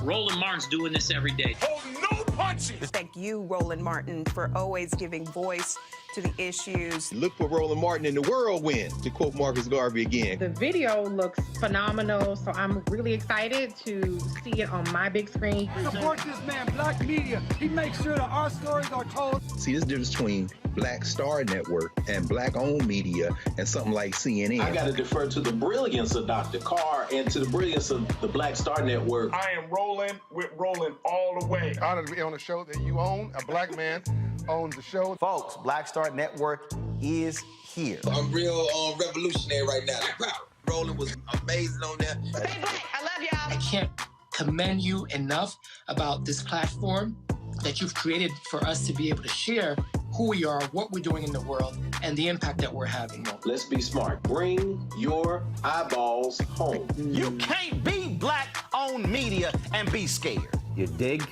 Roland Martin's doing this every day. Oh, no punches! Thank you, Roland Martin, for always giving voice to the issues. Look for Roland Martin in the whirlwind, to quote Marcus Garvey again. The video looks phenomenal, so I'm really excited to see it on my big screen. Support this man, Black media. He makes sure that our stories are told. See, this difference between Black Star Network and Black-owned media and something like CNN. I got to defer to the brilliance of Dr. Carr and to the brilliance of the Black Star Network. I am rolling with Roland all the way. Honored to be on a show that you own. A black man owns the show. Folks, Black Star Network is here. I'm real revolutionary right now. Roland was amazing on there. Stay black. I love y'all. I can't commend you enough about this platform that you've created for us to be able to share who we are, what we're doing in the world, and the impact that we're having. Let's be smart. Bring your eyeballs home. You can't be Black-owned media and be scared. You dig?